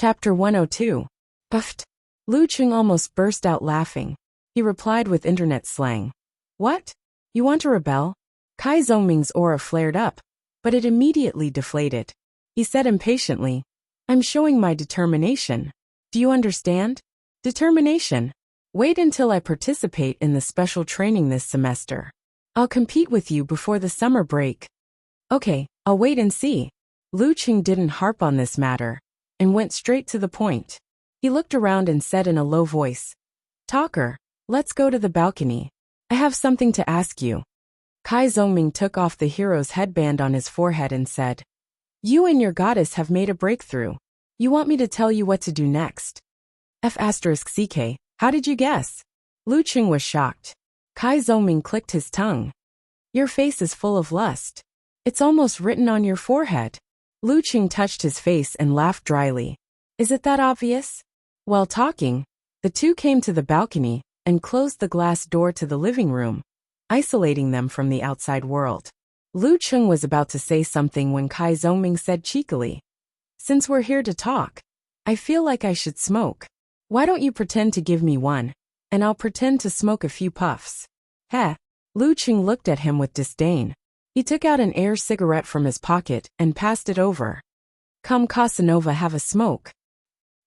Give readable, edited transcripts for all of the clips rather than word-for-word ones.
Chapter 102. Puffed. Lu Cheng almost burst out laughing. He replied with internet slang. What? You want to rebel? Kai Zongming's aura flared up, but it immediately deflated. He said impatiently, I'm showing my determination. Do you understand? Determination. Wait until I participate in the special training this semester. I'll compete with you before the summer break. Okay, I'll wait and see. Lu Cheng didn't harp on this matter, and went straight to the point. He looked around and said in a low voice, Talker, let's go to the balcony. I have something to ask you. Kai Zongming took off the hero's headband on his forehead and said, You and your goddess have made a breakthrough. You want me to tell you what to do next? F***CK, how did you guess? Lu Cheng was shocked. Kai Zongming clicked his tongue. Your face is full of lust. It's almost written on your forehead. Lu Cheng touched his face and laughed dryly. Is it that obvious? While talking, the two came to the balcony and closed the glass door to the living room, isolating them from the outside world. Lu Cheng was about to say something when Kai Zongming said cheekily, Since we're here to talk, I feel like I should smoke. Why don't you pretend to give me one, and I'll pretend to smoke a few puffs. Heh. Lu Cheng looked at him with disdain. He took out an air cigarette from his pocket and passed it over. Come Casanova, have a smoke.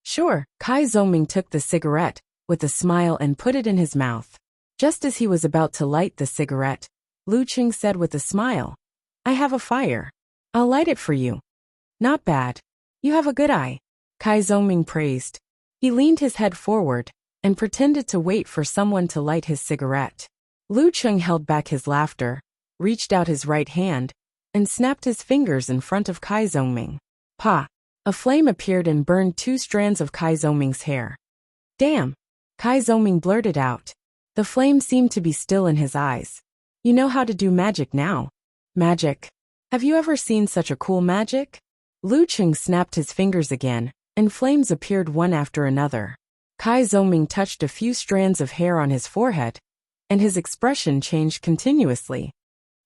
Sure. Kai Zongming took the cigarette with a smile and put it in his mouth. Just as he was about to light the cigarette, Lu Cheng said with a smile, I have a fire. I'll light it for you. Not bad. You have a good eye. Kai Zongming praised. He leaned his head forward and pretended to wait for someone to light his cigarette. Lu Cheng held back his laughter, reached out his right hand, and snapped his fingers in front of Kai Zongming. Pa! A flame appeared and burned 2 strands of Kai Zongming's hair. Damn! Kai Zongming blurted out. The flame seemed to be still in his eyes. You know how to do magic now. Magic? Have you ever seen such a cool magic? Lu Cheng snapped his fingers again, and flames appeared one after another. Kai Zongming touched a few strands of hair on his forehead, and his expression changed continuously.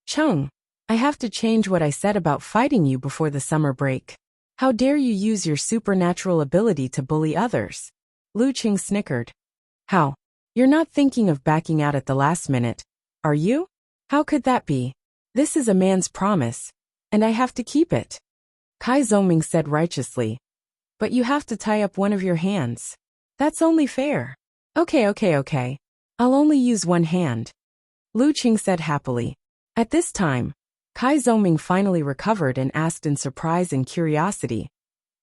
Chung, I have to change what I said about fighting you before the summer break. How dare you use your supernatural ability to bully others? Lu Cheng snickered. How? You're not thinking of backing out at the last minute, are you? How could that be? This is a man's promise, and I have to keep it. Kai Zongming said righteously. But you have to tie up one of your hands. That's only fair. Okay. I'll only use one hand. Lu Cheng said happily. At this time, Kai Zongming finally recovered and asked in surprise and curiosity.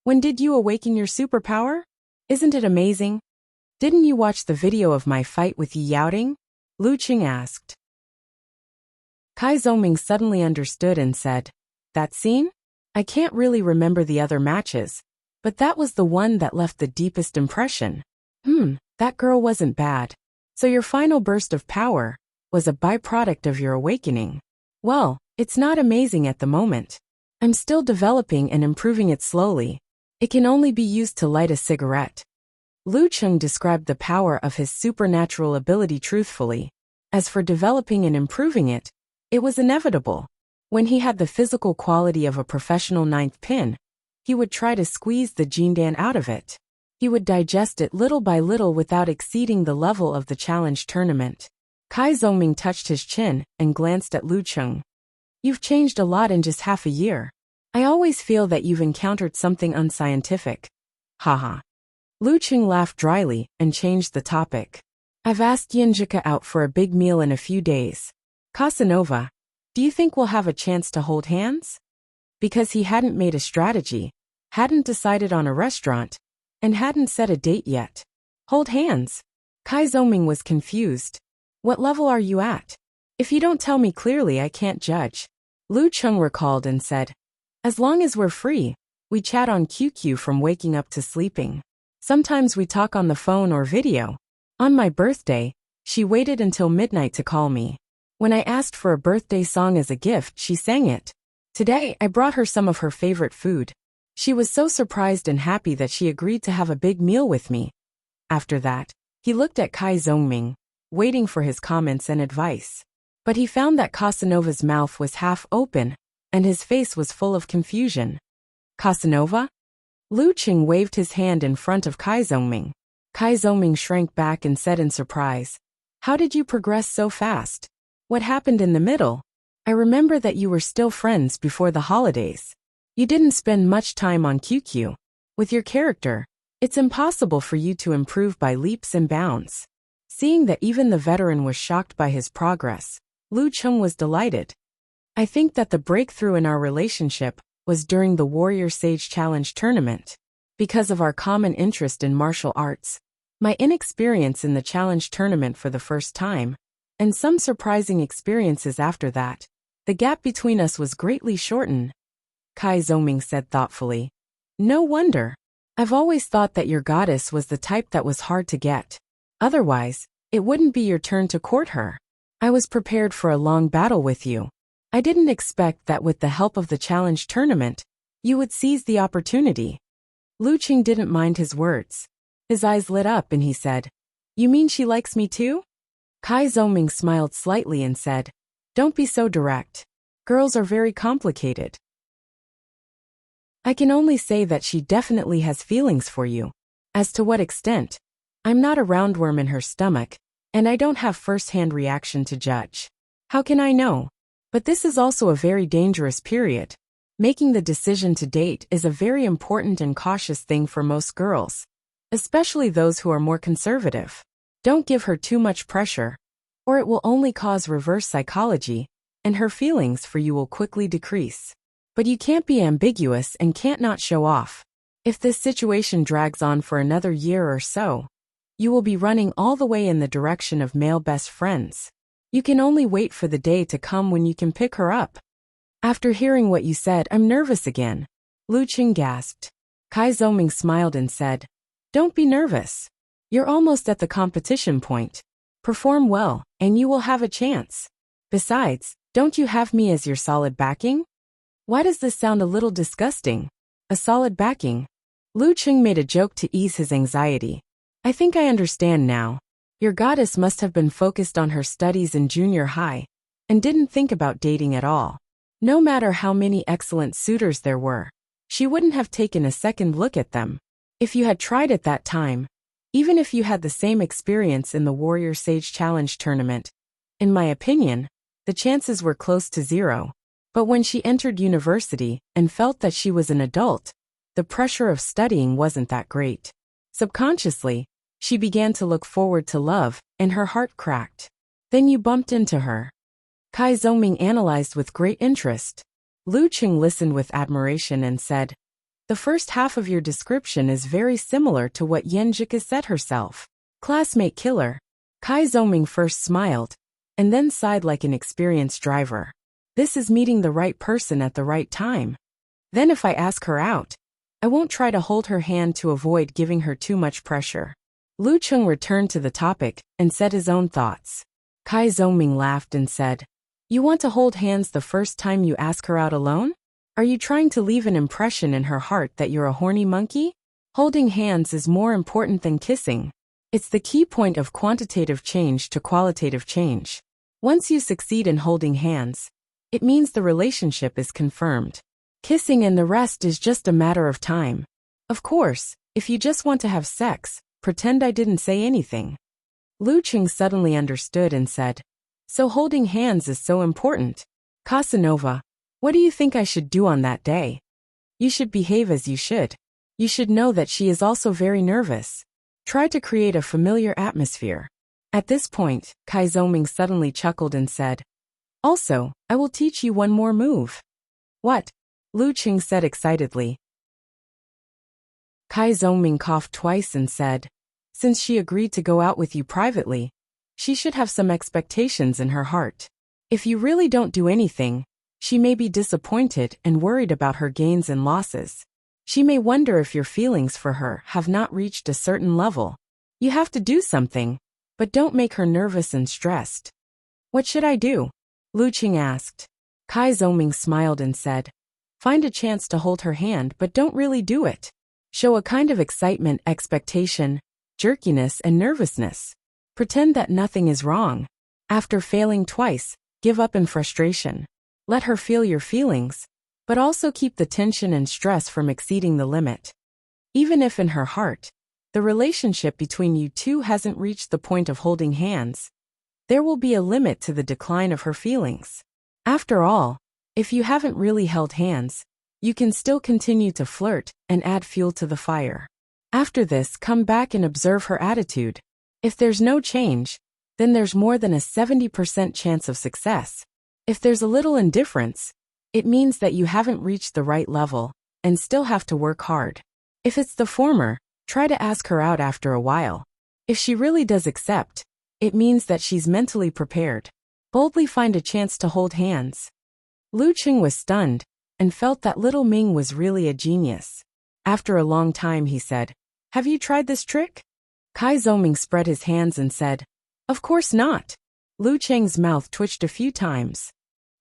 When did you awaken your superpower? Isn't it amazing? Didn't you watch the video of my fight with Yi Yaoting? Lu Cheng asked. Kai Zongming suddenly understood and said, That scene? I can't really remember the other matches, but that was the one that left the deepest impression. That girl wasn't bad. So your final burst of power was a byproduct of your awakening. Well, it's not amazing at the moment. I'm still developing and improving it slowly. It can only be used to light a cigarette. Lu Cheng described the power of his supernatural ability truthfully. As for developing and improving it, it was inevitable. When he had the physical quality of a professional ninth pin, he would try to squeeze the jindan out of it. He would digest it little by little without exceeding the level of the challenge tournament. Kai Zongming touched his chin and glanced at Lu Cheng. You've changed a lot in just half a year. I always feel that you've encountered something unscientific. Haha. Lu Cheng laughed dryly and changed the topic. I've asked Yinjika out for a big meal in a few days. Casanova, do you think we'll have a chance to hold hands? Because he hadn't made a strategy, hadn't decided on a restaurant, and hadn't set a date yet. Hold hands? Kai Zongming was confused. What level are you at? If you don't tell me clearly, I can't judge. Lu Cheng recalled and said, As long as we're free, we chat on QQ from waking up to sleeping. Sometimes we talk on the phone or video. On my birthday, she waited until midnight to call me. When I asked for a birthday song as a gift, she sang it. Today, I brought her some of her favorite food. She was so surprised and happy that she agreed to have a big meal with me. After that, he looked at Kai Zongming, waiting for his comments and advice. But he found that Casanova's mouth was half open, and his face was full of confusion. Casanova? Lu Qing waved his hand in front of Kai Zongming. Kai Zongming shrank back and said in surprise, "How did you progress so fast? What happened in the middle? I remember that you were still friends before the holidays. You didn't spend much time on QQ. With your character, it's impossible for you to improve by leaps and bounds." Seeing that even the veteran was shocked by his progress, Lu Qing was delighted. "I think that the breakthrough in our relationship was during the Warrior Sage Challenge tournament. Because of our common interest in martial arts, my inexperience in the challenge tournament for the first time, and some surprising experiences after that, the gap between us was greatly shortened," Kai Zongming said thoughtfully. "No wonder. I've always thought that your goddess was the type that was hard to get. Otherwise, it wouldn't be your turn to court her. I was prepared for a long battle with you. I didn't expect that with the help of the challenge tournament, you would seize the opportunity." Lu Qing didn't mind his words. His eyes lit up and he said, "You mean she likes me too?" Kai Zongming smiled slightly and said, "Don't be so direct. Girls are very complicated. I can only say that she definitely has feelings for you. As to what extent, I'm not a roundworm in her stomach, and I don't have first-hand reaction to judge. How can I know? But this is also a very dangerous period. Making the decision to date is a very important and cautious thing for most girls, especially those who are more conservative. Don't give her too much pressure, or it will only cause reverse psychology, and her feelings for you will quickly decrease. But you can't be ambiguous and can't not show off. If this situation drags on for another year or so, you will be running all the way in the direction of male best friends. You can only wait for the day to come when you can pick her up." "After hearing what you said, I'm nervous again," Lu Qing gasped. Kai Zongming smiled and said, "Don't be nervous. You're almost at the competition point. Perform well, and you will have a chance. Besides, don't you have me as your solid backing?" "Why does this sound a little disgusting? A solid backing?" Lu Qing made a joke to ease his anxiety. "I think I understand now. Your goddess must have been focused on her studies in junior high, and didn't think about dating at all. No matter how many excellent suitors there were, she wouldn't have taken a second look at them. If you had tried at that time, even if you had the same experience in the Warrior Sage Challenge tournament, in my opinion, the chances were close to zero. But when she entered university and felt that she was an adult, the pressure of studying wasn't that great. Subconsciously, she began to look forward to love, and her heart cracked. Then you bumped into her." Kai Zongming analyzed with great interest. Lu Qing listened with admiration and said, "The first half of your description is very similar to what Yan Jika said herself. Classmate killer." Kai Zongming first smiled, and then sighed like an experienced driver. "This is meeting the right person at the right time. Then if I ask her out, I won't try to hold her hand to avoid giving her too much pressure." Lu Qing returned to the topic and said his own thoughts. Kai Zongming laughed and said, "You want to hold hands the first time you ask her out alone? Are you trying to leave an impression in her heart that you're a horny monkey? Holding hands is more important than kissing. It's the key point of quantitative change to qualitative change. Once you succeed in holding hands, it means the relationship is confirmed. Kissing and the rest is just a matter of time. Of course, if you just want to have sex, pretend I didn't say anything." Lu Qing suddenly understood and said, "So holding hands is so important. Casanova, what do you think I should do on that day?" "You should behave as you should. You should know that she is also very nervous. Try to create a familiar atmosphere." At this point, Kai Zongming suddenly chuckled and said, "Also, I will teach you one more move." "What?" Lu Qing said excitedly. Kai Zongming coughed twice and said, "Since she agreed to go out with you privately, she should have some expectations in her heart. If you really don't do anything, she may be disappointed and worried about her gains and losses. She may wonder if your feelings for her have not reached a certain level. You have to do something, but don't make her nervous and stressed." "What should I do?" Lu Qing asked. Kai Zongming smiled and said, "Find a chance to hold her hand, but don't really do it. Show a kind of excitement, expectation, jerkiness, and nervousness. Pretend that nothing is wrong. After failing twice, give up in frustration. Let her feel your feelings, but also keep the tension and stress from exceeding the limit. Even if in her heart, the relationship between you two hasn't reached the point of holding hands, there will be a limit to the decline of her feelings. After all, if you haven't really held hands, you can still continue to flirt and add fuel to the fire. After this, come back and observe her attitude. If there's no change, then there's more than a 70% chance of success. If there's a little indifference, it means that you haven't reached the right level and still have to work hard. If it's the former, try to ask her out after a while. If she really does accept, it means that she's mentally prepared. Boldly find a chance to hold hands. Lu Qing was stunned and felt that little Ming was really a genius. After a long time he said, "Have you tried this trick?" Kai Zoming spread his hands and said, "Of course not." Lu Cheng's mouth twitched a few times.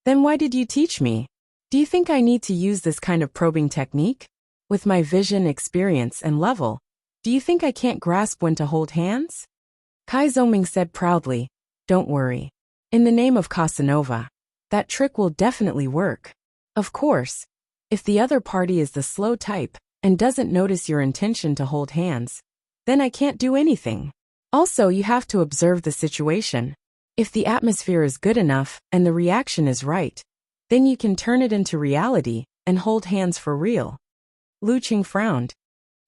"Then why did you teach me? Do you think I need to use this kind of probing technique? With my vision, experience, and level, do you think I can't grasp when to hold hands?" Kai Zoming said proudly, "Don't worry. In the name of Casanova, that trick will definitely work. Of course, if the other party is the slow type and doesn't notice your intention to hold hands, then I can't do anything. Also, you have to observe the situation. If the atmosphere is good enough and the reaction is right, then you can turn it into reality and hold hands for real." Lu Qing frowned.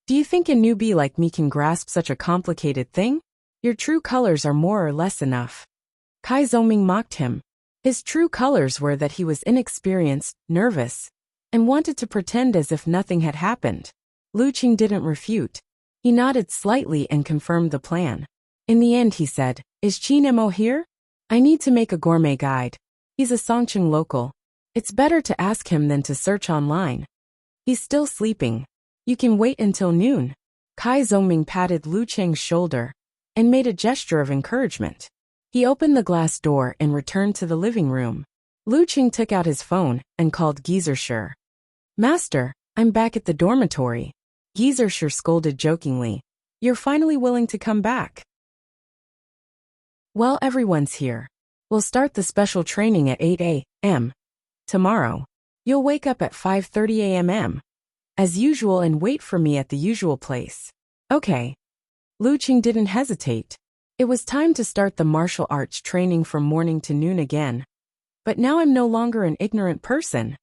"Do you think a newbie like me can grasp such a complicated thing? Your true colors are more or less enough." Kai Zoming mocked him. His true colors were that he was inexperienced, nervous, and wanted to pretend as if nothing had happened. Lu Qing didn't refute. He nodded slightly and confirmed the plan. In the end he said, "Is Qin Mo here? I need to make a gourmet guide. He's a Songqing local. It's better to ask him than to search online. He's still sleeping. You can wait until noon." Kai Zoming patted Lu Cheng's shoulder and made a gesture of encouragement. He opened the glass door and returned to the living room. Lu Qing took out his phone and called Geezershire. "Master, I'm back at the dormitory." Geezershire scolded jokingly. "You're finally willing to come back. Well, everyone's here. We'll start the special training at 8 a.m. tomorrow. You'll wake up at 5:30 a.m. as usual and wait for me at the usual place." "Okay." Lu Qing didn't hesitate. It was time to start the martial arts training from morning to noon again. But now I'm no longer an ignorant person.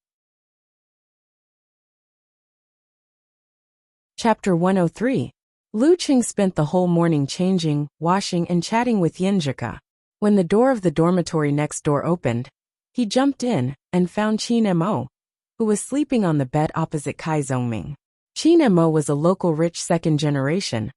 Chapter 103. Lu Qing spent the whole morning changing, washing, and chatting with Yinjika. When the door of the dormitory next door opened, he jumped in and found Qin Mo, who was sleeping on the bed opposite Kai Zongming. Qin Mo was a local rich second generation,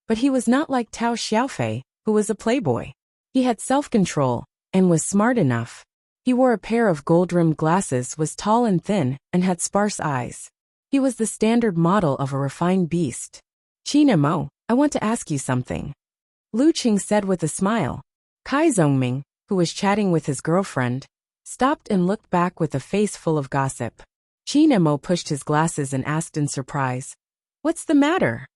but he was not like Tao Xiaofei, who was a playboy. He had self-control and was smart enough. He wore a pair of gold-rimmed glasses, was tall and thin, and had sparse eyes. He was the standard model of a refined beast. "Qin Mo, I want to ask you something," Lu Qing said with a smile. Kai Zongming, who was chatting with his girlfriend, stopped and looked back with a face full of gossip. Qin Mo pushed his glasses and asked in surprise, "What's the matter?"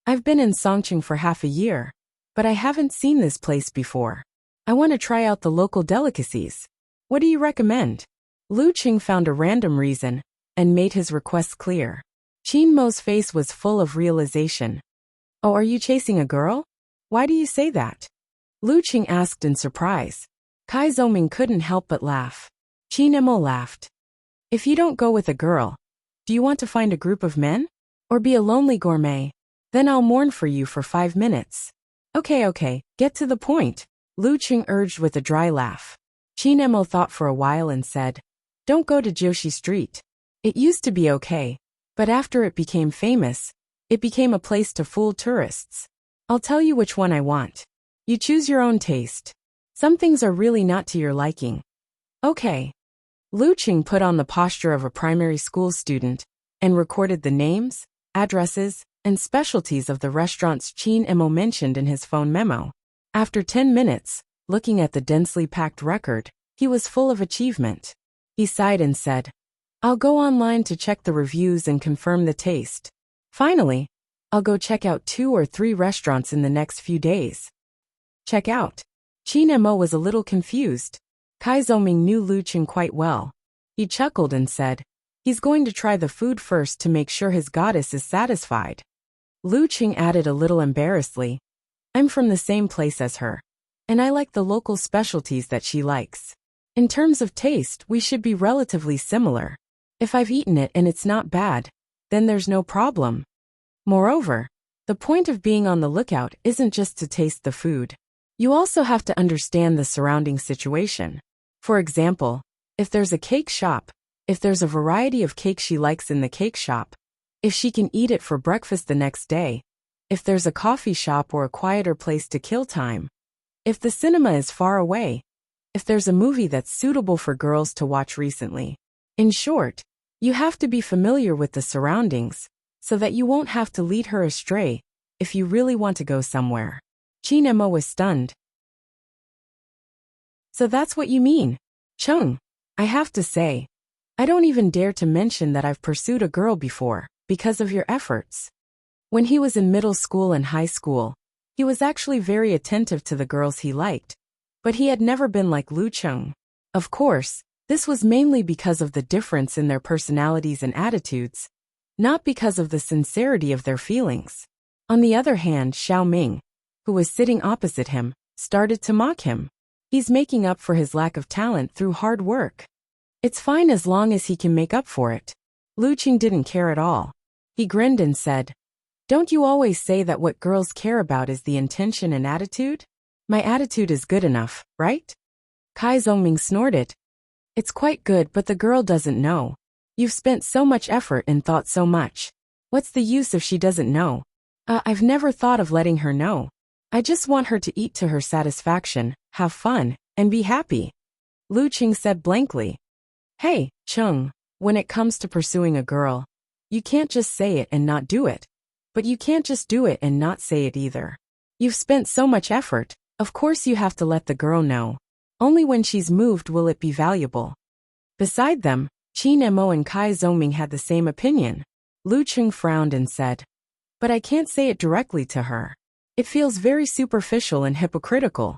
"I've been in Songqing for half a year, but I haven't seen this place before. I want to try out the local delicacies. What do you recommend?" Lu Qing found a random reason and made his request clear. Qin Mo's face was full of realization. "Oh, are you chasing a girl? Why do you say that?" Lu Qing asked in surprise. Kai Zoming couldn't help but laugh. Qin Mo laughed. "If you don't go with a girl, do you want to find a group of men? Or be a lonely gourmet? Then I'll mourn for you for 5 minutes. Okay, get to the point," Lu Qing urged with a dry laugh. Qin Mo thought for a while and said, "Don't go to Joshi Street. It used to be okay, but after it became famous, it became a place to fool tourists. I'll tell you which one I want. You choose your own taste. Some things are really not to your liking." "Okay." Lu Qing put on the posture of a primary school student and recorded the names, addresses, and specialties of the restaurants Qin Mo mentioned in his phone memo. After 10 minutes, looking at the densely packed record, he was full of achievement. He sighed and said, "I'll go online to check the reviews and confirm the taste. Finally, I'll go check out 2 or 3 restaurants in the next few days." "Check out." Qin Mo was a little confused. Kai Zoming knew Lu Qing quite well. He chuckled and said, "He's going to try the food first to make sure his goddess is satisfied." Lu Qing added a little embarrassedly. I'm from the same place as her. And I like the local specialties that she likes. In terms of taste, we should be relatively similar. If I've eaten it and it's not bad, then there's no problem. Moreover, the point of being on the lookout isn't just to taste the food. You also have to understand the surrounding situation. For example, if there's a cake shop, if there's a variety of cake she likes in the cake shop, if she can eat it for breakfast the next day, if there's a coffee shop or a quieter place to kill time, if the cinema is far away, if there's a movie that's suitable for girls to watch recently. In short, you have to be familiar with the surroundings, so that you won't have to lead her astray if you really want to go somewhere. Qin Mo was stunned. So that's what you mean, Chung. I have to say, I don't even dare to mention that I've pursued a girl before, because of your efforts. When he was in middle school and high school, he was actually very attentive to the girls he liked, but he had never been like Lu Chung. Of course, this was mainly because of the difference in their personalities and attitudes, not because of the sincerity of their feelings. On the other hand, Xiao Ming, who was sitting opposite him, started to mock him. He's making up for his lack of talent through hard work. It's fine as long as he can make up for it. Lu Qing didn't care at all. He grinned and said, "Don't you always say that what girls care about is the intention and attitude? My attitude is good enough, right?" Kai Zongming snorted. "It's quite good, but the girl doesn't know. You've spent so much effort and thought so much. What's the use if she doesn't know? I've never thought of letting her know. I just want her to eat to her satisfaction, have fun, and be happy." Lu Qing said blankly. "Hey, Chung, when it comes to pursuing a girl, you can't just say it and not do it. But you can't just do it and not say it either. You've spent so much effort, of course you have to let the girl know. Only when she's moved will it be valuable." Beside them, Qin Mo and Kai Zongming had the same opinion. Lu Qing frowned and said, "But I can't say it directly to her. It feels very superficial and hypocritical."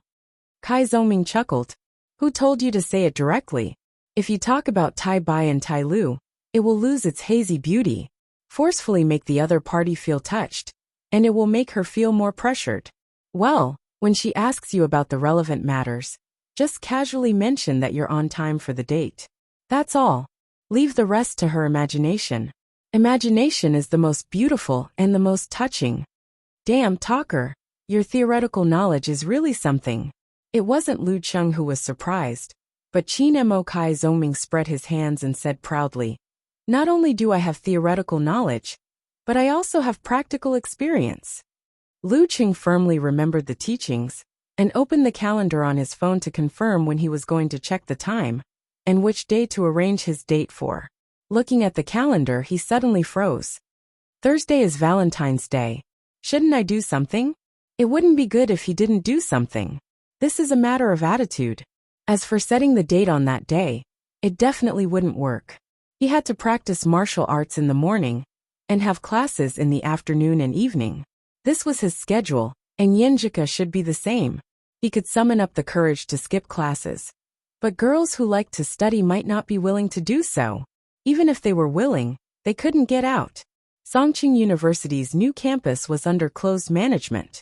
Kai Zongming chuckled. "Who told you to say it directly? If you talk about Tai Bai and Tai Lu, it will lose its hazy beauty, forcefully make the other party feel touched, and it will make her feel more pressured. Well, when she asks you about the relevant matters, just casually mention that you're on time for the date. That's all. Leave the rest to her imagination. Imagination is the most beautiful and the most touching." "Damn, talker, your theoretical knowledge is really something." It wasn't Lu Chung who was surprised, but Qin Mo. Kai Zongming spread his hands and said proudly, "Not only do I have theoretical knowledge, but I also have practical experience." Lu Qing firmly remembered the teachings, and opened the calendar on his phone to confirm when he was going to check the time, and which day to arrange his date for. Looking at the calendar, he suddenly froze. "Thursday is Valentine's Day. Shouldn't I do something? It wouldn't be good if he didn't do something. This is a matter of attitude. As for setting the date on that day, it definitely wouldn't work. He had to practice martial arts in the morning, and have classes in the afternoon and evening. This was his schedule, and Yenjika should be the same. He could summon up the courage to skip classes. But girls who like to study might not be willing to do so. Even if they were willing, they couldn't get out. Songqing University's new campus was under closed management.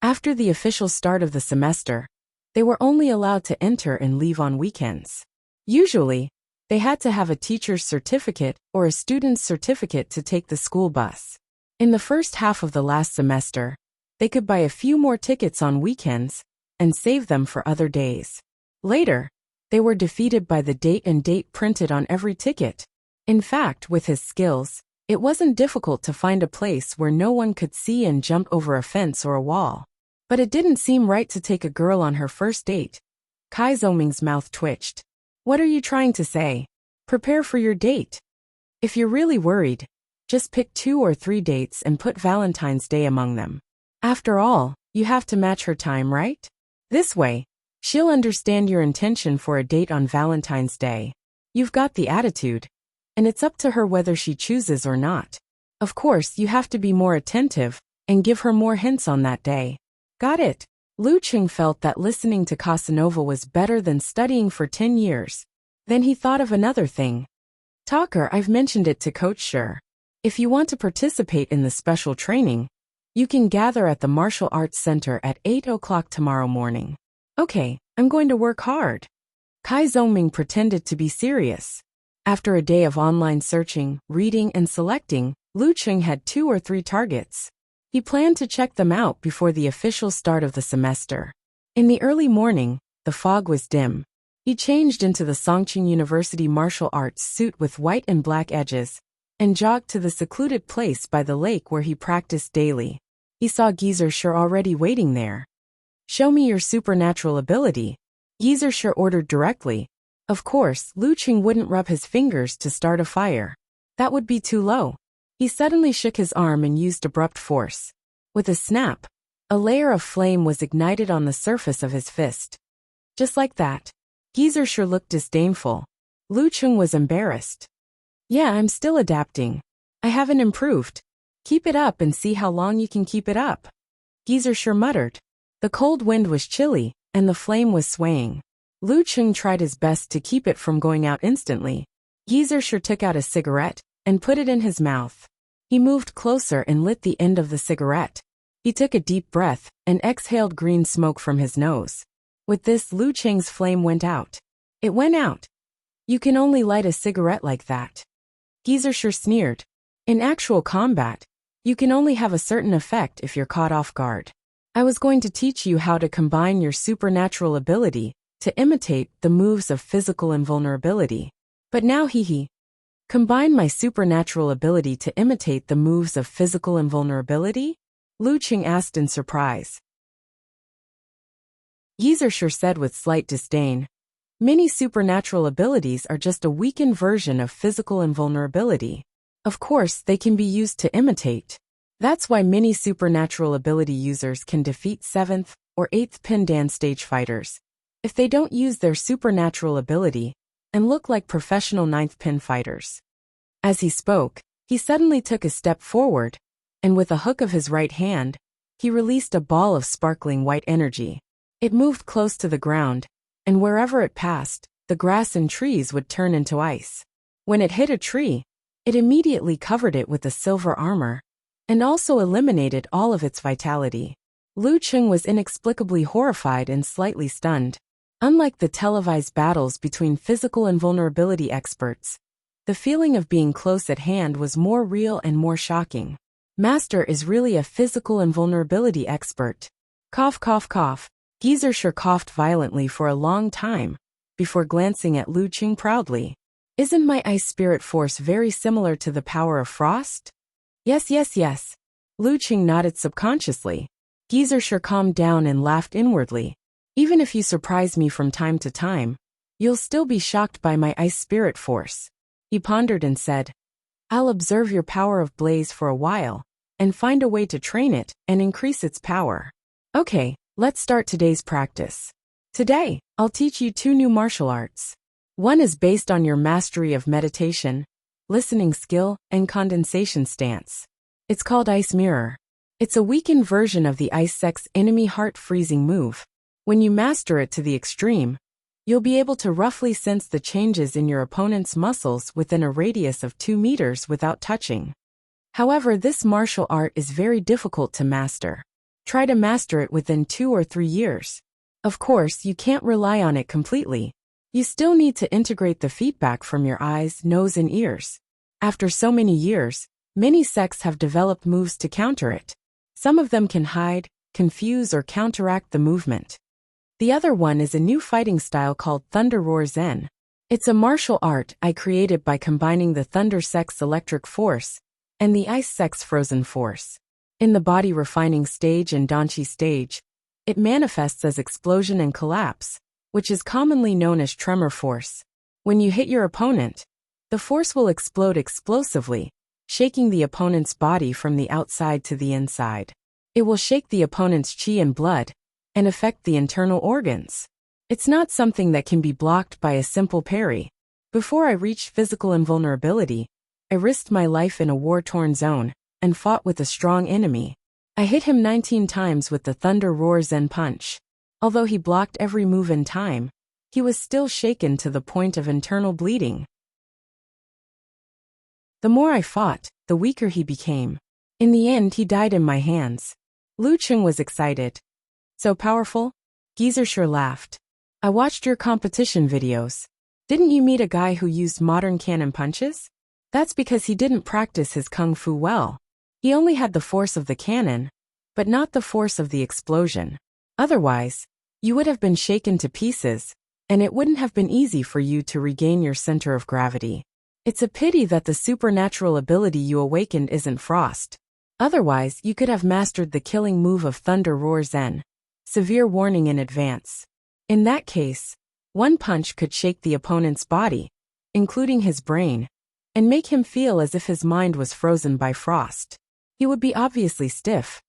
After the official start of the semester, they were only allowed to enter and leave on weekends. Usually, they had to have a teacher's certificate or a student's certificate to take the school bus. In the first half of the last semester, they could buy a few more tickets on weekends and save them for other days. Later, they were defeated by the date and date printed on every ticket. In fact, with his skills, it wasn't difficult to find a place where no one could see and jump over a fence or a wall. But it didn't seem right to take a girl on her first date. Kai Zongming's mouth twitched. "What are you trying to say? Prepare for your date. If you're really worried, just pick 2 or 3 dates and put Valentine's Day among them. After all, you have to match her time, right? This way, she'll understand your intention for a date on Valentine's Day. You've got the attitude, and it's up to her whether she chooses or not. Of course, you have to be more attentive and give her more hints on that day." Got it. Lu Qing felt that listening to Casanova was better than studying for 10 years. Then he thought of another thing. "Talker, I've mentioned it to Coach Sher. If you want to participate in the special training, you can gather at the Martial Arts Center at 8 o'clock tomorrow morning. Okay, I'm going to work hard. Kai Zhongming pretended to be serious. After a day of online searching, reading, and selecting, Lu Cheng had 2 or 3 targets. He planned to check them out before the official start of the semester. In the early morning, the fog was dim. He changed into the Songqing University martial arts suit with white and black edges, and jogged to the secluded place by the lake where he practiced daily. He saw Geezer Shi already waiting there. "Show me your supernatural ability," Geezer Shi ordered directly. Of course, Lu Cheng wouldn't rub his fingers to start a fire. That would be too low. He suddenly shook his arm and used abrupt force. With a snap, a layer of flame was ignited on the surface of his fist. Just like that. Geezer Shi looked disdainful. Lu Cheng was embarrassed. "Yeah, I'm still adapting. I haven't improved. Keep it up and see how long you can keep it up," Geezer Shi muttered. The cold wind was chilly, and the flame was swaying. Lu Cheng tried his best to keep it from going out instantly. Geezer Shi took out a cigarette and put it in his mouth. He moved closer and lit the end of the cigarette. He took a deep breath and exhaled green smoke from his nose. With this, Lu Cheng's flame went out. It went out. "You can only light a cigarette like that," Geezer Shi sneered. "In actual combat, you can only have a certain effect if you're caught off guard. I was going to teach you how to combine your supernatural ability to imitate the moves of physical invulnerability. But now combine my supernatural ability to imitate the moves of physical invulnerability?" Lu Cheng asked in surprise. Geezer Shi said with slight disdain, "Many supernatural abilities are just a weakened version of physical invulnerability. Of course, they can be used to imitate. That's why many supernatural ability users can defeat 7th or 8th pin Dan stage fighters if they don't use their supernatural ability and look like professional 9th pin fighters." As he spoke, he suddenly took a step forward, and with a hook of his right hand, he released a ball of sparkling white energy. It moved close to the ground, and wherever it passed, the grass and trees would turn into ice. When it hit a tree, it immediately covered it with a silver armor, and also eliminated all of its vitality. Lu Cheng was inexplicably horrified and slightly stunned. Unlike the televised battles between physical invulnerability experts, the feeling of being close at hand was more real and more shocking. Master is really a physical invulnerability expert. Cough, cough, cough. Geezer Shi coughed violently for a long time, before glancing at Lu Cheng proudly. "Isn't my ice spirit force very similar to the power of frost?" Yes, yes, yes. Lu Cheng nodded subconsciously. Geezer Shi calmed down and laughed inwardly. "Even if you surprise me from time to time, you'll still be shocked by my ice spirit force." He pondered and said, "I'll observe your power of blaze for a while, and find a way to train it and increase its power. Okay, let's start today's practice. Today, I'll teach you 2 new martial arts. One is based on your mastery of meditation, listening skill, and condensation stance. It's called Ice Mirror. It's a weakened version of the Ice Sex enemy heart freezing move. When you master it to the extreme, you'll be able to roughly sense the changes in your opponent's muscles within a radius of 2 meters without touching. However, this martial art is very difficult to master. Try to master it within 2 or 3 years. Of course, you can't rely on it completely. You still need to integrate the feedback from your eyes, nose, and ears. After so many years, many sects have developed moves to counter it. Some of them can hide, confuse, or counteract the movement. The other one is a new fighting style called Thunder Roar Zen. It's a martial art I created by combining the Thunder Sect's electric force and the Ice Sect's frozen force. In the body refining stage and Danchi stage, it manifests as explosion and collapse, which is commonly known as tremor force. When you hit your opponent, the force will explode explosively, shaking the opponent's body from the outside to the inside. It will shake the opponent's chi and blood, and affect the internal organs. It's not something that can be blocked by a simple parry. Before I reached physical invulnerability, I risked my life in a war-torn zone, and fought with a strong enemy. I hit him 19 times with the Thunder Roar Zen punch. Although he blocked every move in time, he was still shaken to the point of internal bleeding. The more I fought, the weaker he became. In the end, he died in my hands. Lu Cheng was excited. So powerful? Geezer sure laughed. I watched your competition videos. Didn't you meet a guy who used modern cannon punches? That's because he didn't practice his kung fu well. He only had the force of the cannon, but not the force of the explosion. Otherwise, you would have been shaken to pieces, and it wouldn't have been easy for you to regain your center of gravity. It's a pity that the supernatural ability you awakened isn't frost. Otherwise, you could have mastered the killing move of Thunder Roar Zen. Severe warning in advance. In that case, one punch could shake the opponent's body, including his brain, and make him feel as if his mind was frozen by frost. He would be obviously stiff.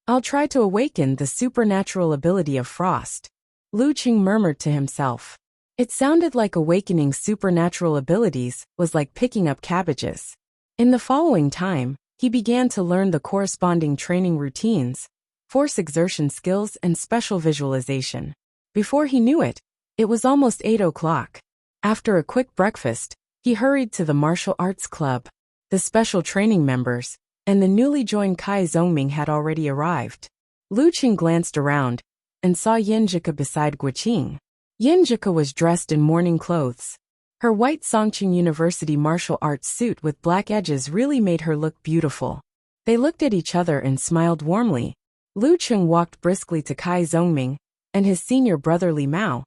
I'll try to awaken the supernatural ability of frost. Lu Cheng murmured to himself. It sounded like awakening supernatural abilities was like picking up cabbages. In the following time, he began to learn the corresponding training routines, force exertion skills, and special visualization. Before he knew it, it was almost 8 o'clock. After a quick breakfast, he hurried to the martial arts club. The special training members and the newly joined Kai Zongming had already arrived. Lu Cheng glanced around and saw Yinjika beside Guiqing. Yinjika was dressed in morning clothes. Her white Songqing University martial arts suit with black edges really made her look beautiful. They looked at each other and smiled warmly. Lu Cheng walked briskly to Kai Zongming and his senior brother Li Mao,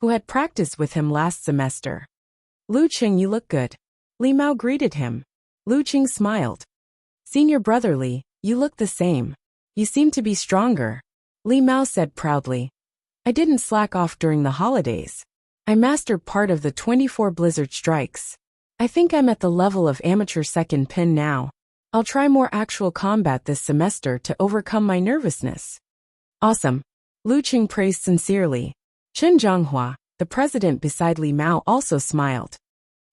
who had practiced with him last semester. Lu Cheng, you look good. Li Mao greeted him. Lu Cheng smiled. Senior brother Li, you look the same. You seem to be stronger. Li Mao said proudly. I didn't slack off during the holidays. I mastered part of the 24 blizzard strikes. I think I'm at the level of amateur second pin now. I'll try more actual combat this semester to overcome my nervousness. Awesome. Lu Cheng praised sincerely. Chen Zhonghua, the president beside Li Mao, also smiled.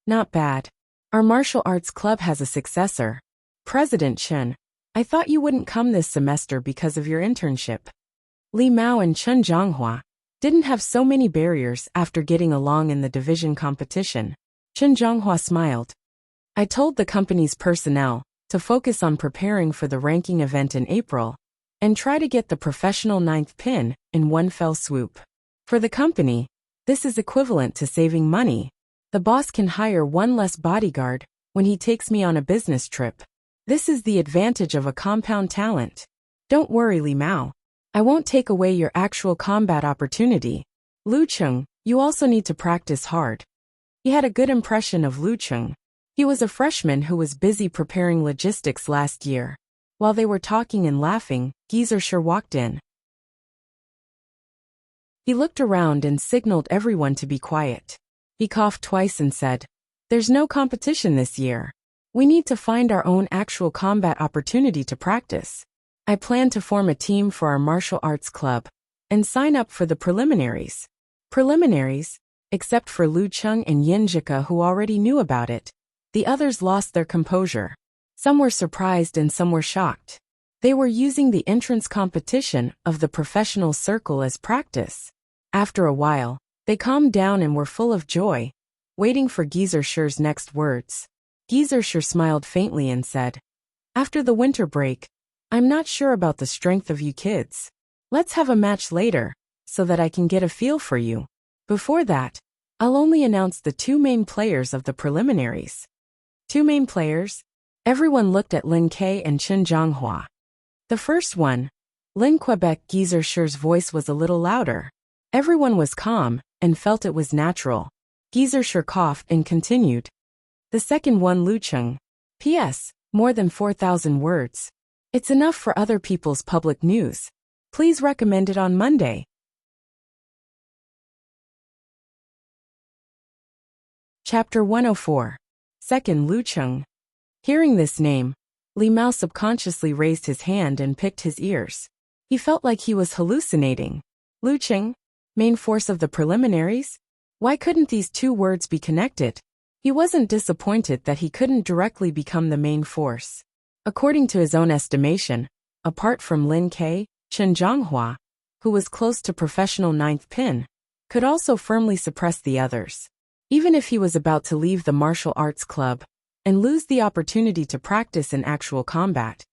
Not bad. Our martial arts club has a successor. President Chen, I thought you wouldn't come this semester because of your internship. Li Mao and Chen Zhonghua didn't have so many barriers after getting along in the division competition. Chen Zhonghua smiled. I told the company's personnel to focus on preparing for the ranking event in April and try to get the professional 9th pin in one fell swoop. For the company, this is equivalent to saving money. The boss can hire one less bodyguard when he takes me on a business trip. This is the advantage of a compound talent. Don't worry, Li Mao. I won't take away your actual combat opportunity. Lu Cheng, you also need to practice hard. He had a good impression of Lu Cheng. He was a freshman who was busy preparing logistics last year. While they were talking and laughing, Geezer sure walked in. He looked around and signaled everyone to be quiet. He coughed twice and said, There's no competition this year. We need to find our own actual combat opportunity to practice. I plan to form a team for our martial arts club and sign up for the preliminaries. Preliminaries? Except for Lu Cheng and Yinjika, who already knew about it. The others lost their composure. Some were surprised and some were shocked. They were using the entrance competition of the professional circle as practice. After a while, they calmed down and were full of joy, waiting for Geezer Sher's next words. Geezer Sher smiled faintly and said, After the winter break, I'm not sure about the strength of you kids. Let's have a match later, so that I can get a feel for you. Before that, I'll only announce the 2 main players of the preliminaries. 2 main players? Everyone looked at Lin Ke and Chen Zhonghua. The first one, Lin Quebec. Geezer Sher's voice was a little louder. Everyone was calm and felt it was natural. Geezer Sher coughed and continued. The second one, Lu Cheng. P.S. More than 4,000 words. It's enough for other people's public news. Please recommend it on Monday. Chapter 104. Second, Lu Cheng. Hearing this name, Li Mao subconsciously raised his hand and picked his ears. He felt like he was hallucinating. Lu Cheng? Main force of the preliminaries? Why couldn't these 2 words be connected? He wasn't disappointed that he couldn't directly become the main force. According to his own estimation, apart from Lin Ke, Chen Zhonghua, who was close to professional 9th pin, could also firmly suppress the others. Even if he was about to leave the martial arts club, and lose the opportunity to practice in actual combat.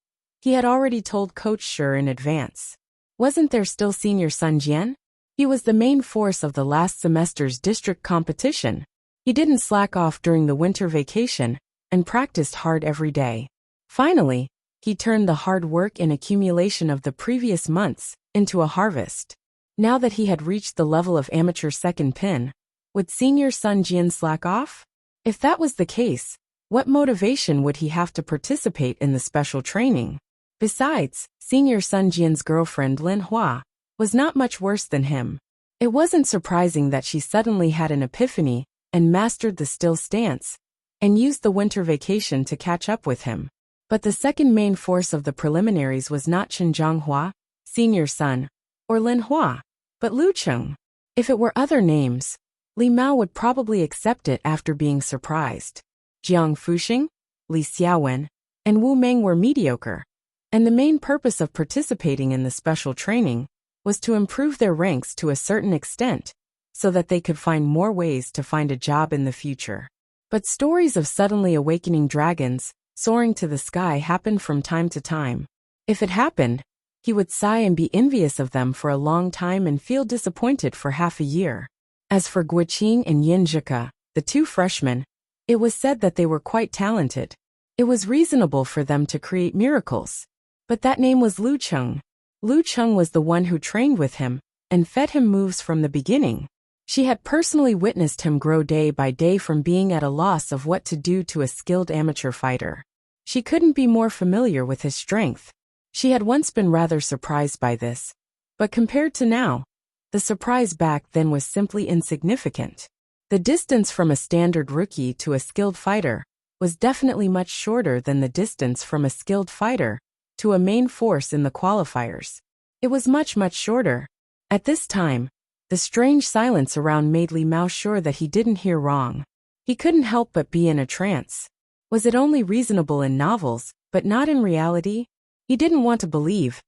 He had already told Coach Shi in advance. Wasn't there still Senior Sun Jian? He was the main force of the last semester's district competition. He didn't slack off during the winter vacation and practiced hard every day. Finally, he turned the hard work and accumulation of the previous months into a harvest. Now that he had reached the level of amateur second pin, would Senior Sun Jian slack off? If that was the case, what motivation would he have to participate in the special training? Besides, Senior Sun Jian's girlfriend Lin Hua was not much worse than him. It wasn't surprising that she suddenly had an epiphany and mastered the still stance, and used the winter vacation to catch up with him. But the second main force of the preliminaries was not Chen Zhonghua, Senior Sun, or Lin Hua, but Lu Cheng. If it were other names, Li Mao would probably accept it after being surprised. Jiang Fuxing, Li Xiaowen, and Wu Meng were mediocre, and the main purpose of participating in the special training was to improve their ranks to a certain extent, so that they could find more ways to find a job in the future. But stories of suddenly awakening dragons soaring to the sky happened from time to time. If it happened, he would sigh and be envious of them for a long time and feel disappointed for half a year. As for Guoqing and Yin Zhika, the two freshmen, it was said that they were quite talented. It was reasonable for them to create miracles. But that name was Lu Cheng. Lu Cheng was the one who trained with him and fed him moves from the beginning. She had personally witnessed him grow day by day from being at a loss of what to do to a skilled amateur fighter. She couldn't be more familiar with his strength. She had once been rather surprised by this, but compared to now, the surprise back then was simply insignificant. The distance from a standard rookie to a skilled fighter was definitely much shorter than the distance from a skilled fighter to a main force in the qualifiers. It was much shorter. At this time, the strange silence around made Li Mao sure that he didn't hear wrong. He couldn't help but be in a trance. Was it only reasonable in novels, but not in reality? He didn't want to believe,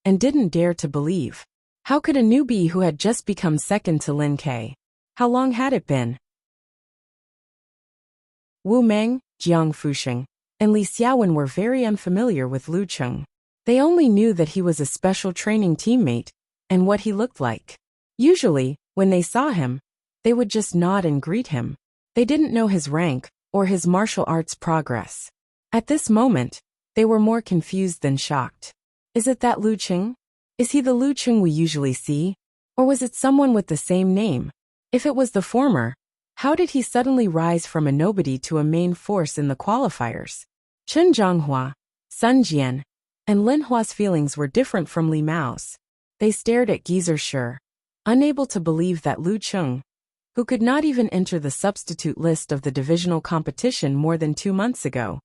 and didn't dare to believe. How could a newbie who had just become second to Lin Ke? How long had it been? Wu Meng, Jiang Fuxing, and Li Xiaowen were very unfamiliar with Lu Cheng. They only knew that he was a special training teammate, and what he looked like. Usually, when they saw him, they would just nod and greet him. They didn't know his rank or his martial arts progress. At this moment, they were more confused than shocked. Is it that Lu Cheng? Is he the Lu Cheng we usually see? Or was it someone with the same name? If it was the former, how did he suddenly rise from a nobody to a main force in the qualifiers? Chen Zhonghua, Sun Jian, and Lin Hua's feelings were different from Li Mao's. They stared at Geezer Shi, unable to believe that Lu Cheng, who could not even enter the substitute list of the divisional competition more than 2 months ago,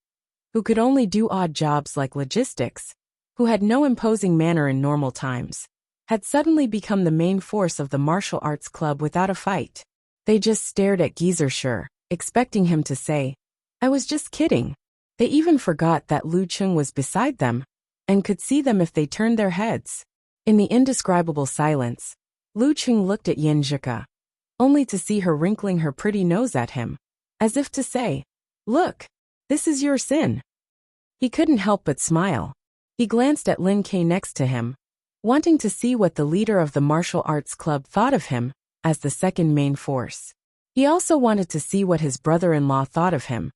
who could only do odd jobs like logistics, who had no imposing manner in normal times, had suddenly become the main force of the martial arts club without a fight. They just stared at Geezer Shi, expecting him to say, "I was just kidding." They even forgot that Lu Cheng was beside them, and could see them if they turned their heads. In the indescribable silence, Lu Cheng looked at Yin Zhika, only to see her wrinkling her pretty nose at him, as if to say, "Look, this is your sin." He couldn't help but smile. He glanced at Lin Ke next to him, wanting to see what the leader of the martial arts club thought of him as the second main force. He also wanted to see what his brother-in-law thought of him.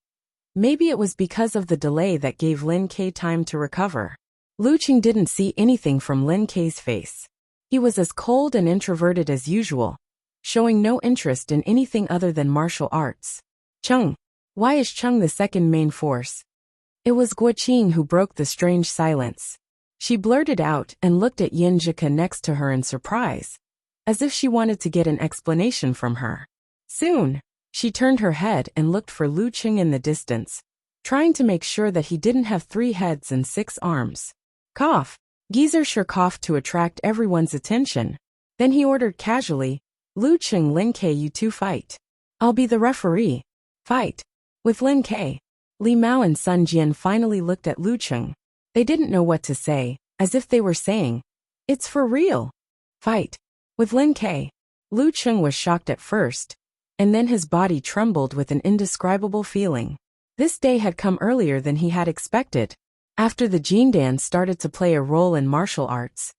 Maybe it was because of the delay that gave Lin Ke time to recover. Lu Cheng didn't see anything from Lin Ke's face. He was as cold and introverted as usual, showing no interest in anything other than martial arts. "Cheng, why is Cheng the second main force?" It was Guoqing who broke the strange silence. She blurted out and looked at Yin Zhika next to her in surprise, as if she wanted to get an explanation from her. Soon, she turned her head and looked for Lu Cheng in the distance, trying to make sure that he didn't have 3 heads and 6 arms. Cough. Geezer Shi coughed to attract everyone's attention. Then he ordered casually, "Lu Cheng, Lin Ke, you two fight. I'll be the referee." Fight. With Lin Ke, Li Mao and Sun Jian finally looked at Lu Cheng. They didn't know what to say, as if they were saying, "It's for real." Fight. With Lin Ke, Lu Cheng was shocked at first, and then his body trembled with an indescribable feeling. This day had come earlier than he had expected. After the Jindan started to play a role in martial arts,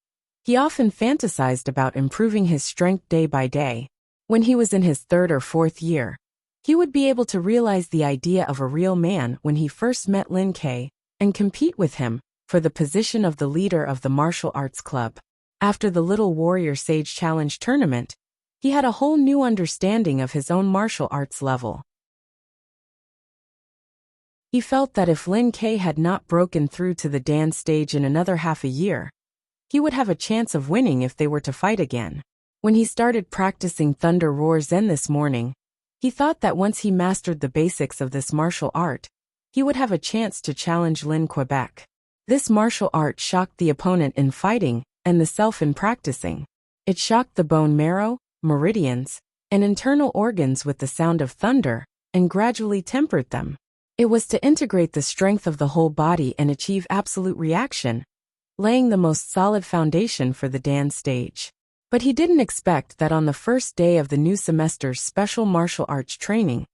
he often fantasized about improving his strength day by day. When he was in his 3rd or 4th year, he would be able to realize the idea of a real man when he first met Lin Ke, and compete with him for the position of the leader of the martial arts club. After the Little Warrior Sage Challenge tournament, he had a whole new understanding of his own martial arts level. He felt that if Lin Ke had not broken through to the Dan stage in another half a year, he would have a chance of winning if they were to fight again. When he started practicing Thunder Roar Zen this morning, he thought that once he mastered the basics of this martial art, he would have a chance to challenge Lin Quebec. This martial art shocked the opponent in fighting and the self in practicing. It shocked the bone marrow, meridians, and internal organs with the sound of thunder, and gradually tempered them. It was to integrate the strength of the whole body and achieve absolute reaction, laying the most solid foundation for the Dan stage. But he didn't expect that on the first day of the new semester's special martial arts training,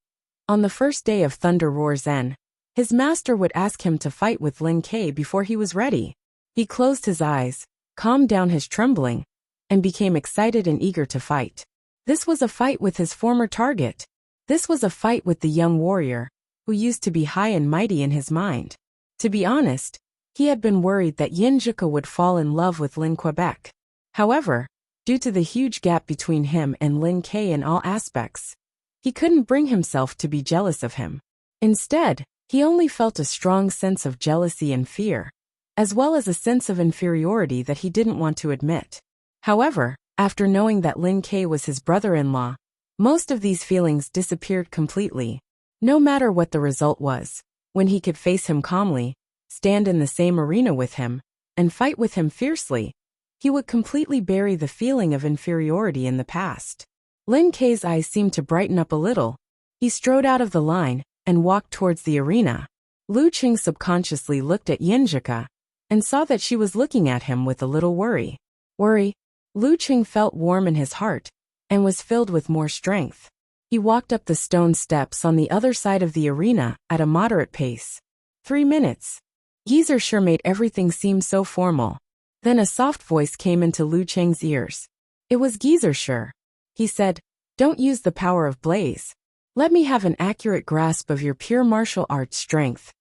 on the first day of Thunder Roar Zen, his master would ask him to fight with Lin Ke before he was ready. He closed his eyes, calmed down his trembling, and became excited and eager to fight. This was a fight with his former target. This was a fight with the young warrior, who used to be high and mighty in his mind. To be honest, he had been worried that Yin Zhika would fall in love with Lin Quebec. However, due to the huge gap between him and Lin Ke in all aspects, he couldn't bring himself to be jealous of him. Instead, he only felt a strong sense of jealousy and fear, as well as a sense of inferiority that he didn't want to admit. However, after knowing that Lin Ke was his brother-in-law, most of these feelings disappeared completely. No matter what the result was, when he could face him calmly, stand in the same arena with him, and fight with him fiercely, he would completely bury the feeling of inferiority in the past. Lin Ke's eyes seemed to brighten up a little. He strode out of the line and walked towards the arena. Lu Qing subconsciously looked at Yin Zhika and saw that she was looking at him with a little worry. Lu Qing felt warm in his heart and was filled with more strength. He walked up the stone steps on the other side of the arena at a moderate pace. 3 minutes. Geezer sure made everything seem so formal. Then a soft voice came into Lu Qing's ears. It was Geezer sure. He said, "Don't use the power of blaze. Let me have an accurate grasp of your pure martial arts strength."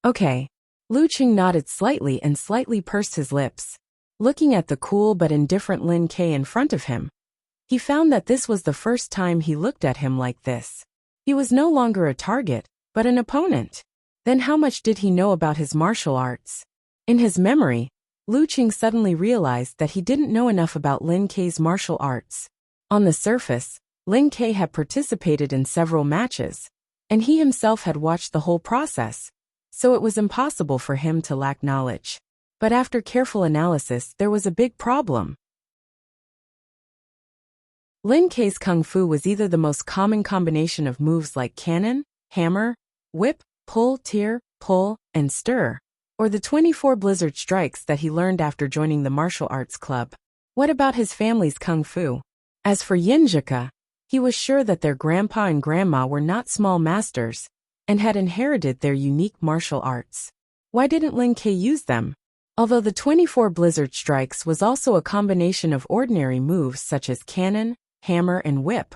Okay. Lu Qing nodded slightly and slightly pursed his lips. Looking at the cool but indifferent Lin Ke in front of him, he found that this was the first time he looked at him like this. He was no longer a target, but an opponent. Then how much did he know about his martial arts? In his memory, Lu Qing suddenly realized that he didn't know enough about Lin Ke's martial arts. On the surface, Lin Ke had participated in several matches, and he himself had watched the whole process, so it was impossible for him to lack knowledge. But after careful analysis, there was a big problem. Lin Ke's kung fu was either the most common combination of moves like cannon, hammer, whip, pull, tear, pull, and stir, or the 24 blizzard strikes that he learned after joining the martial arts club. What about his family's kung fu? As for Yin Zhika, he was sure that their grandpa and grandma were not small masters, and had inherited their unique martial arts. Why didn't Lin Ke use them? Although the 24 blizzard strikes was also a combination of ordinary moves such as cannon, hammer, and whip,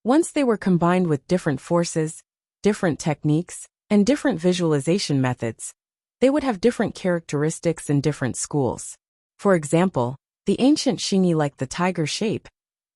once they were combined with different forces, different techniques, and different visualization methods, they would have different characteristics in different schools. For example, the ancient Xingyi like the tiger shape,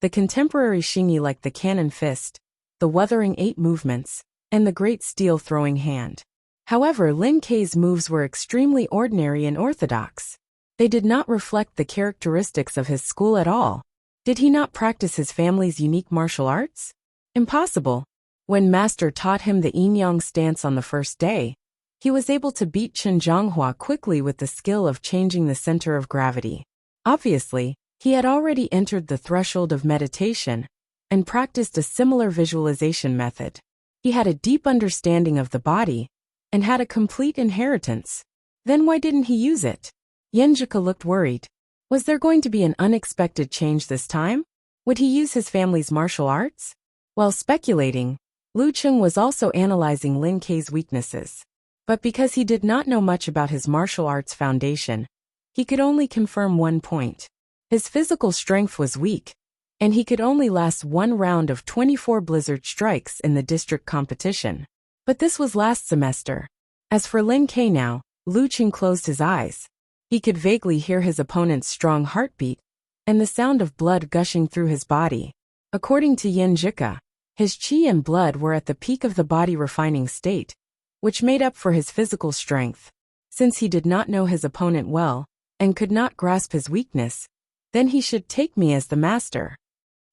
the contemporary Xingyi like the cannon fist, the Wuthering 8 movements, and the great steel throwing hand. However, Lin Ke's moves were extremely ordinary and orthodox. They did not reflect the characteristics of his school at all. Did he not practice his family's unique martial arts? Impossible. When Master taught him the yin-yang stance on the first day, he was able to beat Chen Zhonghua quickly with the skill of changing the center of gravity. Obviously, he had already entered the threshold of meditation and practiced a similar visualization method. He had a deep understanding of the body and had a complete inheritance. Then why didn't he use it? Yin Zhika looked worried. Was there going to be an unexpected change this time? Would he use his family's martial arts? While speculating, Lu Cheng was also analyzing Lin Kei's weaknesses. But because he did not know much about his martial arts foundation, he could only confirm one point. His physical strength was weak, and he could only last one round of 24 blizzard strikes in the district competition. But this was last semester. As for Lin Kei now, Lu Cheng closed his eyes. He could vaguely hear his opponent's strong heartbeat and the sound of blood gushing through his body. According to Yin Jika, his qi and blood were at the peak of the body refining state, which made up for his physical strength. Since he did not know his opponent well and could not grasp his weakness, then he should take me as the master.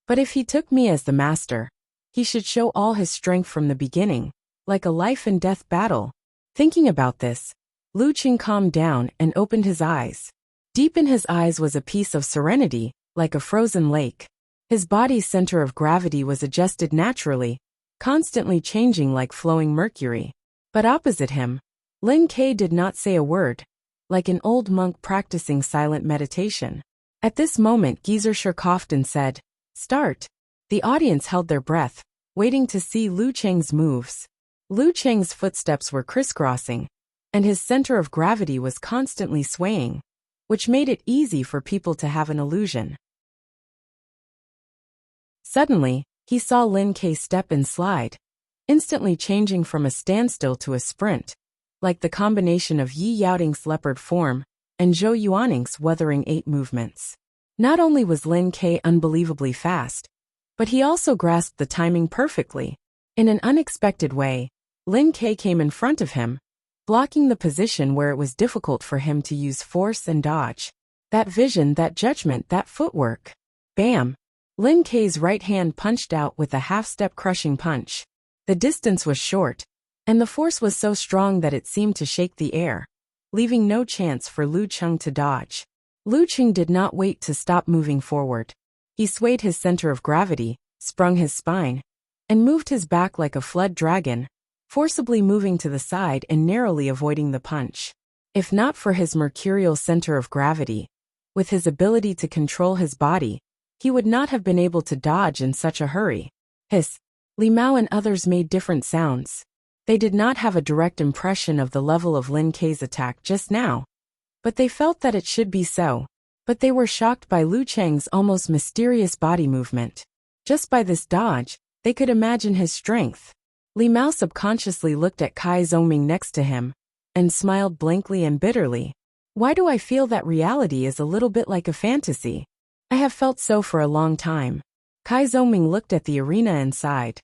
But if he took me as the master, he should show all his strength from the beginning, like a life and death battle. Thinking about this, Lu Cheng calmed down and opened his eyes. Deep in his eyes was a piece of serenity, like a frozen lake. His body's center of gravity was adjusted naturally, constantly changing like flowing mercury. But opposite him, Lin Kei did not say a word, like an old monk practicing silent meditation. At this moment Geezer coughed and said, "Start." The audience held their breath, waiting to see Lu Cheng's moves. Lu Cheng's footsteps were crisscrossing, and his center of gravity was constantly swaying, which made it easy for people to have an illusion. Suddenly, he saw Lin Kei step and slide, instantly changing from a standstill to a sprint, like the combination of Yi Yaoting's leopard form and Zhou Yuaning's Wuthering 8 movements. Not only was Lin Kei unbelievably fast, but he also grasped the timing perfectly. In an unexpected way, Lin Kei came in front of him, blocking the position where it was difficult for him to use force and dodge. That vision, that judgment, that footwork. Bam! Lin Kei's right hand punched out with a half-step crushing punch. The distance was short, and the force was so strong that it seemed to shake the air, leaving no chance for Lu Cheng to dodge. Lu Cheng did not wait to stop moving forward. He swayed his center of gravity, sprung his spine, and moved his back like a flood dragon, forcibly moving to the side and narrowly avoiding the punch. If not for his mercurial center of gravity, with his ability to control his body, he would not have been able to dodge in such a hurry. Hiss. Li Mao and others made different sounds. They did not have a direct impression of the level of Lin Kei's attack just now, but they felt that it should be so. But they were shocked by Lu Cheng's almost mysterious body movement. Just by this dodge, they could imagine his strength. Li Mao subconsciously looked at Kai Zhongming next to him, and smiled blankly and bitterly. Why do I feel that reality is a little bit like a fantasy? I have felt so for a long time. Kai Zhongming looked at the arena and sighed.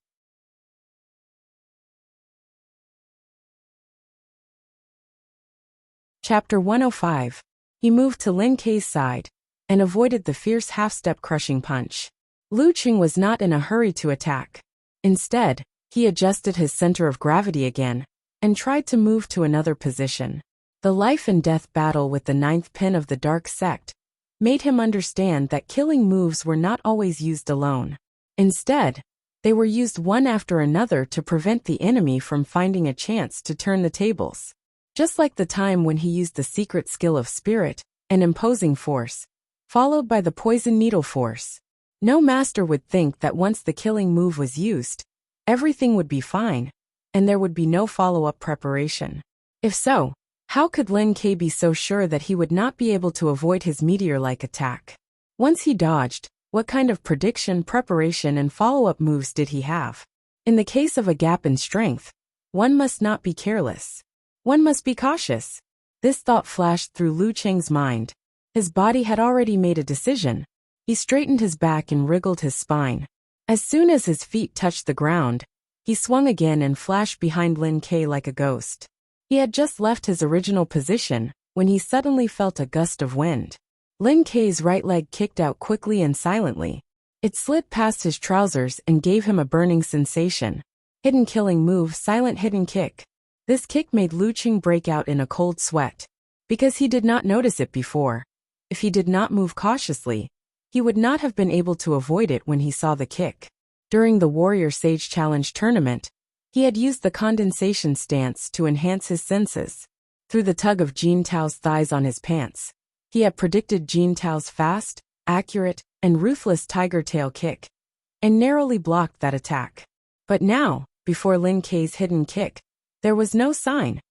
Chapter 105. He moved to Lin Kei's side, and avoided the fierce half-step crushing punch. Lu Cheng was not in a hurry to attack. Instead, he adjusted his center of gravity again, and tried to move to another position. The life and death battle with the 9th pin of the Dark Sect made him understand that killing moves were not always used alone. Instead, they were used one after another to prevent the enemy from finding a chance to turn the tables. Just like the time when he used the secret skill of spirit, an imposing force, followed by the poison needle force. No master would think that once the killing move was used, everything would be fine, and there would be no follow-up preparation. If so, how could Lin Kei be so sure that he would not be able to avoid his meteor-like attack? Once he dodged, what kind of prediction, preparation, and follow-up moves did he have? In the case of a gap in strength, one must not be careless. One must be cautious. This thought flashed through Lu Cheng's mind. His body had already made a decision. He straightened his back and wriggled his spine. As soon as his feet touched the ground, he swung again and flashed behind Lin Kei like a ghost. He had just left his original position when he suddenly felt a gust of wind. Lin Kei's right leg kicked out quickly and silently. It slid past his trousers and gave him a burning sensation. Hidden killing move, silent hidden kick. This kick made Lu Cheng break out in a cold sweat, because he did not notice it before. If he did not move cautiously, he would not have been able to avoid it when he saw the kick. During the Warrior Sage Challenge tournament, he had used the condensation stance to enhance his senses. Through the tug of Jin Tao's thighs on his pants, he had predicted Jin Tao's fast, accurate, and ruthless tiger tail kick. and narrowly blocked that attack. But now, before Lin Kei's hidden kick, there was no sign,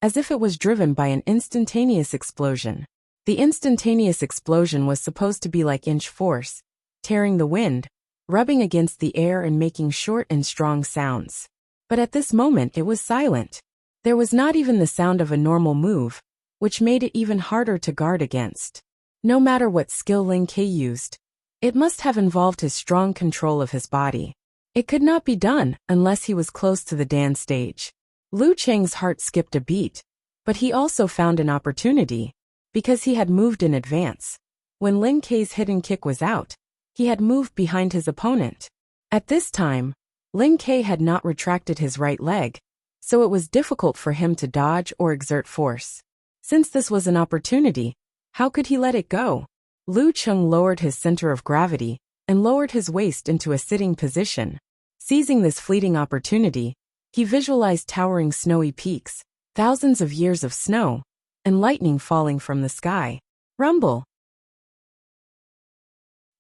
as if it was driven by an instantaneous explosion. The instantaneous explosion was supposed to be like inch force, tearing the wind, rubbing against the air and making short and strong sounds. But at this moment it was silent. There was not even the sound of a normal move, which made it even harder to guard against. No matter what skill Lin Kei used, it must have involved his strong control of his body. It could not be done unless he was close to the dance stage. Lu Cheng's heart skipped a beat, but he also found an opportunity, because he had moved in advance. When Lin Kei's hidden kick was out, he had moved behind his opponent. At this time, Lin Kei had not retracted his right leg, so it was difficult for him to dodge or exert force. Since this was an opportunity, how could he let it go? Lu Cheng lowered his center of gravity and lowered his waist into a sitting position. Seizing this fleeting opportunity, he visualized towering snowy peaks, thousands of years of snow, and lightning falling from the sky. Rumble!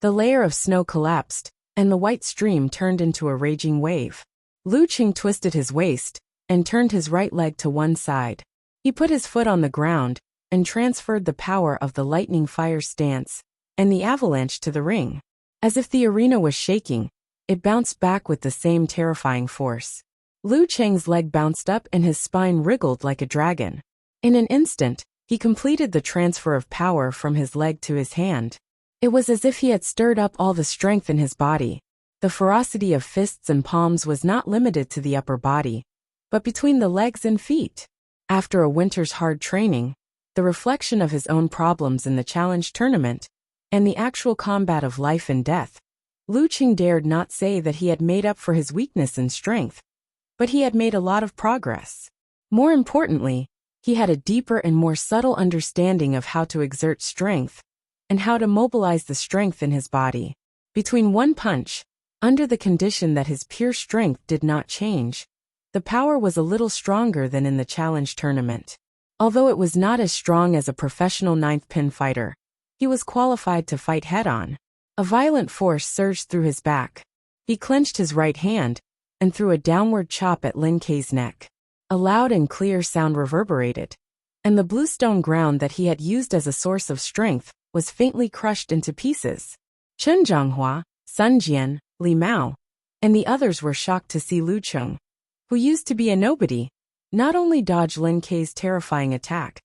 The layer of snow collapsed, and the white stream turned into a raging wave. Lu Cheng twisted his waist and turned his right leg to one side. He put his foot on the ground and transferred the power of the lightning fire stance and the avalanche to the ring. As if the arena was shaking, it bounced back with the same terrifying force. Lu Cheng's leg bounced up and his spine wriggled like a dragon. In an instant, he completed the transfer of power from his leg to his hand. It was as if he had stirred up all the strength in his body. The ferocity of fists and palms was not limited to the upper body, but between the legs and feet. After a winter's hard training, the reflection of his own problems in the challenge tournament, and the actual combat of life and death, Lu Cheng dared not say that he had made up for his weakness in strength, but he had made a lot of progress. More importantly, he had a deeper and more subtle understanding of how to exert strength, and how to mobilize the strength in his body. Between one punch, under the condition that his pure strength did not change, the power was a little stronger than in the challenge tournament. Although it was not as strong as a professional ninth pin fighter, he was qualified to fight head-on. A violent force surged through his back. He clenched his right hand and threw a downward chop at Lin Kei's neck. A loud and clear sound reverberated, and the bluestone ground that he had used as a source of strength was faintly crushed into pieces. Chen Zhanghua, Sun Jian, Li Mao, and the others were shocked to see Lu Cheng, who used to be a nobody, not only dodge Lin Kei's terrifying attack,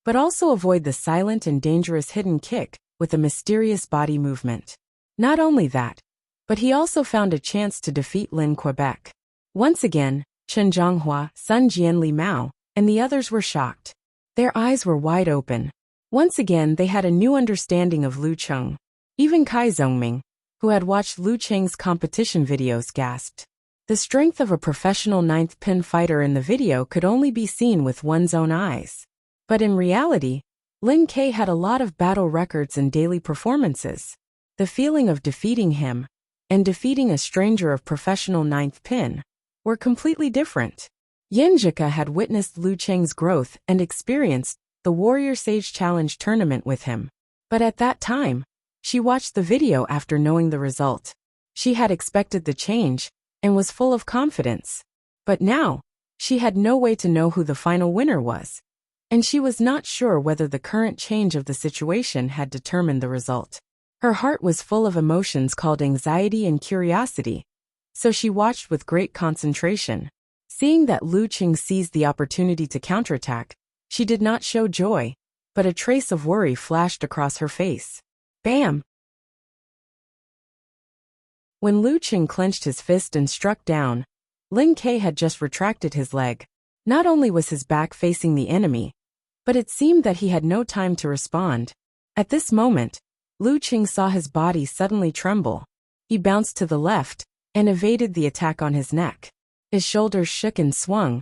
but also avoid the silent and dangerous hidden kick with a mysterious body movement. Not only that, but he also found a chance to defeat Lin Quebec. Once again, Chen Zhanghua, Sun Jian, Li Mao, and the others were shocked. Their eyes were wide open. Once again they had a new understanding of Lu Cheng. Even Kai Zhongming, who had watched Lu Cheng's competition videos, gasped. The strength of a professional ninth pin fighter in the video could only be seen with one's own eyes. But in reality, Lin Kei had a lot of battle records and daily performances. The feeling of defeating him, and defeating a stranger of professional ninth pin, were completely different. Yinjika had witnessed Lu Cheng's growth and experienced the Warrior Sage Challenge tournament with him. But at that time, she watched the video after knowing the result. She had expected the change, and was full of confidence. But now, she had no way to know who the final winner was, and she was not sure whether the current change of the situation had determined the result. Her heart was full of emotions called anxiety and curiosity, so she watched with great concentration. Seeing that Lu Cheng seized the opportunity to counterattack, she did not show joy, but a trace of worry flashed across her face. Bam! When Lu Cheng clenched his fist and struck down, Lin Kei had just retracted his leg. Not only was his back facing the enemy, but it seemed that he had no time to respond. At this moment, Lu Cheng saw his body suddenly tremble. He bounced to the left and evaded the attack on his neck. His shoulders shook and swung,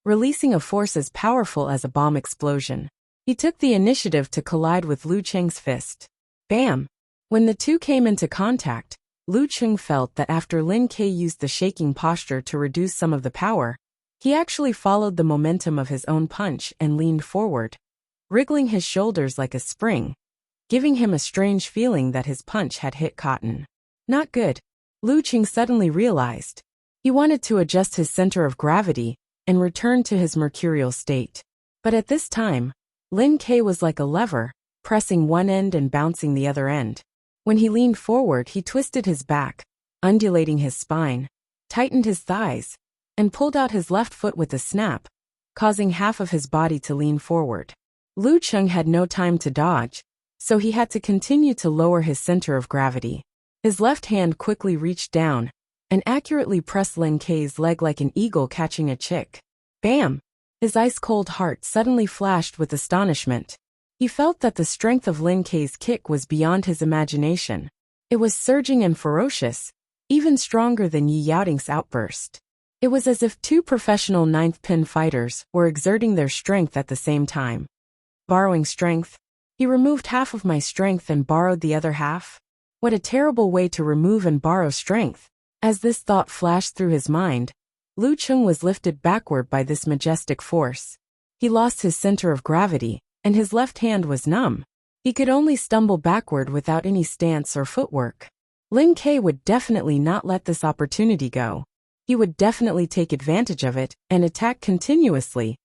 releasing a force as powerful as a bomb explosion. He took the initiative to collide with Lu Cheng's fist. Bam! When the two came into contact, Lu Cheng felt that after Lin Kei used the shaking posture to reduce some of the power, he actually followed the momentum of his own punch and leaned forward, wriggling his shoulders like a spring, giving him a strange feeling that his punch had hit cotton. Not good. Lu Qing suddenly realized. He wanted to adjust his center of gravity and return to his mercurial state. But at this time, Lin Ke was like a lever, pressing one end and bouncing the other end. When he leaned forward, he twisted his back, undulating his spine, tightened his thighs, and pulled out his left foot with a snap, causing half of his body to lean forward. Lu Qing had no time to dodge, so he had to continue to lower his center of gravity. His left hand quickly reached down and accurately pressed Lin Ke's leg like an eagle catching a chick. Bam! His ice-cold heart suddenly flashed with astonishment. He felt that the strength of Lin Ke's kick was beyond his imagination. It was surging and ferocious, even stronger than Yi Yaoting's outburst. It was as if two professional ninth pin fighters were exerting their strength at the same time. Borrowing strength? He removed half of my strength and borrowed the other half? What a terrible way to remove and borrow strength. As this thought flashed through his mind, Lu Qing was lifted backward by this majestic force. He lost his center of gravity, and his left hand was numb. He could only stumble backward without any stance or footwork. Lin Ke would definitely not let this opportunity go. He would definitely take advantage of it and attack continuously,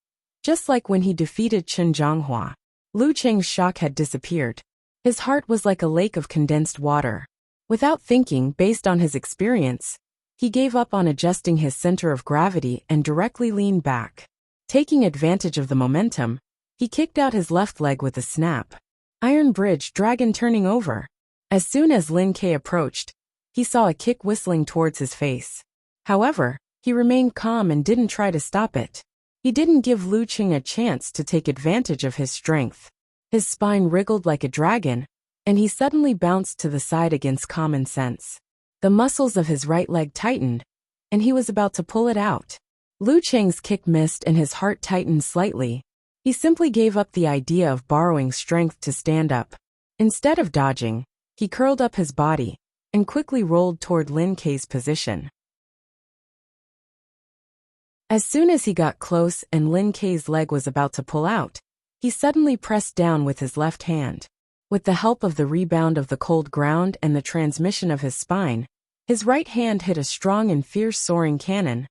just like when he defeated Chen Zhonghua. Lu Qing's shock had disappeared. His heart was like a lake of condensed water. Without thinking, based on his experience, he gave up on adjusting his center of gravity and directly leaned back. Taking advantage of the momentum, he kicked out his left leg with a snap. Iron Bridge Dragon turning over. As soon as Lin Ke approached, he saw a kick whistling towards his face. However, he remained calm and didn't try to stop it. He didn't give Lu Qing a chance to take advantage of his strength. His spine wriggled like a dragon, and he suddenly bounced to the side against common sense. The muscles of his right leg tightened, and he was about to pull it out. Lu Qing's kick missed and his heart tightened slightly. He simply gave up the idea of borrowing strength to stand up. Instead of dodging, he curled up his body and quickly rolled toward Lin Ke's position. As soon as he got close and Lin Ke's leg was about to pull out, he suddenly pressed down with his left hand. With the help of the rebound of the cold ground and the transmission of his spine, his right hand hit a strong and fierce soaring cannon,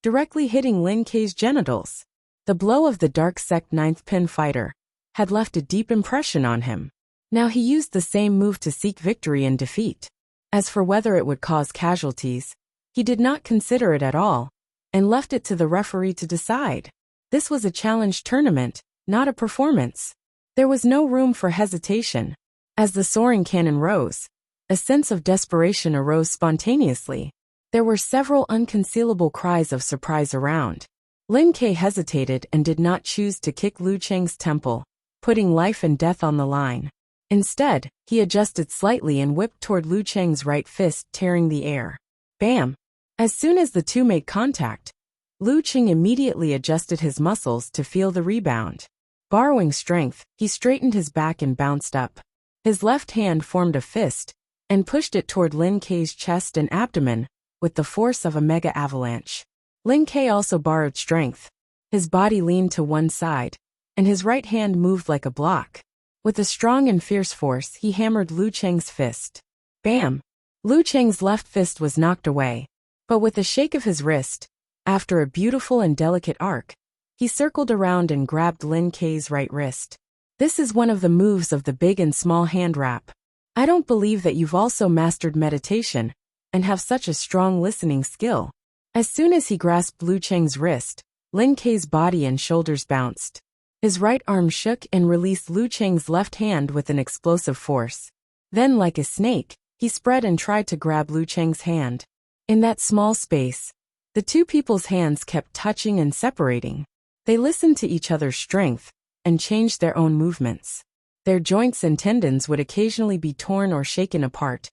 directly hitting Lin Ke's genitals. The blow of the dark sect ninth pin fighter had left a deep impression on him. Now he used the same move to seek victory and defeat. As for whether it would cause casualties, he did not consider it at all, and left it to the referee to decide. This was a challenge tournament, not a performance. There was no room for hesitation. As the soaring cannon rose, a sense of desperation arose spontaneously. There were several unconcealable cries of surprise around. Lin Ke hesitated and did not choose to kick Lu Qing's temple, putting life and death on the line. Instead, he adjusted slightly and whipped toward Lu Qing's right fist, tearing the air. Bam! As soon as the two made contact, Lu Qing immediately adjusted his muscles to feel the rebound. Borrowing strength, he straightened his back and bounced up. His left hand formed a fist and pushed it toward Lin Ke's chest and abdomen with the force of a mega avalanche. Lin Ke also borrowed strength. His body leaned to one side, and his right hand moved like a block. With a strong and fierce force, he hammered Lu Qing's fist. Bam! Lu Qing's left fist was knocked away. But with a shake of his wrist, after a beautiful and delicate arc, he circled around and grabbed Lin Ke's right wrist. This is one of the moves of the big and small hand wrap. I don't believe that you've also mastered meditation and have such a strong listening skill. As soon as he grasped Lu Qing's wrist, Lin Ke's body and shoulders bounced. His right arm shook and released Lu Qing's left hand with an explosive force. Then, like a snake, he spread and tried to grab Lu Qing's hand. In that small space, the two people's hands kept touching and separating. They listened to each other's strength and changed their own movements. Their joints and tendons would occasionally be torn or shaken apart,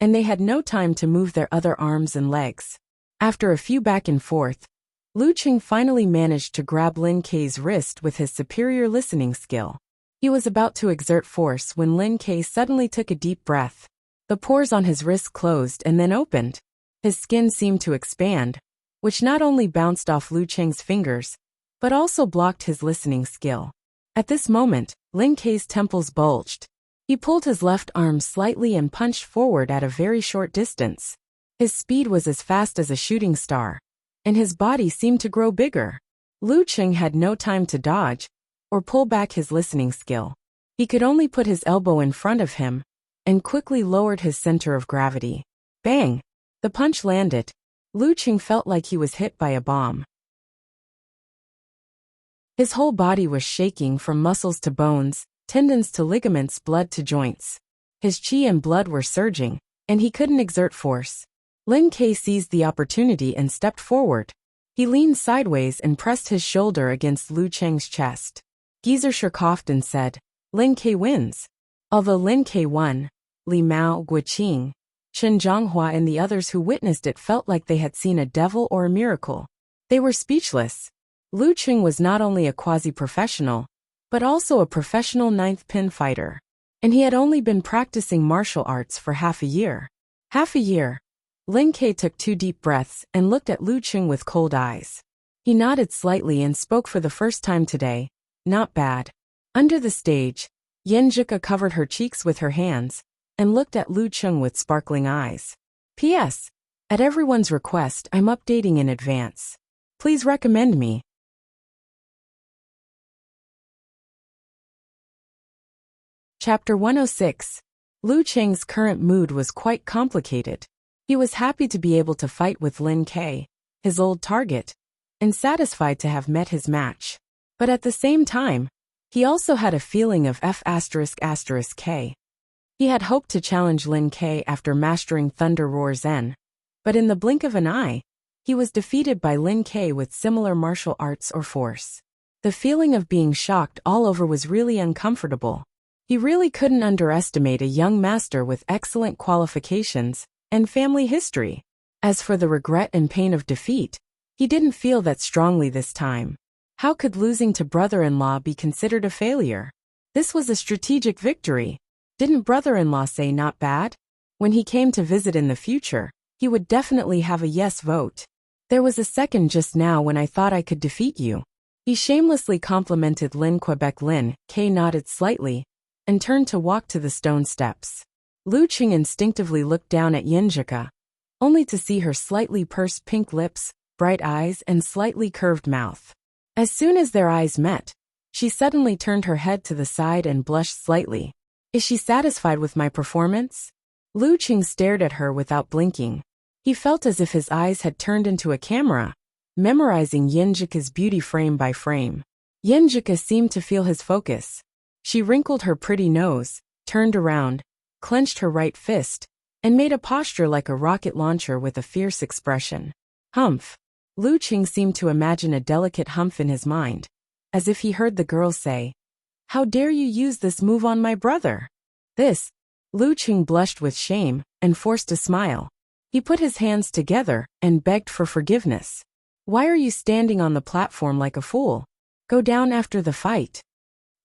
and they had no time to move their other arms and legs. After a few back and forth, Lu Qing finally managed to grab Lin Ke's wrist with his superior listening skill. He was about to exert force when Lin Ke suddenly took a deep breath. The pores on his wrist closed and then opened. His skin seemed to expand, which not only bounced off Lu Qing's fingers, but also blocked his listening skill. At this moment, Lin Ke's temples bulged. He pulled his left arm slightly and punched forward at a very short distance. His speed was as fast as a shooting star, and his body seemed to grow bigger. Lu Cheng had no time to dodge or pull back his listening skill. He could only put his elbow in front of him and quickly lowered his center of gravity. Bang! The punch landed. Lu Cheng felt like he was hit by a bomb. His whole body was shaking from muscles to bones, tendons to ligaments, blood to joints. His chi and blood were surging, and he couldn't exert force. Lin Ke seized the opportunity and stepped forward. He leaned sideways and pressed his shoulder against Lu Cheng's chest. Geezer coughed and said, "Lin Ke wins." Although Lin Ke won, Li Mao, Guiqing, Chen Zhonghua and the others who witnessed it felt like they had seen a devil or a miracle. They were speechless. Lu Cheng was not only a quasi-professional, but also a professional ninth pin fighter. And he had only been practicing martial arts for half a year. Half a year. Lin Ke took 2 deep breaths and looked at Lu Cheng with cold eyes. He nodded slightly and spoke for the first time today. "Not bad." Under the stage, Yen Zhika covered her cheeks with her hands and looked at Lu Cheng with sparkling eyes. "P.S. At everyone's request, I'm updating in advance. Please recommend me." Chapter 106. Lu Cheng's current mood was quite complicated. He was happy to be able to fight with Lin Ke, his old target, and satisfied to have met his match. But at the same time, he also had a feeling of F***K. He had hoped to challenge Lin Ke after mastering Thunder Roar Zen, but in the blink of an eye, he was defeated by Lin Ke with similar martial arts or force. The feeling of being shocked all over was really uncomfortable. He really couldn't underestimate a young master with excellent qualifications and family history. As for the regret and pain of defeat, he didn't feel that strongly this time. How could losing to brother-in-law be considered a failure? This was a strategic victory. Didn't brother-in-law say not bad? When he came to visit in the future, he would definitely have a yes vote. "There was a second just now when I thought I could defeat you." He shamelessly complimented Lin Quebec. Lin Ke nodded slightly and turned to walk to the stone steps. Lu Cheng instinctively looked down at Yinjika, only to see her slightly pursed pink lips, bright eyes and slightly curved mouth. As soon as their eyes met, she suddenly turned her head to the side and blushed slightly. "Is she satisfied with my performance?" Lu Cheng stared at her without blinking. He felt as if his eyes had turned into a camera, memorizing Yinjika's beauty frame by frame. Yinjika seemed to feel his focus. She wrinkled her pretty nose, turned around, clenched her right fist, and made a posture like a rocket launcher with a fierce expression. "Humph." Lu Cheng seemed to imagine a delicate humph in his mind, as if he heard the girl say, "How dare you use this move on my brother?" This, Lu Cheng blushed with shame and forced a smile. He put his hands together and begged for forgiveness. "Why are you standing on the platform like a fool? Go down after the fight."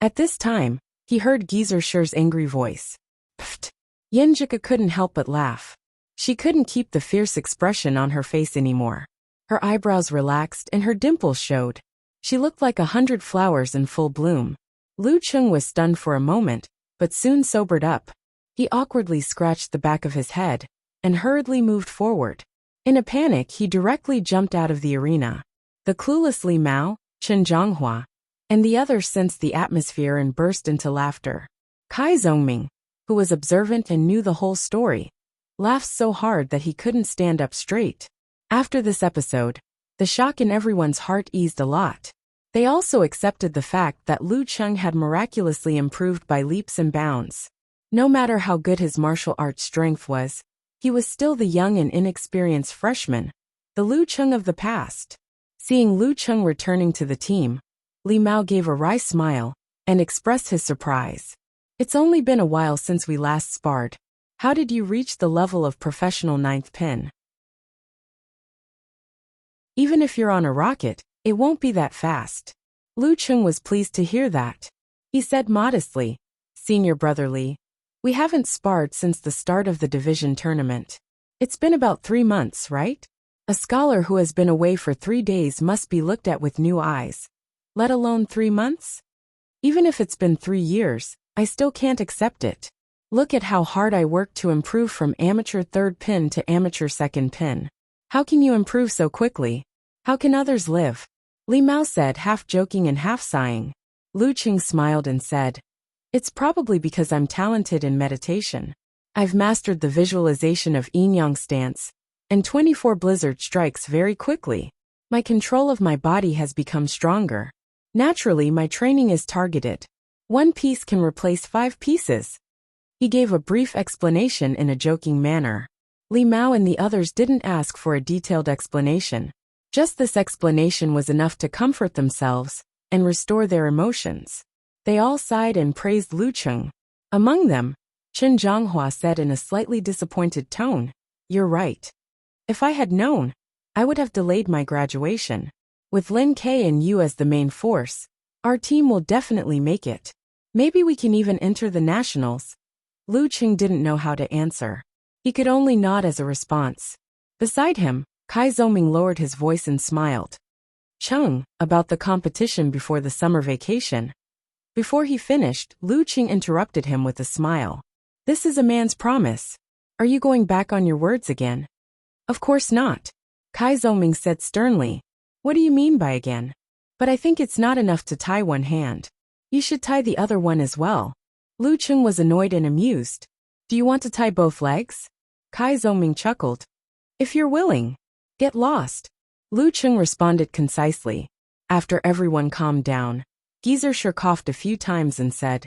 At this time, he heard Geezer Shi's angry voice. "Pfft." Yinjika couldn't help but laugh. She couldn't keep the fierce expression on her face anymore. Her eyebrows relaxed and her dimples showed. She looked like 100 flowers in full bloom. Lu Cheng was stunned for a moment, but soon sobered up. He awkwardly scratched the back of his head and hurriedly moved forward. In a panic, he directly jumped out of the arena. The clueless Li Mao, Chen Zhonghua, and the others sensed the atmosphere and burst into laughter. Kai Zhongming, who was observant and knew the whole story, laughed so hard that he couldn't stand up straight. After this episode, the shock in everyone's heart eased a lot. They also accepted the fact that Lu Cheng had miraculously improved by leaps and bounds. No matter how good his martial arts strength was, he was still the young and inexperienced freshman, the Lu Cheng of the past. Seeing Lu Cheng returning to the team, Li Mao gave a wry smile and expressed his surprise. "It's only been a while since we last sparred. How did you reach the level of professional ninth pin? Even if you're on a rocket, it won't be that fast." Lu Cheng was pleased to hear that. He said modestly, "Senior brother Li, we haven't sparred since the start of the division tournament. It's been about 3 months, right? A scholar who has been away for 3 days must be looked at with new eyes. Let alone 3 months? Even if it's been 3 years, I still can't accept it." Look at how hard I worked to improve from amateur third pin to amateur second pin. How can you improve so quickly? How can others live? Li Mao said, half joking and half sighing. Lu Qing smiled and said, it's probably because I'm talented in meditation. I've mastered the visualization of yin-yang stance and 24 blizzard strikes very quickly. My control of my body has become stronger. Naturally, my training is targeted. One piece can replace 5 pieces. He gave a brief explanation in a joking manner. Li Mao and the others didn't ask for a detailed explanation. Just this explanation was enough to comfort themselves and restore their emotions. They all sighed and praised Lu Qing. Among them, Chen Zhonghua said in a slightly disappointed tone, "You're right. If I had known, I would have delayed my graduation. With Lin Ke and you as the main force, our team will definitely make it. Maybe we can even enter the nationals." Lu Qing didn't know how to answer. He could only nod as a response. Beside him, Kai Zoming lowered his voice and smiled. "Cheng, about the competition before the summer vacation." Before he finished, Lu Qing interrupted him with a smile. "This is a man's promise. Are you going back on your words again?" "Of course not," Kai Zoming said sternly. "What do you mean by again? But I think it's not enough to tie one hand. You should tie the other one as well." Lu Qing was annoyed and amused. "Do you want to tie both legs?" Kai Zoming chuckled. "If you're willing. Get lost." Lu Qing responded concisely. After everyone calmed down, Geyser coughed a few times and said,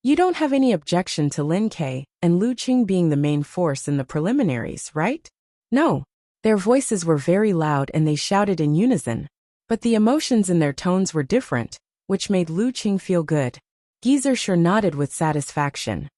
"You don't have any objection to Lin Ke and Lu Qing being the main force in the preliminaries, right?" "No." Their voices were very loud and they shouted in unison, but the emotions in their tones were different, which made Lu Qing feel good. Geyser nodded with satisfaction.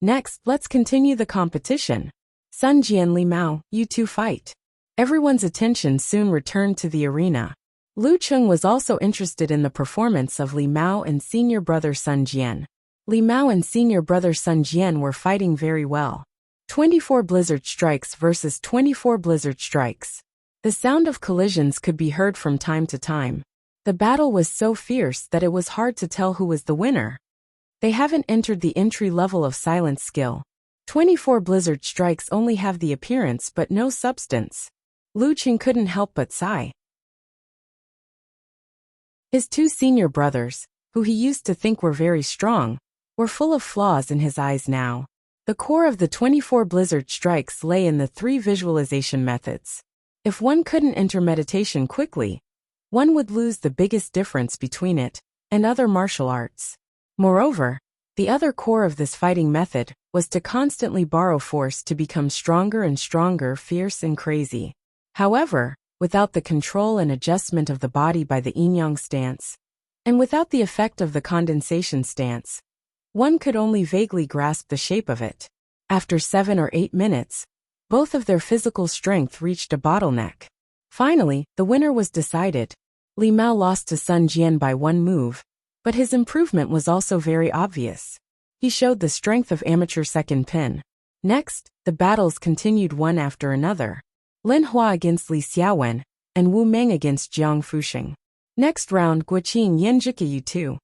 "Next, let's continue the competition. Sun Ji and Li Mao, you two fight." Everyone's attention soon returned to the arena. Lu Qing was also interested in the performance of Li Mao and senior brother Sun Jian. Li Mao and senior brother Sun Jian were fighting very well. 24 blizzard strikes versus 24 blizzard strikes. The sound of collisions could be heard from time to time. The battle was so fierce that it was hard to tell who was the winner. They haven't entered the entry level of silence skill. 24 blizzard strikes only have the appearance but no substance. Lu Qing couldn't help but sigh. His 2 senior brothers, who he used to think were very strong, were full of flaws in his eyes now. The core of the 24 blizzard strikes lay in the 3 visualization methods. If one couldn't enter meditation quickly, one would lose the biggest difference between it and other martial arts. Moreover, the other core of this fighting method was to constantly borrow force to become stronger and stronger, fierce and crazy. However, without the control and adjustment of the body by the yin-yang stance, and without the effect of the condensation stance, one could only vaguely grasp the shape of it. After 7 or 8 minutes, both of their physical strength reached a bottleneck. Finally, the winner was decided. Li Mao lost to Sun Jian by 1 move, but his improvement was also very obvious. He showed the strength of amateur second pin. Next, the battles continued one after another. Lin Hua against Li Xiaowen, and Wu Meng against Jiang Fuxing. Next round, Guoqing Yinjika U2.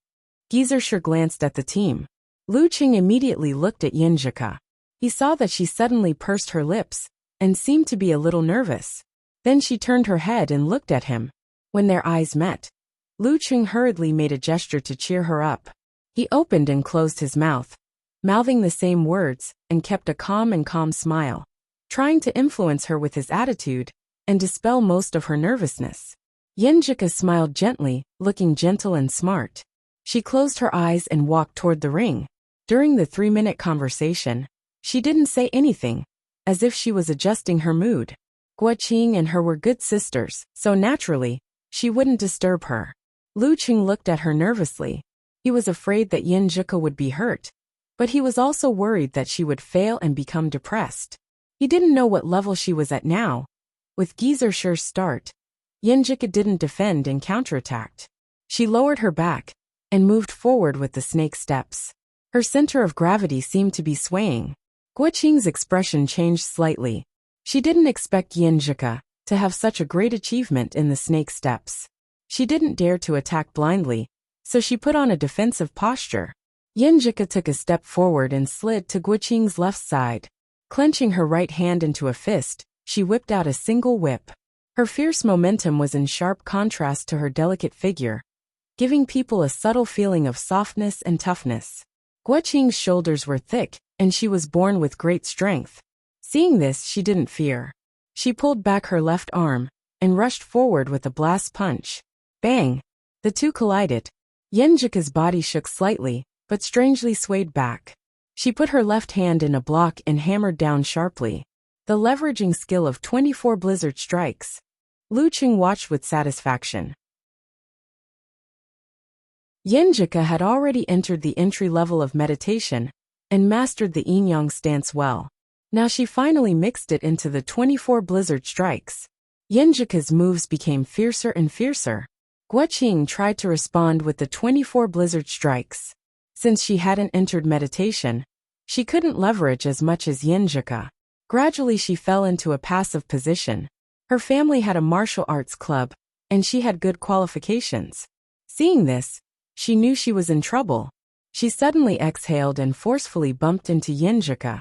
Geyser glanced at the team. Lu Qing immediately looked at Yinjika. He saw that she suddenly pursed her lips and seemed to be a little nervous. Then she turned her head and looked at him. When their eyes met, Lu Qing hurriedly made a gesture to cheer her up. He opened and closed his mouth, mouthing the same words, and kept a calm smile, trying to influence her with his attitude and dispel most of her nervousness. Yinjika smiled gently, looking gentle and smart. She closed her eyes and walked toward the ring. During the 3-minute conversation, she didn't say anything, as if she was adjusting her mood. Guoqing and her were good sisters, so naturally, she wouldn't disturb her. Lu Qing looked at her nervously. He was afraid that Yinjika would be hurt, but he was also worried that she would fail and become depressed. He didn't know what level she was at now. With Geyser's start, Yinjika didn't defend and counterattacked. She lowered her back and moved forward with the snake steps. Her center of gravity seemed to be swaying. Guoqing's expression changed slightly. She didn't expect Yinjika to have such a great achievement in the snake steps. She didn't dare to attack blindly, so she put on a defensive posture. Yinjika took a step forward and slid to Guiqing's left side. Clenching her right hand into a fist, she whipped out a single whip. Her fierce momentum was in sharp contrast to her delicate figure, giving people a subtle feeling of softness and toughness. Guiqing's shoulders were thick, and she was born with great strength. Seeing this, she didn't fear. She pulled back her left arm and rushed forward with a blast punch. Bang! The two collided. Yinjika's body shook slightly, but strangely swayed back. She put her left hand in a block and hammered down sharply. The leveraging skill of 24 blizzard strikes. Luqing watched with satisfaction. Yinjika had already entered the entry level of meditation and mastered the yin-yang stance well. Now she finally mixed it into the 24 blizzard strikes. Yinjika's moves became fiercer and fiercer. Guiqing tried to respond with the 24 blizzard strikes. Since she hadn't entered meditation, she couldn't leverage as much as Yinjika. Gradually she fell into a passive position. Her family had a martial arts club, and she had good qualifications. Seeing this, she knew she was in trouble. She suddenly exhaled and forcefully bumped into Yinjika,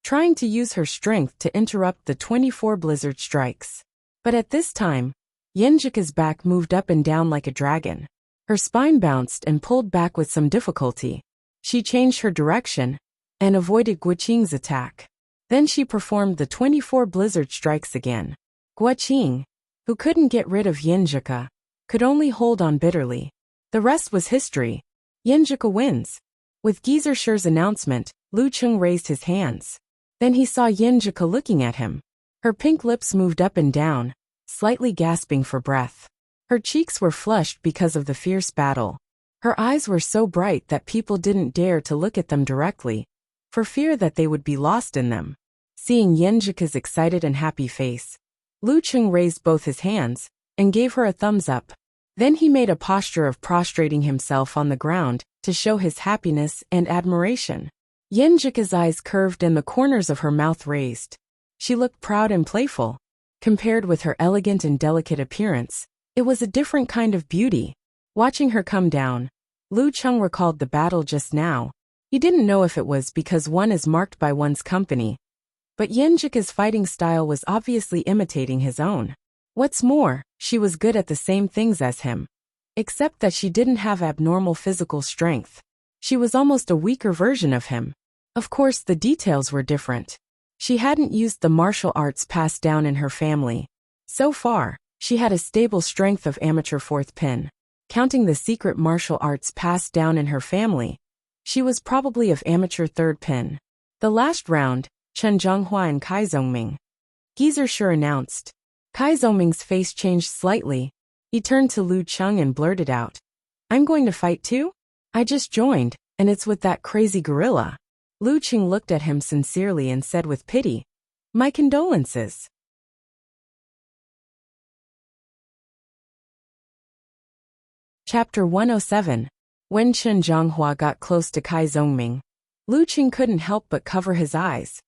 trying to use her strength to interrupt the 24 blizzard strikes. But at this time, Yinjika's back moved up and down like a dragon. Her spine bounced and pulled back with some difficulty. She changed her direction and avoided Guiqing's attack. Then she performed the 24 blizzard strikes again. Guiqing, who couldn't get rid of Yinjika, could only hold on bitterly. The rest was history. Yinjika wins. With Gizershur's announcement, Luqing raised his hands. Then he saw Yinjika looking at him. Her pink lips moved up and down, slightly gasping for breath. Her cheeks were flushed because of the fierce battle. Her eyes were so bright that people didn't dare to look at them directly, for fear that they would be lost in them. Seeing Yinjika's excited and happy face, Luqing raised both his hands and gave her a thumbs up. Then he made a posture of prostrating himself on the ground to show his happiness and admiration. Yinjika's eyes curved and the corners of her mouth raised. She looked proud and playful. Compared with her elegant and delicate appearance, it was a different kind of beauty. Watching her come down, Luqing recalled the battle just now. He didn't know if it was because one is marked by one's company, but Yinjika's fighting style was obviously imitating his own. What's more, she was good at the same things as him, except that she didn't have abnormal physical strength. She was almost a weaker version of him. Of course, the details were different. She hadn't used the martial arts passed down in her family. So far, she had a stable strength of amateur fourth pin. Counting the secret martial arts passed down in her family, she was probably of amateur third pin. The last round, Chen Zhonghua and Kai Zongming. Gizershur announced. Kai Zongming's face changed slightly. He turned to Luqing and blurted out, "I'm going to fight too? I just joined, and it's with that crazy gorilla." Luqing looked at him sincerely and said with pity, "My condolences." Chapter 107. When Chen Zhonghua got close to Kai Zongming, Luqing couldn't help but cover his eyes,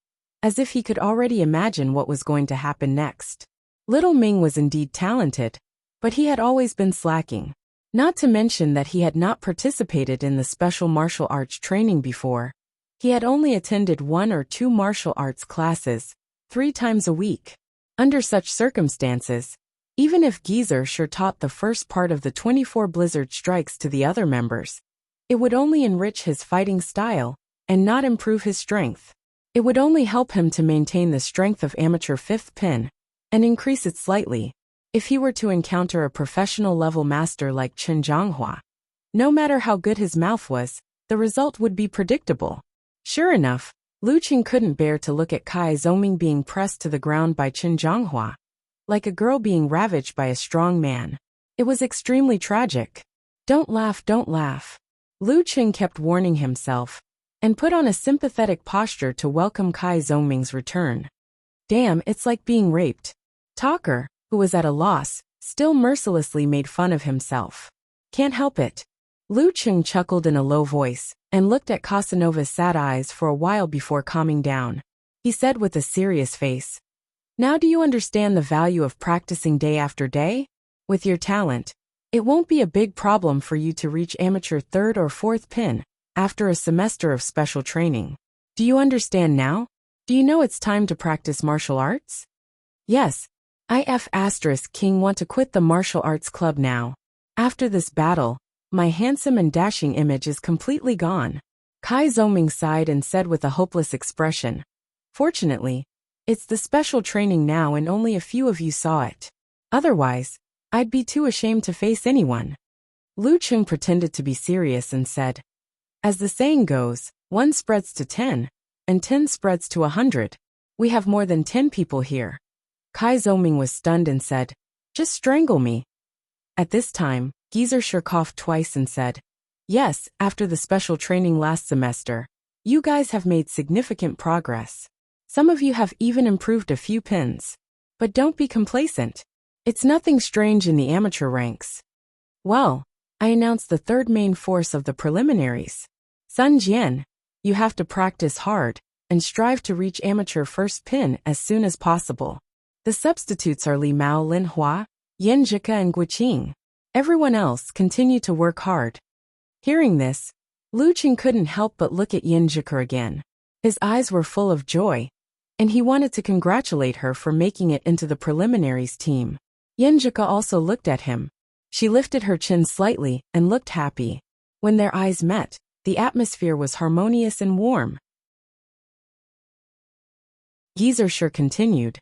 as if he could already imagine what was going to happen next. Little Ming was indeed talented, but he had always been slacking. Not to mention that he had not participated in the special martial arts training before. He had only attended 1 or 2 martial arts classes, 3 times a week. Under such circumstances, even if Gizershur taught the first part of the 24 blizzard strikes to the other members, it would only enrich his fighting style and not improve his strength. It would only help him to maintain the strength of amateur fifth pin and increase it slightly. If he were to encounter a professional level master like Chen Zhonghua, no matter how good his mouth was, the result would be predictable. Sure enough, Luqing couldn't bear to look at Kai Zongming being pressed to the ground by Chen Zhonghua, like a girl being ravaged by a strong man. It was extremely tragic. Don't laugh, don't laugh. Luqing kept warning himself, and put on a sympathetic posture to welcome Kai Zongming's return. Damn, it's like being raped. Talker, who was at a loss, still mercilessly made fun of himself. Can't help it. Luqing chuckled in a low voice, and looked at Casanova's sad eyes for a while before calming down. He said with a serious face, "Now do you understand the value of practicing day after day? With your talent, it won't be a big problem for you to reach amateur third or fourth pin, after a semester of special training. Do you understand now? Do you know it's time to practice martial arts? Yes. King want to quit the martial arts club now. After this battle, my handsome and dashing image is completely gone. Kai Zhongming sighed and said with a hopeless expression. Fortunately, it's the special training now and only a few of you saw it. Otherwise, I'd be too ashamed to face anyone. Lu Cheng pretended to be serious and said, as the saying goes, 1 spreads to 10, and 10 spreads to 100. We have more than 10 people here. Kai Zhongming was stunned and said, just strangle me. At this time, Geyser coughed twice and said, yes, after the special training last semester, you guys have made significant progress. Some of you have even improved a few pins. But don't be complacent. It's nothing strange in the amateur ranks. Well, I announced the third main force of the preliminaries. Sun Jian, you have to practice hard and strive to reach amateur first pin as soon as possible. The substitutes are Li Mao, Lin Hua, Yan Zhika and Guiqing. Everyone else continue to work hard. Hearing this, Lu Cheng couldn't help but look at Yan Zhika again. His eyes were full of joy, and he wanted to congratulate her for making it into the preliminaries team. Yan Zhika also looked at him. She lifted her chin slightly and looked happy. When their eyes met, the atmosphere was harmonious and warm. Geyser continued.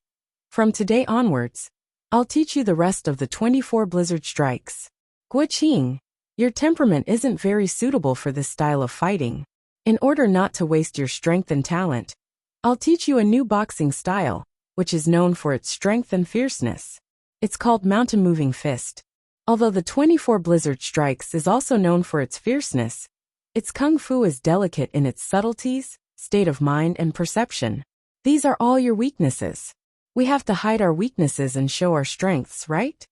From today onwards, I'll teach you the rest of the 24 blizzard strikes. Guiqing, your temperament isn't very suitable for this style of fighting. In order not to waste your strength and talent, I'll teach you a new boxing style, which is known for its strength and fierceness. It's called Mountain Moving Fist. Although the 24 blizzard strikes is also known for its fierceness, its kung fu is delicate in its subtleties, state of mind and perception. These are all your weaknesses. We have to hide our weaknesses and show our strengths, right?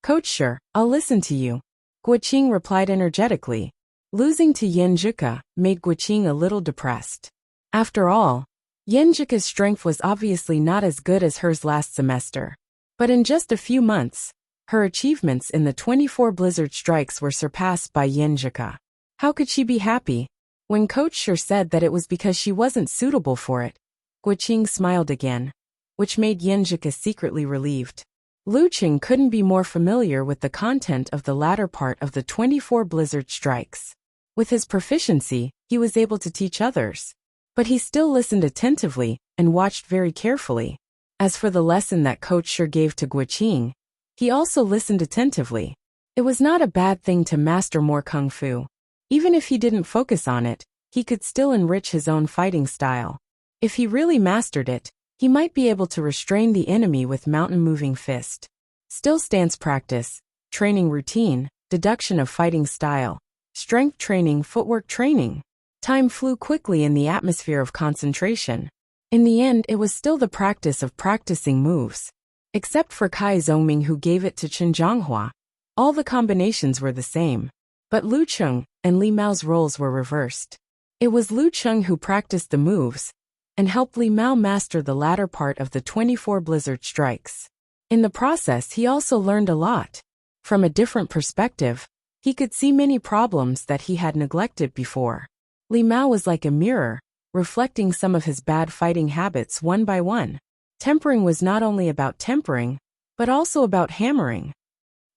Coach, sure, I'll listen to you. Guiqing replied energetically. Losing to Yan Zhika made Guiqing a little depressed. After all, Yan Zhika's strength was obviously not as good as hers last semester. But in just a few months, her achievements in the 24 blizzard strikes were surpassed by Yan Zhika. How could she be happy? When Coach Sure said that it was because she wasn't suitable for it, Guiqing smiled again, which made Yan Zhika secretly relieved. Lu Cheng couldn't be more familiar with the content of the latter part of the 24 blizzard strikes. With his proficiency, he was able to teach others. But he still listened attentively and watched very carefully. As for the lesson that Coach Sure gave to Guiqing, he also listened attentively. It was not a bad thing to master more kung fu. Even if he didn't focus on it, he could still enrich his own fighting style. If he really mastered it, he might be able to restrain the enemy with mountain moving fist. Still stance practice, training routine, deduction of fighting style, strength training, footwork training. Time flew quickly in the atmosphere of concentration. In the end, it was still the practice of practicing moves. Except for Kai Zhongming, who gave it to Chen Zhonghua, all the combinations were the same. But Lu Cheng and Li Mao's roles were reversed. It was Lu Cheng who practiced the moves and helped Li Mao master the latter part of the 24 blizzard strikes. In the process, he also learned a lot. From a different perspective, he could see many problems that he had neglected before. Li Mao was like a mirror, reflecting some of his bad fighting habits one by one. Tempering was not only about tempering, but also about hammering.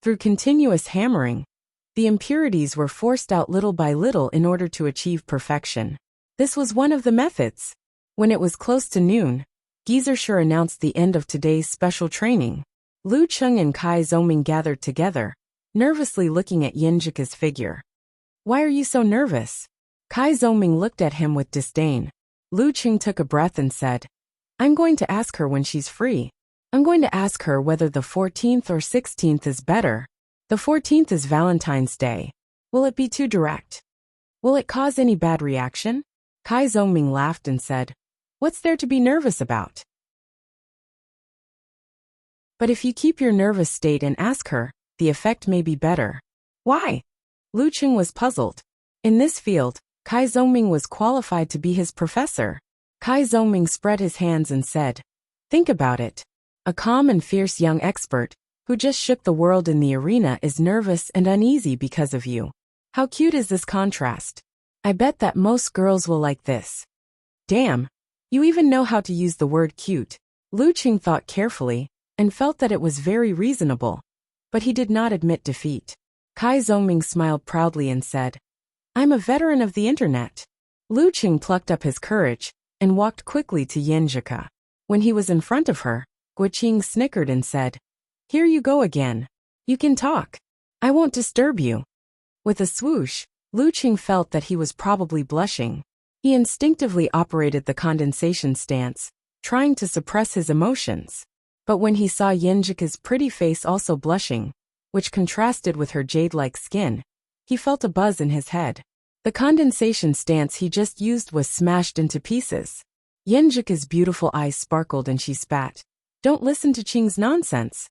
Through continuous hammering, the impurities were forced out little by little in order to achieve perfection. This was one of the methods. When it was close to noon, Geyser announced the end of today's special training. Lu Cheng and Kai Zhongming gathered together, nervously looking at Yan Zhika's figure. Why are you so nervous? Kai Zhongming looked at him with disdain. Lu Cheng took a breath and said, I'm going to ask her when she's free. I'm going to ask her whether the 14th or 16th is better. The 14th is Valentine's Day. Will it be too direct? Will it cause any bad reaction? Kai Zhongming laughed and said, what's there to be nervous about? But if you keep your nervous state and ask her, the effect may be better. Why? Lu Cheng was puzzled. In this field, Kai Zhongming was qualified to be his professor. Kai Zhongming spread his hands and said, think about it. A calm and fierce young expert, who just shook the world in the arena, is nervous and uneasy because of you. How cute is this contrast? I bet that most girls will like this. Damn. You even know how to use the word cute. Lu Qing thought carefully, and felt that it was very reasonable. But he did not admit defeat. Kai Zhongming smiled proudly and said, I'm a veteran of the internet. Lu Qing plucked up his courage, and walked quickly to Yenjika. When he was in front of her, Guoqing snickered and said, Here you go again. You can talk. I won't disturb you. With a swoosh, Lu Qing felt that he was probably blushing. He instinctively operated the condensation stance, trying to suppress his emotions. But when he saw Yenjika's pretty face also blushing, which contrasted with her jade-like skin, he felt a buzz in his head. The condensation stance he just used was smashed into pieces. Yenjika's beautiful eyes sparkled and she spat. Don't listen to Qing's nonsense.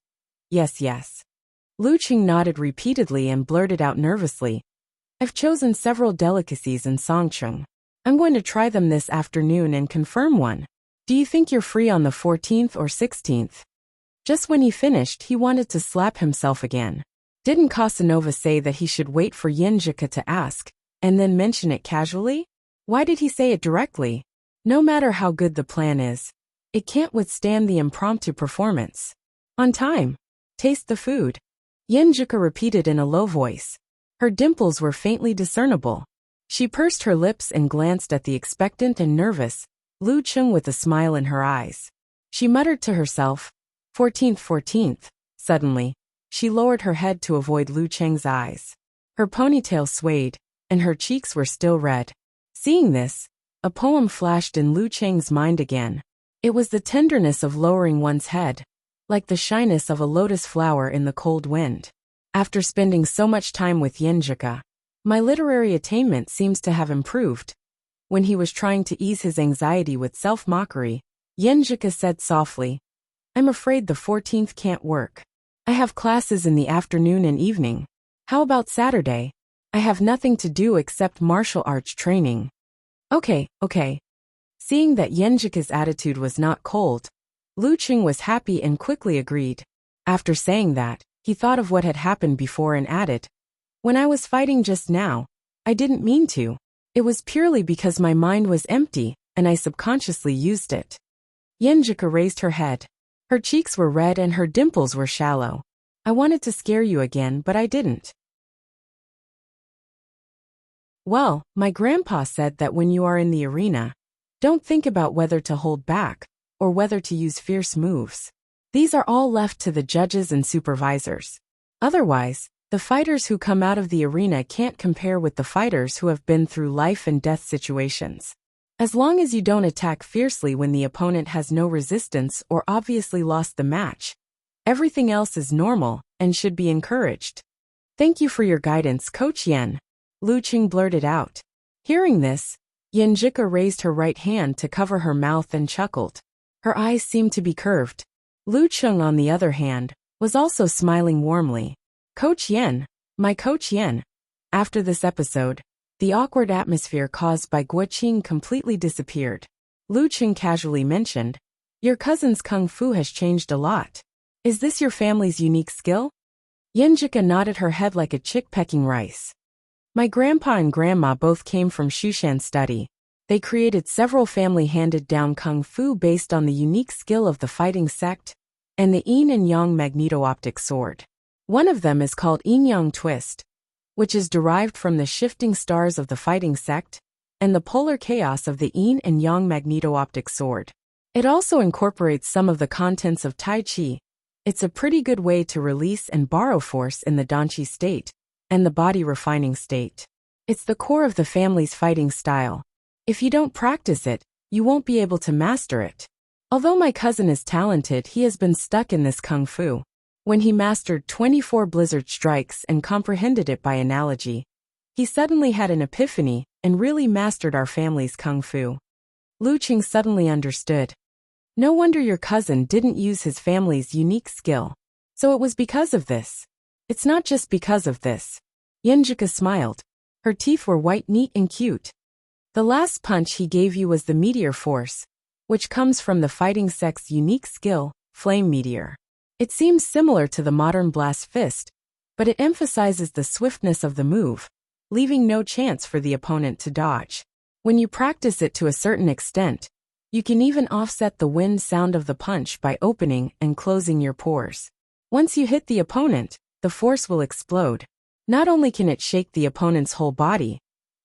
Yes, yes. Lu Qing nodded repeatedly and blurted out nervously. I've chosen several delicacies in Songcheng. I'm going to try them this afternoon and confirm one. Do you think you're free on the 14th or 16th? Just when he finished, he wanted to slap himself again. Didn't Casanova say that he should wait for Yenjika to ask, and then mention it casually? Why did he say it directly? No matter how good the plan is, it can't withstand the impromptu performance. On time. Taste the food. Yenjika repeated in a low voice. Her dimples were faintly discernible. She pursed her lips and glanced at the expectant and nervous Lu Qing with a smile in her eyes. She muttered to herself, 14th, 14th. Suddenly, she lowered her head to avoid Lu Qing's eyes. Her ponytail swayed, and her cheeks were still red. Seeing this, a poem flashed in Lu Qing's mind again. It was the tenderness of lowering one's head, like the shyness of a lotus flower in the cold wind. After spending so much time with Yenjika, my literary attainment seems to have improved. When he was trying to ease his anxiety with self-mockery, Yenjika said softly, I'm afraid the 14th can't work. I have classes in the afternoon and evening. How about Saturday? I have nothing to do except martial arts training. Okay. Seeing that Yenjika's attitude was not cold, Lu Qing was happy and quickly agreed. After saying that, he thought of what had happened before and added, When I was fighting just now, I didn't mean to. It was purely because my mind was empty, and I subconsciously used it. Yenjika raised her head. Her cheeks were red and her dimples were shallow. I wanted to scare you again, but I didn't. Well, my grandpa said that when you are in the arena, don't think about whether to hold back, or whether to use fierce moves. These are all left to the judges and supervisors. Otherwise, the fighters who come out of the arena can't compare with the fighters who have been through life and death situations. As long as you don't attack fiercely when the opponent has no resistance or obviously lost the match, everything else is normal and should be encouraged. Thank you for your guidance, Coach Yen. Lu Qing blurted out. Hearing this, Yenjika raised her right hand to cover her mouth and chuckled. Her eyes seemed to be curved. Lu Qing, on the other hand, was also smiling warmly. Coach Yen, my Coach Yen. After this episode, the awkward atmosphere caused by Guoqing completely disappeared. Lu Qing casually mentioned, Your cousin's kung fu has changed a lot. Is this your family's unique skill? Yenjika nodded her head like a chick pecking rice. My grandpa and grandma both came from Shushan study. They created several family-handed-down kung fu based on the unique skill of the fighting sect and the yin and yang magneto-optic sword. One of them is called yin-yang twist, which is derived from the shifting stars of the fighting sect and the polar chaos of the yin and yang magneto-optic sword. It also incorporates some of the contents of Tai Chi. It's a pretty good way to release and borrow force in the danqi state and the body refining state. It's the core of the family's fighting style. If you don't practice it, you won't be able to master it. Although my cousin is talented, he has been stuck in this kung fu. When he mastered 24 blizzard strikes and comprehended it by analogy, he suddenly had an epiphany and really mastered our family's kung fu. Lu Qing suddenly understood. No wonder your cousin didn't use his family's unique skill. So it was because of this. It's not just because of this. Yenjika smiled. Her teeth were white, neat, and cute. The last punch he gave you was the meteor force, which comes from the fighting sect's unique skill, flame meteor. It seems similar to the modern blast fist, but it emphasizes the swiftness of the move, leaving no chance for the opponent to dodge. When you practice it to a certain extent, you can even offset the wind sound of the punch by opening and closing your pores. Once you hit the opponent, the force will explode. Not only can it shake the opponent's whole body,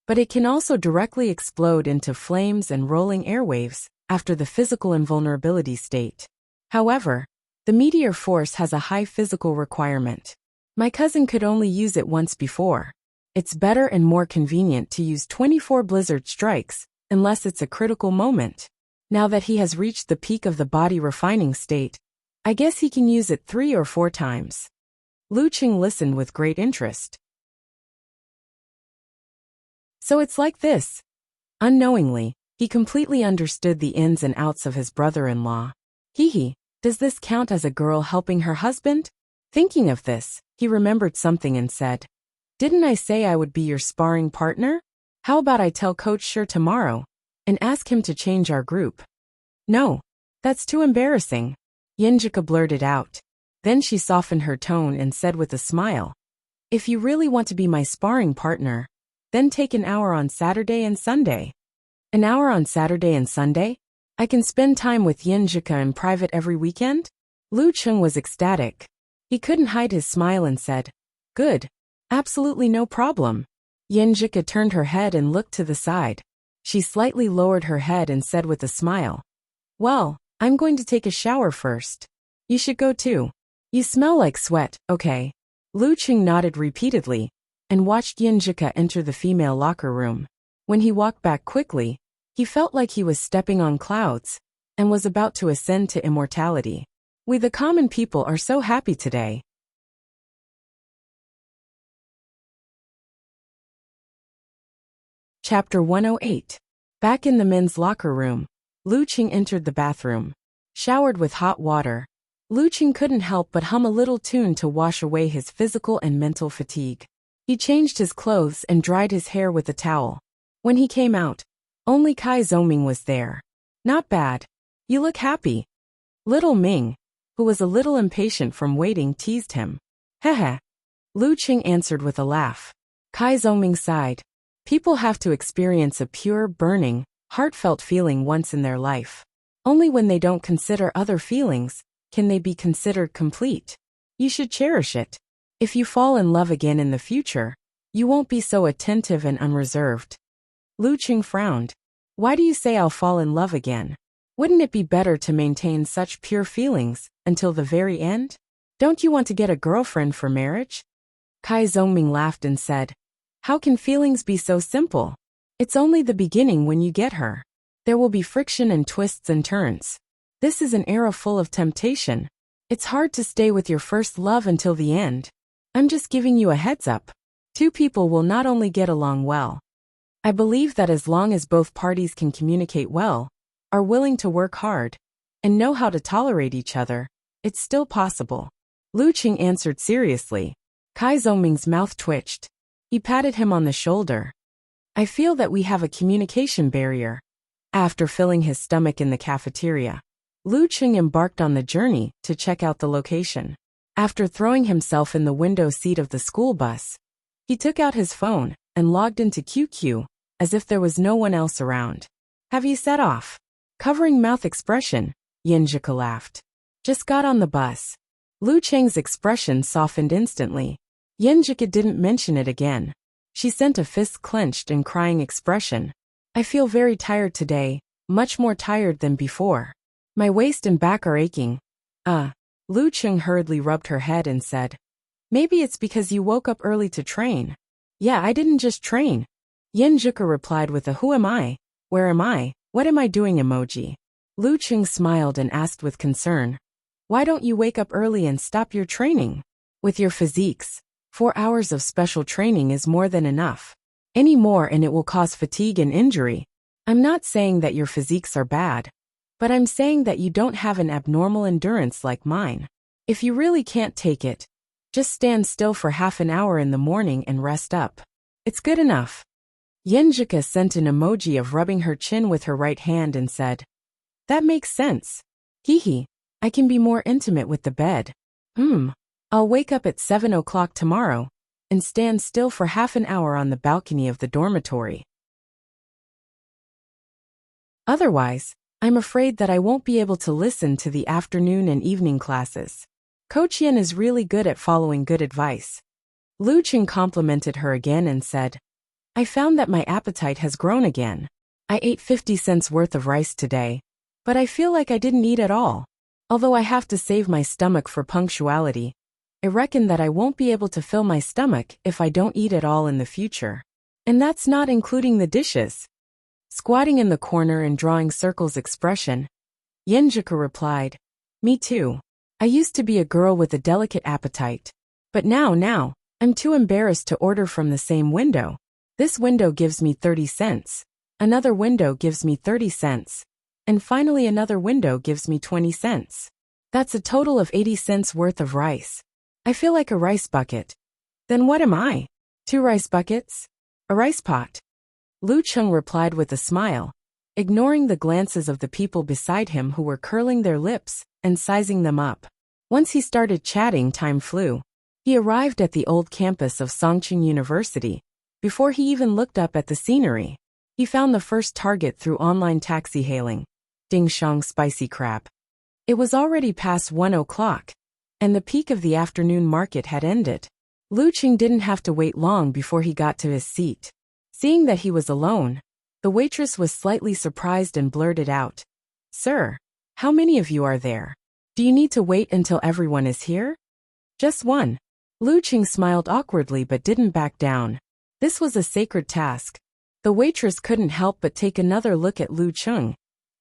but it can also directly explode into flames and rolling airwaves after the physical invulnerability state. However, the meteor force has a high physical requirement. My cousin could only use it once before. It's better and more convenient to use 24 blizzard strikes, unless it's a critical moment. Now that he has reached the peak of the body refining state, I guess he can use it 3 or 4 times. Lu Qing listened with great interest. So it's like this. Unknowingly, he completely understood the ins and outs of his brother-in-law. Does this count as a girl helping her husband? Thinking of this, he remembered something and said, "Didn't I say I would be your sparring partner? How about I tell Coach Sher tomorrow and ask him to change our group?" "No, that's too embarrassing," Yinjika blurted out. Then she softened her tone and said with a smile, "If you really want to be my sparring partner, then take an hour on Saturday and Sunday." "An hour on Saturday and Sunday? I can spend time with Yinjika in private every weekend?" Lu Qing was ecstatic. He couldn't hide his smile and said, "Good. Absolutely no problem." Yinjika turned her head and looked to the side. She slightly lowered her head and said with a smile, "Well, I'm going to take a shower first. You should go too. You smell like sweat, okay?" Lu Qing nodded repeatedly and watched Yinjika enter the female locker room. When he walked back quickly, he felt like he was stepping on clouds and was about to ascend to immortality. We the common people are so happy today. Chapter 108. Back in the men's locker room, Lu Qing entered the bathroom. Showered with hot water, Lu Qing couldn't help but hum a little tune to wash away his physical and mental fatigue. He changed his clothes and dried his hair with a towel. When he came out, only Kai Zhongming was there. "Not bad. You look happy." Little Ming, who was a little impatient from waiting, teased him. "Heh." Lu Qing answered with a laugh. Kai Zhongming sighed. People have to experience a pure, burning, heartfelt feeling once in their life. Only when they don't consider other feelings can they be considered complete. You should cherish it. If you fall in love again in the future, you won't be so attentive and unreserved. Lu Qing frowned. "Why do you say I'll fall in love again? Wouldn't it be better to maintain such pure feelings until the very end? Don't you want to get a girlfriend for marriage?" Kai Zhongming laughed and said, "How can feelings be so simple? It's only the beginning when you get her. There will be friction and twists and turns. This is an era full of temptation. It's hard to stay with your first love until the end. I'm just giving you a heads up. 2 people will not only get along well. I believe that as long as both parties can communicate well, are willing to work hard, and know how to tolerate each other, it's still possible." Lu Qing answered seriously. Kai Zhongming's mouth twitched. He patted him on the shoulder. "I feel that we have a communication barrier." After filling his stomach in the cafeteria, Lu Qing embarked on the journey to check out the location. After throwing himself in the window seat of the school bus, he took out his phone and logged into QQ as if there was no one else around. "Have you set off?" Covering mouth expression, Yinjika laughed. "Just got on the bus." Lu Qing's expression softened instantly. Yinjika didn't mention it again. She sent a fist clenched and crying expression. "I feel very tired today, much more tired than before. My waist and back are aching." Lu Qing hurriedly rubbed her head and said, "Maybe it's because you woke up early to train." "Yeah, I didn't just train." Yinjika replied with a "Who am I? Where am I? What am I doing?" emoji. Lu Qing smiled and asked with concern, "Why don't you wake up early and stop your training? With your physiques, 4 hours of special training is more than enough. Any more and it will cause fatigue and injury. I'm not saying that your physiques are bad, but I'm saying that you don't have an abnormal endurance like mine. If you really can't take it, just stand still for half an hour in the morning and rest up. It's good enough." Yinjika sent an emoji of rubbing her chin with her right hand and said, "That makes sense. I can be more intimate with the bed. I'll wake up at 7 o'clock tomorrow and stand still for half an hour on the balcony of the dormitory. Otherwise, I'm afraid that I won't be able to listen to the afternoon and evening classes. Coach Yen is really good at following good advice. Lu Qing complimented her again and said, I found that my appetite has grown again. I ate 50 cents worth of rice today, but I feel like I didn't eat at all. Although I have to save my stomach for punctuality, I reckon that I won't be able to fill my stomach if I don't eat at all in the future. And that's not including the dishes. Squatting in the corner and drawing circles expression, Yenjika replied, Me too. I used to be a girl with a delicate appetite. But now, I'm too embarrassed to order from the same window. This window gives me 30 cents. Another window gives me 30 cents. And finally another window gives me 20 cents. That's a total of 80 cents worth of rice. I feel like a rice bucket. Then what am I? 2 rice buckets? A rice pot? Lu Qing replied with a smile, ignoring the glances of the people beside him who were curling their lips and sizing them up. Once he started chatting, time flew. He arrived at the old campus of Songqing University. Before he even looked up at the scenery, he found the first target through online taxi hailing. Ding Shang Spicy Crab. It was already past 1 o'clock, and the peak of the afternoon market had ended. Lu Qing didn't have to wait long before he got to his seat. Seeing that he was alone, the waitress was slightly surprised and blurted out, Sir, how many of you are there? Do you need to wait until everyone is here? Just one. Lu Qing smiled awkwardly but didn't back down. This was a sacred task. The waitress couldn't help but take another look at Lu Qing,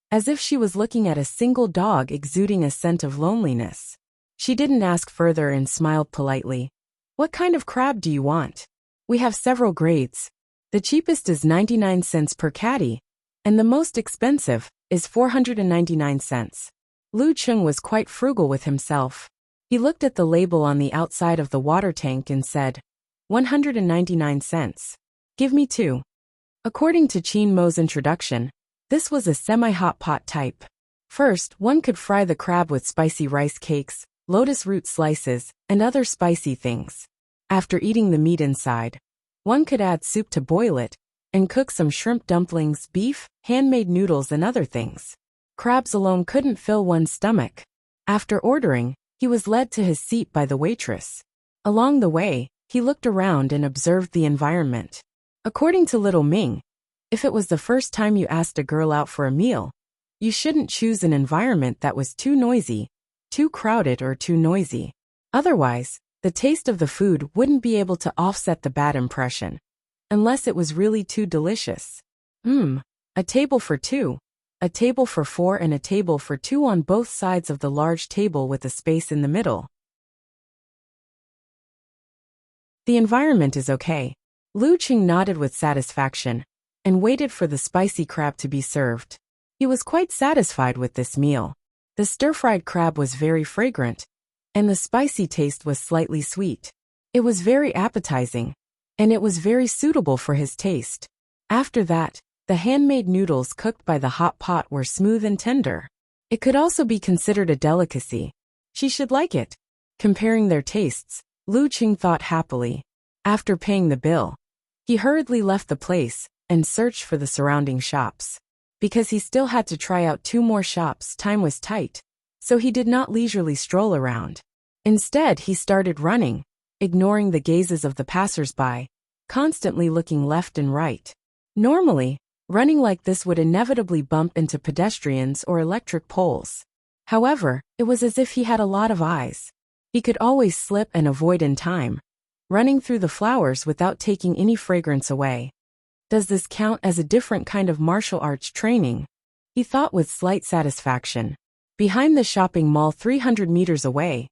as if she was looking at a single dog exuding a scent of loneliness. She didn't ask further and smiled politely. What kind of crab do you want? We have several grades. The cheapest is 99 cents per caddy, and the most expensive is 499 cents. Lu Qing was quite frugal with himself. He looked at the label on the outside of the water tank and said, 199 cents. Give me 2. According to Qin Mo's introduction, this was a semi-hot pot type. First, one could fry the crab with spicy rice cakes, lotus root slices, and other spicy things. After eating the meat inside, one could add soup to boil it, and cook some shrimp dumplings, beef, handmade noodles and other things. Crabs alone couldn't fill one's stomach. After ordering, he was led to his seat by the waitress. Along the way, he looked around and observed the environment. According to Little Ming, if it was the first time you asked a girl out for a meal, you shouldn't choose an environment that was too noisy, too crowded or too noisy. Otherwise, the taste of the food wouldn't be able to offset the bad impression, unless it was really too delicious. A table for 2, a table for 4 and a table for 2 on both sides of the large table with a space in the middle. The environment is okay. Lu Qing nodded with satisfaction and waited for the spicy crab to be served. He was quite satisfied with this meal. The stir-fried crab was very fragrant, and the spicy taste was slightly sweet. It was very appetizing, and it was very suitable for his taste. After that, the handmade noodles cooked by the hot pot were smooth and tender. It could also be considered a delicacy. She should like it. Comparing their tastes, Lu Qing thought happily. After paying the bill, he hurriedly left the place and searched for the surrounding shops. Because he still had to try out 2 more shops, time was tight, so he did not leisurely stroll around. Instead, he started running, ignoring the gazes of the passers-by, constantly looking left and right. Normally, running like this would inevitably bump into pedestrians or electric poles. However, it was as if he had a lot of eyes. He could always slip and avoid in time, running through the flowers without taking any fragrance away. Does this count as a different kind of martial arts training? He thought with slight satisfaction. Behind the shopping mall 300 meters away,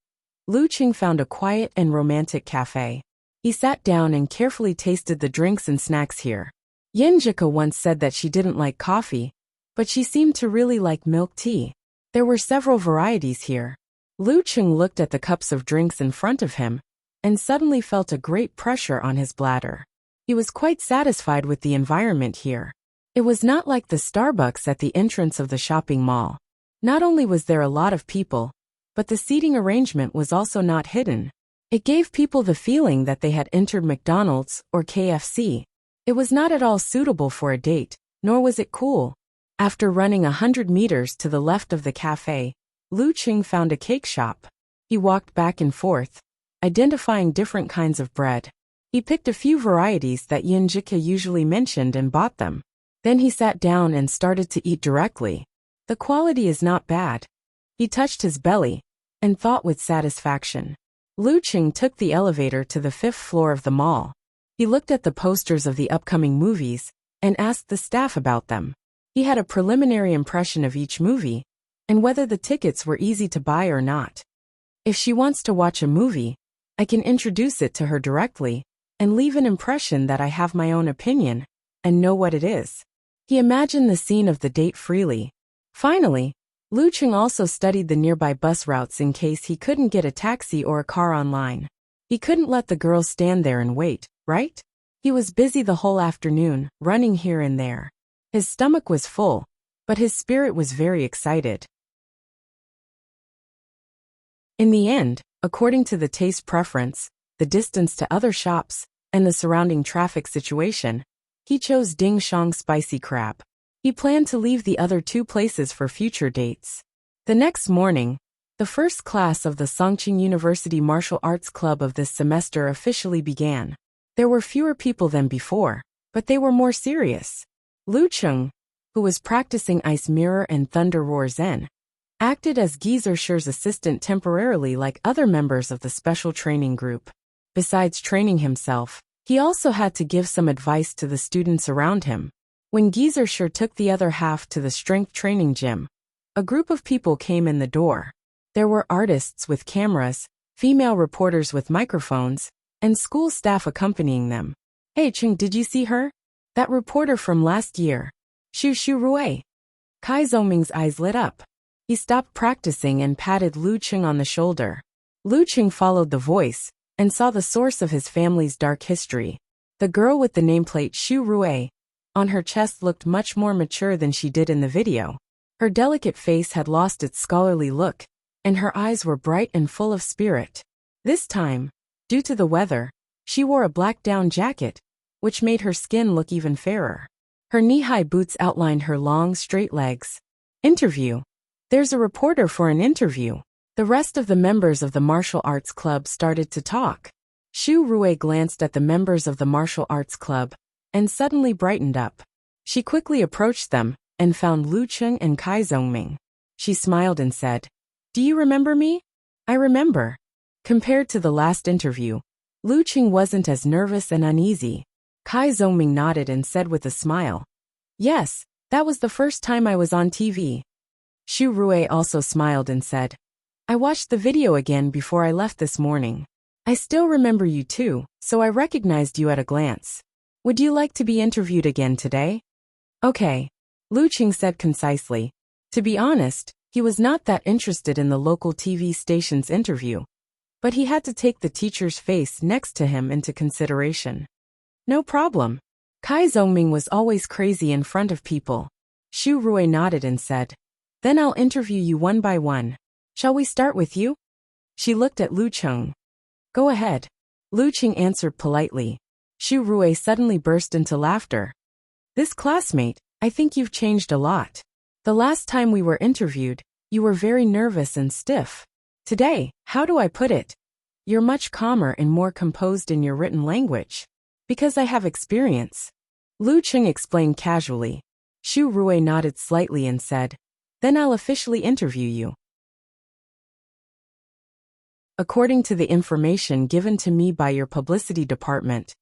Lu Qing found a quiet and romantic cafe. He sat down and carefully tasted the drinks and snacks here. Yenjika once said that she didn't like coffee, but she seemed to really like milk tea. There were several varieties here. Lu Qing looked at the cups of drinks in front of him, and suddenly felt a great pressure on his bladder. He was quite satisfied with the environment here. It was not like the Starbucks at the entrance of the shopping mall. Not only was there a lot of people, but the seating arrangement was also not hidden. It gave people the feeling that they had entered McDonald's or KFC. It was not at all suitable for a date, nor was it cool. After running 100 meters to the left of the cafe, Lu Qing found a cake shop. He walked back and forth, identifying different kinds of bread. He picked a few varieties that Yinjika usually mentioned and bought them. Then he sat down and started to eat directly. The quality is not bad. He touched his belly and thought with satisfaction. Lu Qing took the elevator to the 5th floor of the mall. He looked at the posters of the upcoming movies and asked the staff about them. He had a preliminary impression of each movie and whether the tickets were easy to buy or not. If she wants to watch a movie, I can introduce it to her directly and leave an impression that I have my own opinion and know what it is. He imagined the scene of the date freely. Finally, Lu Qing also studied the nearby bus routes in case he couldn't get a taxi or a car online. He couldn't let the girls stand there and wait, right? He was busy the whole afternoon, running here and there. His stomach was full, but his spirit was very excited. In the end, according to the taste preference, the distance to other shops, and the surrounding traffic situation, he chose Ding Shang spicy crab. He planned to leave the other 2 places for future dates. The next morning, the first class of the Songqing University Martial Arts Club of this semester officially began. There were fewer people than before, but they were more serious. Lu Qing, who was practicing Ice Mirror and Thunder Roar Zen, acted as Geezer Shi's assistant temporarily like other members of the special training group. Besides training himself, he also had to give some advice to the students around him. When Geezer Shi took the other half to the strength training gym, a group of people came in the door. There were artists with cameras, female reporters with microphones, and school staff accompanying them. Hey Qing, did you see her? That reporter from last year. Shu Rui. Kai Zhongming's eyes lit up. He stopped practicing and patted Lu Qing on the shoulder. Lu Qing followed the voice and saw the source of his family's dark history. The girl with the nameplate Shu Rui on her chest looked much more mature than she did in the video. Her delicate face had lost its scholarly look, and her eyes were bright and full of spirit. This time, due to the weather, she wore a black down jacket, which made her skin look even fairer. Her knee-high boots outlined her long, straight legs. Interview. There's a reporter for an interview. The rest of the members of the martial arts club started to talk. Shu Rui glanced at the members of the martial arts club and suddenly brightened up. She quickly approached them and found Lu Qing and Kai Zhongming. She smiled and said, "Do you remember me?" "I remember." Compared to the last interview, Lu Qing wasn't as nervous and uneasy. Kai Zhongming nodded and said with a smile, "Yes, that was the first time I was on TV." Shu Rui also smiled and said, "I watched the video again before I left this morning. I still remember you too, so I recognized you at a glance. Would you like to be interviewed again today?" "Okay," Lu Qing said concisely. To be honest, he was not that interested in the local TV station's interview, but he had to take the teacher's face next to him into consideration. "No problem." Kai Zhongming was always crazy in front of people. Shu Rui nodded and said, "Then I'll interview you one by one. Shall we start with you?" She looked at Lu Qing. "Go ahead." Lu Qing answered politely. Shu Rui suddenly burst into laughter. "This classmate, I think you've changed a lot. The last time we were interviewed, you were very nervous and stiff. Today, how do I put it? You're much calmer and more composed in your written language. Because I have experience." Lu Qing explained casually. Shu Rui nodded slightly and said, "Then I'll officially interview you." According to the information given to me by your publicity department,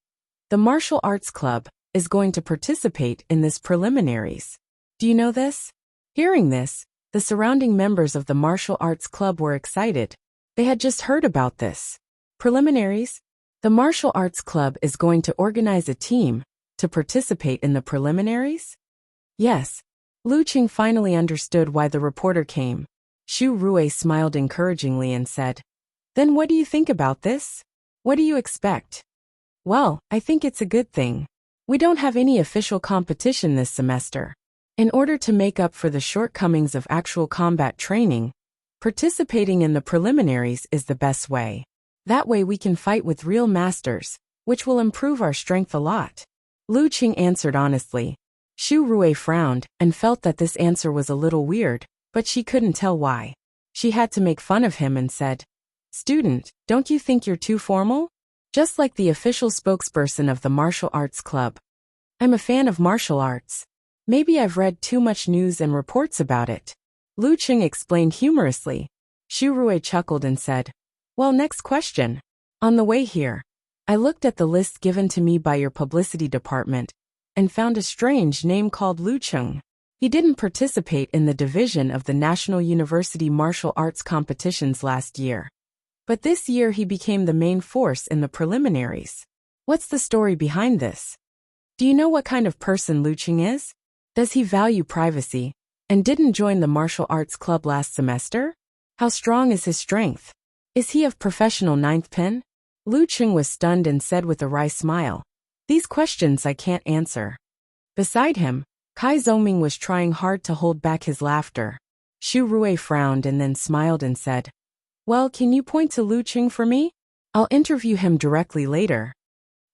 the Martial Arts Club is going to participate in this preliminaries. Do you know this? Hearing this, the surrounding members of the Martial Arts Club were excited. They had just heard about this. Preliminaries? The Martial Arts Club is going to organize a team to participate in the preliminaries? Yes. Lu Qing finally understood why the reporter came. Shu Rui smiled encouragingly and said, "Then what do you think about this? What do you expect?" "Well, I think it's a good thing. We don't have any official competition this semester. In order to make up for the shortcomings of actual combat training, participating in the preliminaries is the best way. That way we can fight with real masters, which will improve our strength a lot. Lu Qing answered honestly. Xu Rui frowned and felt that this answer was a little weird, but she couldn't tell why. She had to make fun of him and said, "Student, don't you think you're too formal? Just like the official spokesperson of the martial arts club. I'm a fan of martial arts. Maybe I've read too much news and reports about it." Lu Qing explained humorously. Xu Rui chuckled and said, "Well, next question. On the way here, I looked at the list given to me by your publicity department and found a strange name called Lu Qing. He didn't participate in the division of the National University Martial Arts competitions last year. But this year he became the main force in the preliminaries. What's the story behind this? Do you know what kind of person Lu Qing is? Does he value privacy and didn't join the martial arts club last semester? How strong is his strength? Is he of professional ninth pin?" Lu Qing was stunned and said with a wry smile, "These questions I can't answer." Beside him, Kai Zongming was trying hard to hold back his laughter. Xu Rui frowned and then smiled and said, "Well, can you point to Lu Qing for me? I'll interview him directly later."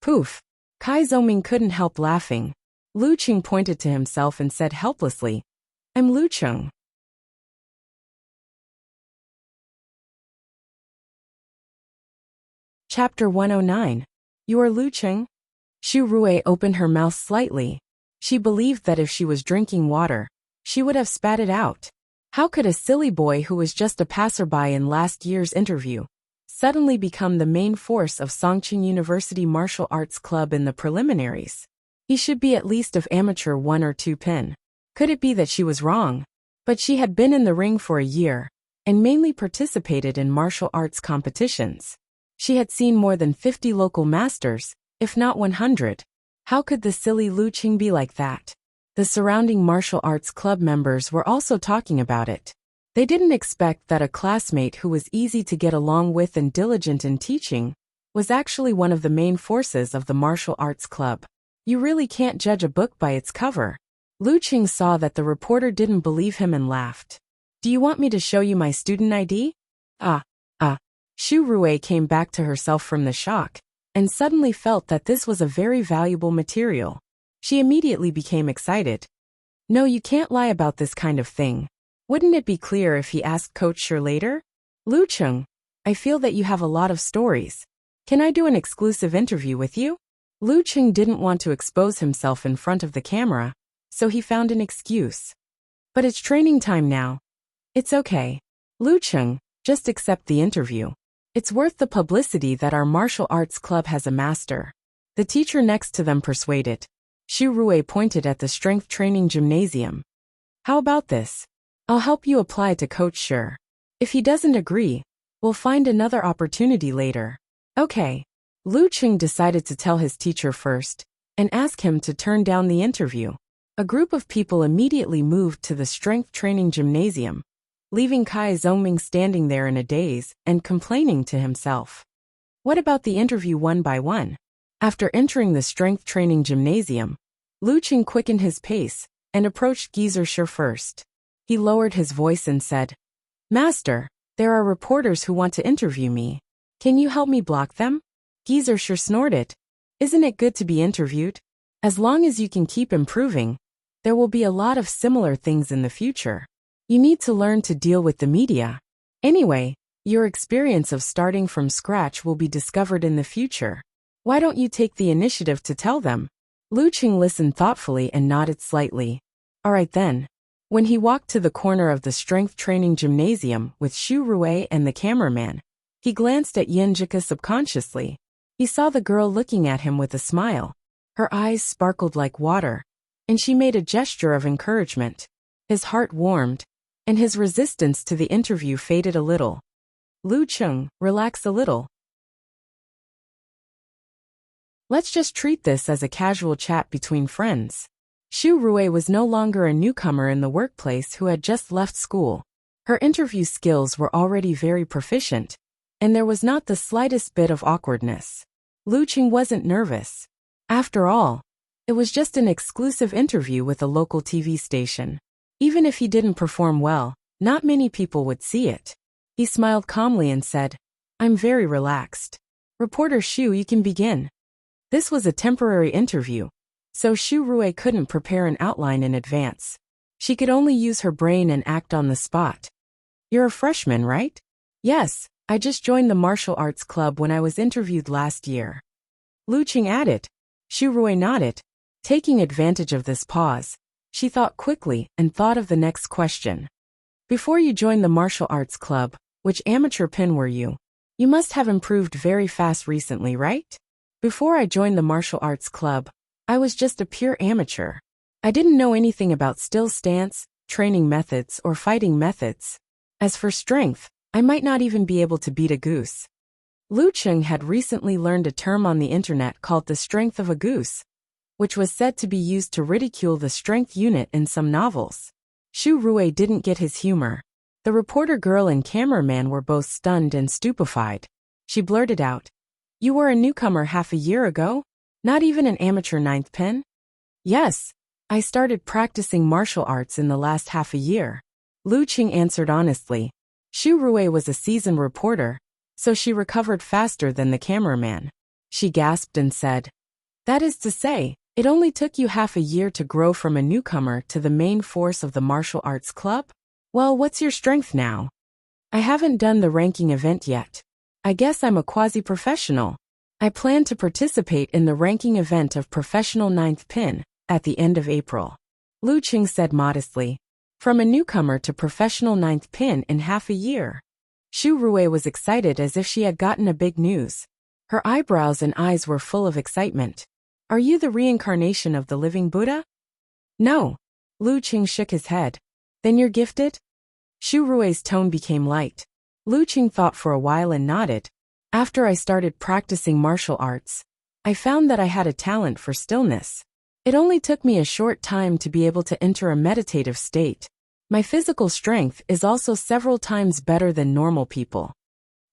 Poof! Kai Zongming couldn't help laughing. Lu Qing pointed to himself and said helplessly, "I'm Lu Qing." Chapter 109. You are Lu Qing? Xu Rui opened her mouth slightly. She believed that if she was drinking water, she would have spat it out. How could a silly boy who was just a passerby in last year's interview suddenly become the main force of Songqing University Martial Arts Club in the preliminaries? He should be at least of amateur 1 or 2 pin. Could it be that she was wrong? But she had been in the ring for a year and mainly participated in martial arts competitions. She had seen more than 50 local masters, if not 100. How could the silly Lu Qing be like that? The surrounding martial arts club members were also talking about it. They didn't expect that a classmate who was easy to get along with and diligent in teaching was actually one of the main forces of the martial arts club. You really can't judge a book by its cover. Lu Qing saw that the reporter didn't believe him and laughed. "Do you want me to show you my student ID? Xu Rui came back to herself from the shock and suddenly felt that this was a very valuable material. She immediately became excited. "No, you can't lie about this kind of thing. Wouldn't it be clear if he asked Coach Shi later? Lu Qing, I feel that you have a lot of stories. Can I do an exclusive interview with you?" Lu Qing didn't want to expose himself in front of the camera, so he found an excuse. "But it's training time now." "It's okay. Lu Qing, just accept the interview. It's worth the publicity that our martial arts club has a master." The teacher next to them persuaded. Xu Rui pointed at the strength training gymnasium. "How about this? I'll help you apply to Coach Shi. If he doesn't agree, we'll find another opportunity later." "Okay." Lu Qing decided to tell his teacher first and ask him to turn down the interview. A group of people immediately moved to the strength training gymnasium, leaving Kai Zongming standing there in a daze and complaining to himself. What about the interview one by one? After entering the strength training gymnasium, Lu Qing quickened his pace and approached Geezer Shi first. He lowered his voice and said, "Master, there are reporters who want to interview me. Can you help me block them?" Geezer Shi snorted. "Isn't it good to be interviewed? As long as you can keep improving, there will be a lot of similar things in the future. You need to learn to deal with the media. Anyway, your experience of starting from scratch will be discovered in the future. Why don't you take the initiative to tell them?" Lu Qing listened thoughtfully and nodded slightly. "All right then." When he walked to the corner of the strength training gymnasium with Xu Rui and the cameraman, he glanced at Yin Jika subconsciously. He saw the girl looking at him with a smile. Her eyes sparkled like water, and she made a gesture of encouragement. His heart warmed, and his resistance to the interview faded a little. "Lu Qing, relax a little. Let's just treat this as a casual chat between friends." Xu Rui was no longer a newcomer in the workplace who had just left school. Her interview skills were already very proficient, and there was not the slightest bit of awkwardness. Lu Qing wasn't nervous. After all, it was just an exclusive interview with a local TV station. Even if he didn't perform well, not many people would see it. He smiled calmly and said, I'm very relaxed. Reporter Xu, you can begin. This was a temporary interview, so Xu Rui couldn't prepare an outline in advance. She could only use her brain and act on the spot. You're a freshman, right? Yes, I just joined the martial arts club when I was interviewed last year. Lu Qing added. Xu Rui nodded. Taking advantage of this pause, she thought quickly and thought of the next question. Before you joined the martial arts club, which amateur pin were you? You must have improved very fast recently, right? Before I joined the martial arts club, I was just a pure amateur. I didn't know anything about still stance, training methods, or fighting methods. As for strength, I might not even be able to beat a goose. Lu Qing had recently learned a term on the internet called the strength of a goose, which was said to be used to ridicule the strength unit in some novels. Xu Rui didn't get his humor. The reporter girl and cameraman were both stunned and stupefied. She blurted out, "You were a newcomer half a year ago? Not even an amateur ninth pin?" "Yes, I started practicing martial arts in the last half a year," Lu Qing answered honestly. Xu Rui was a seasoned reporter, so she recovered faster than the cameraman. She gasped and said, "That is to say, it only took you half a year to grow from a newcomer to the main force of the martial arts club? Well, what's your strength now?" "I haven't done the ranking event yet. I guess I'm a quasi-professional. I plan to participate in the ranking event of professional ninth pin at the end of April," Lu Qing said modestly. From a newcomer to professional ninth pin in half a year. Xu Rui was excited as if she had gotten a big news. Her eyebrows and eyes were full of excitement. "Are you the reincarnation of the living Buddha?" "No." Lu Qing shook his head. "Then you're gifted?" Xu Rui's tone became light. Lu Qing thought for a while and nodded. "After I started practicing martial arts, I found that I had a talent for stillness. It only took me a short time to be able to enter a meditative state. My physical strength is also several times better than normal people."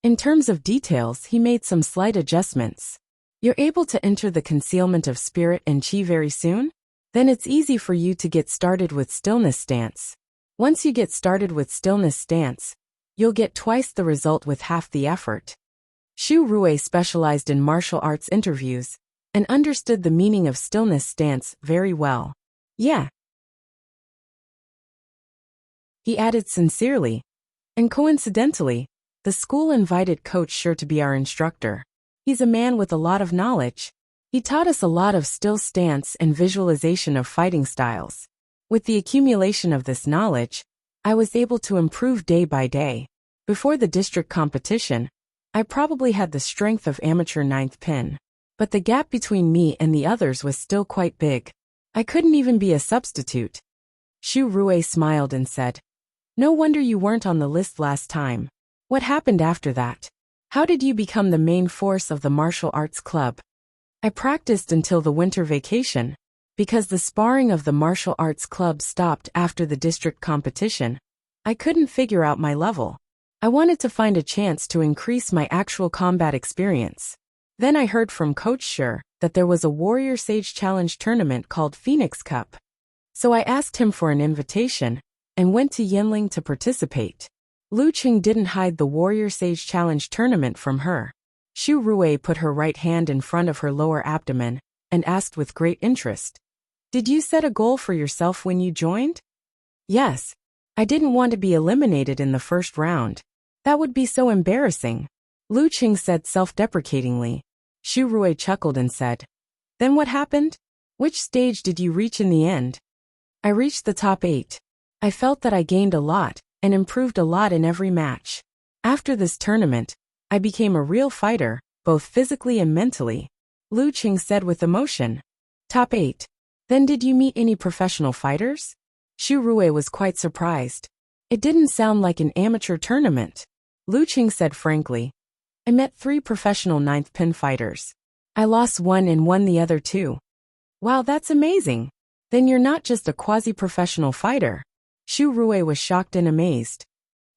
In terms of details, he made some slight adjustments. "You're able to enter the concealment of spirit and chi very soon? Then it's easy for you to get started with stillness stance. Once you get started with stillness stance, you'll get twice the result with half the effort." Xu Rui specialized in martial arts interviews and understood the meaning of stillness stance very well. "Yeah," he added sincerely. "And coincidentally, the school invited Coach Sure to be our instructor. He's a man with a lot of knowledge. He taught us a lot of still stance and visualization of fighting styles. With the accumulation of this knowledge, I was able to improve day by day. Before the district competition, I probably had the strength of amateur ninth pin. But the gap between me and the others was still quite big. I couldn't even be a substitute." Xu Rui smiled and said, "No wonder you weren't on the list last time. What happened after that? How did you become the main force of the martial arts club?" "I practiced until the winter vacation. Because the sparring of the martial arts club stopped after the district competition, I couldn't figure out my level. I wanted to find a chance to increase my actual combat experience. Then I heard from Coach Sure that there was a Warrior Sage Challenge tournament called Phoenix Cup. So I asked him for an invitation and went to Yinling to participate." Lu Qing didn't hide the Warrior Sage Challenge tournament from her. Xu Rui put her right hand in front of her lower abdomen and asked with great interest, "Did you set a goal for yourself when you joined?" "Yes. I didn't want to be eliminated in the first round. That would be so embarrassing," Lu Qing said self-deprecatingly. Xu Rui chuckled and said, "Then what happened? Which stage did you reach in the end?" "I reached the top 8. I felt that I gained a lot and improved a lot in every match. After this tournament, I became a real fighter, both physically and mentally," Lu Qing said with emotion. "Top 8. Then did you meet any professional fighters?" Xu Rui was quite surprised. "It didn't sound like an amateur tournament," Lu Qing said frankly. "I met 3 professional ninth pin fighters. I lost 1 and won the other 2. "Wow, that's amazing. Then you're not just a quasi-professional fighter." Xu Rui was shocked and amazed.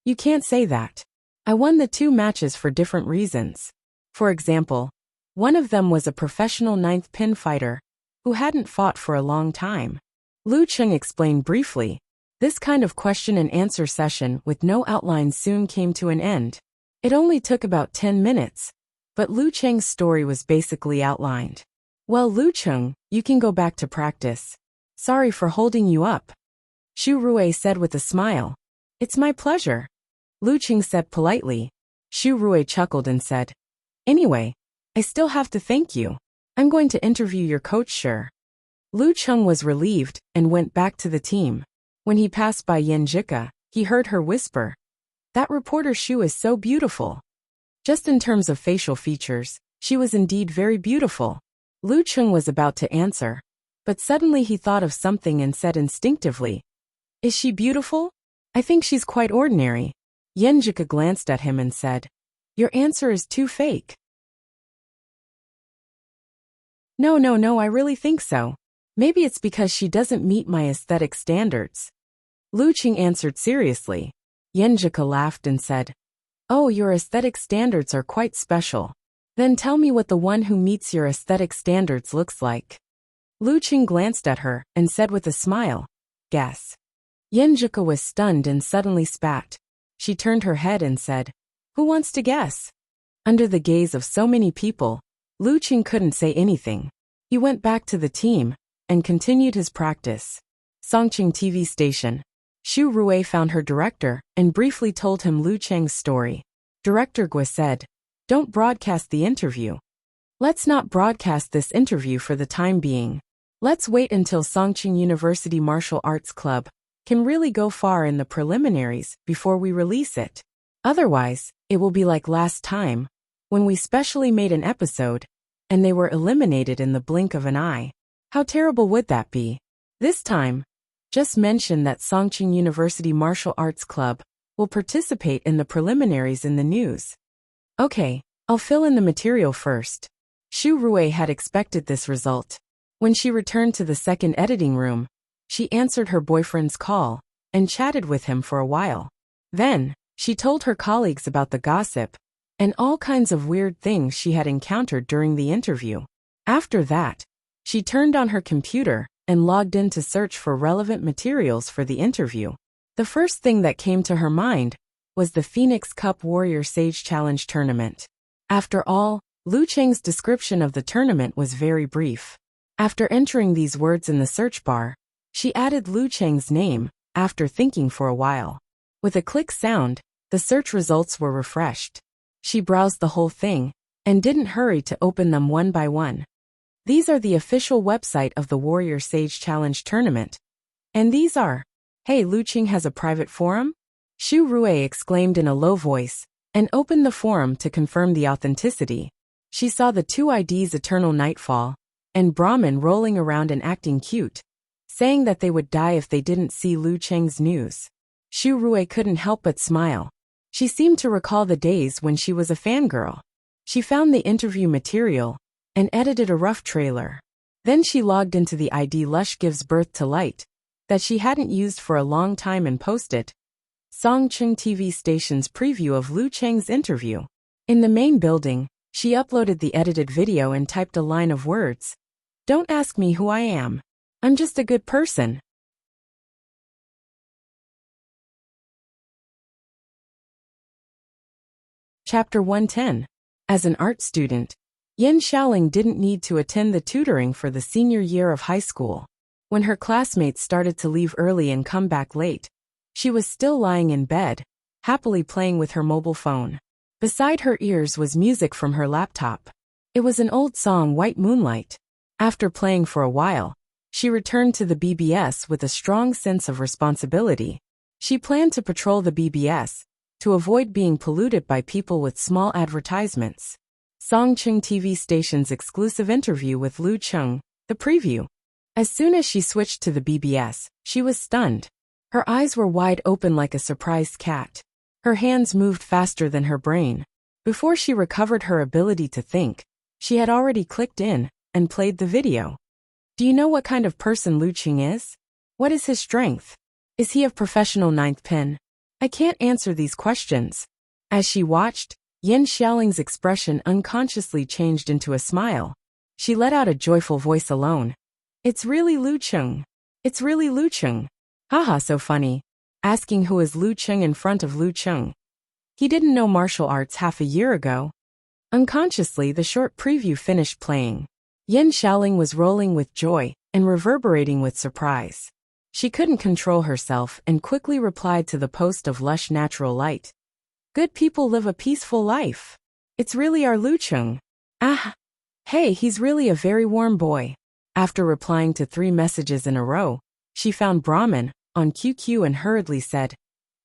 "You can't say that. I won the 2 matches for different reasons. For example, one of them was a professional ninth pin fighter who hadn't fought for a long time." Lu Qing explained briefly. This kind of question and answer session with no outline soon came to an end. It only took about 10 minutes, but Lu Cheng's story was basically outlined. Well, Lu Cheng, you can go back to practice. Sorry for holding you up. Xu Rui said with a smile. It's my pleasure. Lu Cheng said politely. Xu Rui chuckled and said, Anyway, I still have to thank you. I'm going to interview your coach, sure. Lu Cheng was relieved and went back to the team. When he passed by Yen Jika, he heard her whisper, That reporter Xu is so beautiful. Just in terms of facial features, she was indeed very beautiful. Lu Cheng was about to answer, but suddenly he thought of something and said instinctively, Is she beautiful? I think she's quite ordinary. Yen Jika glanced at him and said, Your answer is too fake. No, I really think so. Maybe it's because she doesn't meet my aesthetic standards. Lu Cheng answered seriously. Yen Jika laughed and said, Oh, your aesthetic standards are quite special. Then tell me what the one who meets your aesthetic standards looks like. Lu Cheng glanced at her and said with a smile, Guess. Yen Jika was stunned and suddenly spat. She turned her head and said, Who wants to guess? Under the gaze of so many people, Lu Cheng couldn't say anything. He went back to the team and continued his practice. Songqing TV station. Xu Rui found her director and briefly told him Lu Cheng's story. Director Gui said, Don't broadcast the interview. Let's not broadcast this interview for the time being. Let's wait until Songqing University Martial Arts Club can really go far in the preliminaries before we release it. Otherwise, it will be like last time, when we specially made an episode, and they were eliminated in the blink of an eye. How terrible would that be? This time, just mention that Songqing University Martial Arts Club will participate in the preliminaries in the news. Okay, I'll fill in the material first. Xu Rui had expected this result. When she returned to the second editing room, she answered her boyfriend's call and chatted with him for a while. Then, she told her colleagues about the gossip and all kinds of weird things she had encountered during the interview. After that, she turned on her computer and logged in to search for relevant materials for the interview. The first thing that came to her mind was the Phoenix Cup Warrior Sage Challenge tournament. After all, Lu Cheng's description of the tournament was very brief. After entering these words in the search bar, she added Lu Cheng's name after thinking for a while. With a click sound, the search results were refreshed. She browsed the whole thing and didn't hurry to open them one by one. These are the official website of the Warrior Sage Challenge tournament. And these are, Hey, Lu Cheng has a private forum? Xu Rui exclaimed in a low voice and opened the forum to confirm the authenticity. She saw the two IDs Eternal Nightfall and Brahmin rolling around and acting cute, saying that they would die if they didn't see Lu Cheng's news. Xu Rui couldn't help but smile. She seemed to recall the days when she was a fangirl. She found the interview material and edited a rough trailer. Then she logged into the ID Lush Gives Birth to Light that she hadn't used for a long time and posted Songqing TV station's preview of Lu Cheng's interview. In the main building, she uploaded the edited video and typed a line of words. Don't ask me who I am. I'm just a good person. Chapter 110. As an art student, Yen Xiaoling didn't need to attend the tutoring for the senior year of high school. When her classmates started to leave early and come back late, she was still lying in bed, happily playing with her mobile phone. Beside her ears was music from her laptop. It was an old song, White Moonlight. After playing for a while, she returned to the BBS with a strong sense of responsibility. She planned to patrol the BBS to avoid being polluted by people with small advertisements. Songqing TV station's exclusive interview with Lu Cheng, the preview. As soon as she switched to the BBS, she was stunned. Her eyes were wide open like a surprised cat. Her hands moved faster than her brain. Before she recovered her ability to think, she had already clicked in and played the video. Do you know what kind of person Lu Cheng is? What is his strength? Is he a professional ninth pin? I can't answer these questions. As she watched, Yen Xiaoling's expression unconsciously changed into a smile. She let out a joyful voice alone. It's really Lu Cheng. It's really Lu Cheng. Haha, so funny. Asking who is Lu Cheng in front of Lu Cheng. He didn't know martial arts half a year ago. Unconsciously, the short preview finished playing. Yin Xiaoling was rolling with joy and reverberating with surprise. She couldn't control herself and quickly replied to the post of lush natural light. Good people live a peaceful life. It's really our Lucheng. Ah. Hey, he's really a very warm boy. After replying to 3 messages in a row, she found Brahmin on QQ and hurriedly said,